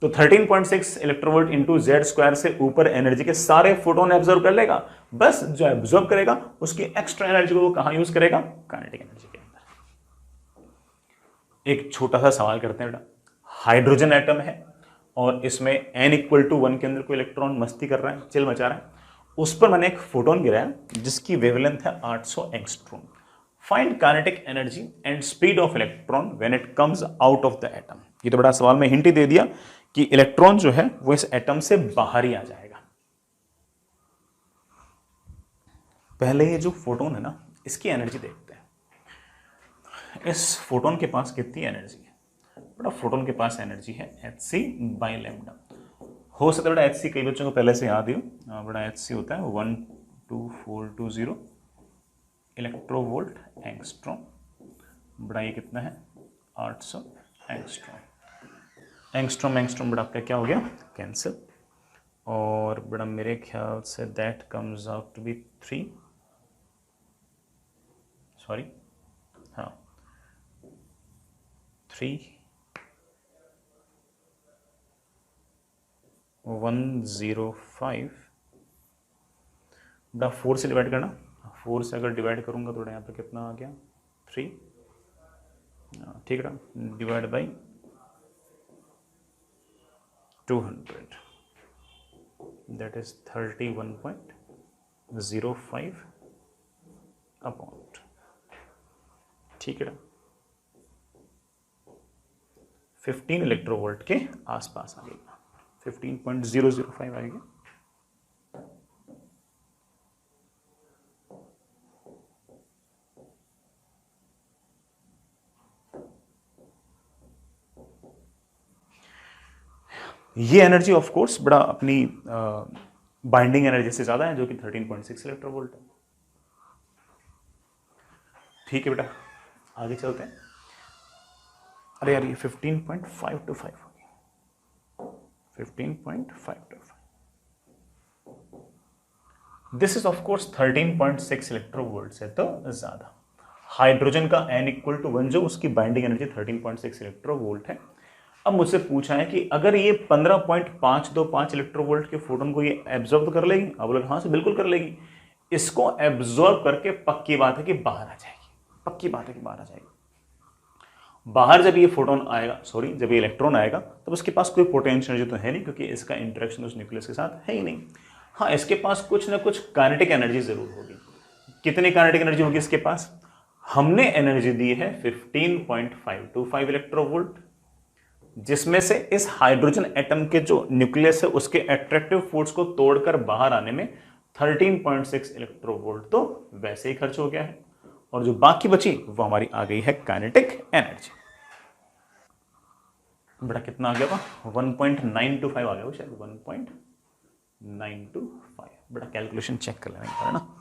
तो 13.6 इलेक्ट्रोवोल्ट इंटू जेड स्क्वायर से ऊपर एनर्जी के सारे फोटोन एब्जॉर्ब कर लेगा, बस जो एब्जॉर्ब करेगा उसकी एक्स्ट्रा एनर्जी को वो कहां यूज करेगा, काइनेटिक एनर्जी के अंदर। एक छोटा सा सवाल करते हैं बेटा, हाइड्रोजन एटम है और इसमें n इक्वल टू 1 के अंदर कोई इलेक्ट्रॉन मस्ती कर रहा है, चिल मचा रहा है, उस पर मैंने एक फोटोन गिराया जिसकी वेवलेंथ है 800 angstrom. Find kinetic energy and speed of electron when it comes out of the atom. ये तो बड़ा सवाल में हिंट ही दे दिया कि इलेक्ट्रॉन जो है वो इस एटम से बाहर ही आ जाएगा। पहले ये जो फोटोन है ना इसकी एनर्जी देखते हैं। इस फोटोन के पास कितनी एनर्जी है, बड़ा फोटोन के पास एनर्जी है hc बाई लेमडा। हो सकता है बड़ा hc कई बच्चों को पहले से याद हो, बड़ा hc होता है 12420 इलेक्ट्रोवोल्ट एंगस्ट्रॉम। बड़ा ये कितना है 800 एंगस्ट्रॉम। एंगस्ट्रॉम बड़ा आपका क्या हो गया, कैंसिल, और बड़ा मेरे ख्याल से that comes out to be 3, sorry हाँ 3 105 बड़ा 4 से डिवाइड करना, 4 से अगर डिवाइड करूंगा तो यहाँ पे कितना आ गया 3, ठीक है, divide by 200 that is 31.05 upon, ठीक है, 15 इलेक्ट्रोवोल्ट के आसपास आ गया, 15.005 आएगा। ये एनर्जी ऑफ कोर्स बड़ा अपनी बाइंडिंग एनर्जी से ज्यादा है जो कि 13.6 इलेक्ट्रोवोल्ट है। ठीक है बेटा, आगे चलते हैं। अरे यार ये 15.525 हो गया, 15.525। This is of course 13.6 electronvolt से तो ज्यादा। हाइड्रोजन का n इक्वल टू 1 जो उसकी बाइंडिंग एनर्जी 13.6 इलेक्ट्रोवोल्ट है। अब मुझसे पूछा है कि अगर ये 15.525 इलेक्ट्रोवोल्ट के फोटोन को ये एब्जॉर्ब कर लेगी। अब बोले हाँ से बिल्कुल कर लेगी। इसको एब्जॉर्ब करके पक्की बात है कि बाहर आ जाएगी, पक्की बात है कि बाहर आ जाएगी। बाहर जब ये फोटोन आएगा, सॉरी जब ये इलेक्ट्रॉन आएगा, तब उसके पास कोई पोटेंशियल एनर्जी तो है नहीं क्योंकि इसका इंटरेक्शन उस न्यूक्लियस के साथ है ही नहीं। हाँ, इसके पास कुछ ना कुछ काइनेटिक एनर्जी जरूर होगी। कितनी काइनेटिक एनर्जी होगी इसके पास? हमने एनर्जी दी है 15.525 इलेक्ट्रोवोल्ट, जिसमें से इस हाइड्रोजन एटम के जो न्यूक्लियस है उसके एट्रैक्टिव फोर्स को तोड़कर बाहर आने में 13.6 इलेक्ट्रोवोल्ट तो वैसे ही खर्च हो गया है, और जो बाकी बची वो हमारी आ गई है काइनेटिक एनर्जी। बड़ा कितना आ गया था? 1.925 आ गया वो शायद, 1.925। बड़ा कैलकुलेशन चेक कर लेना है ना।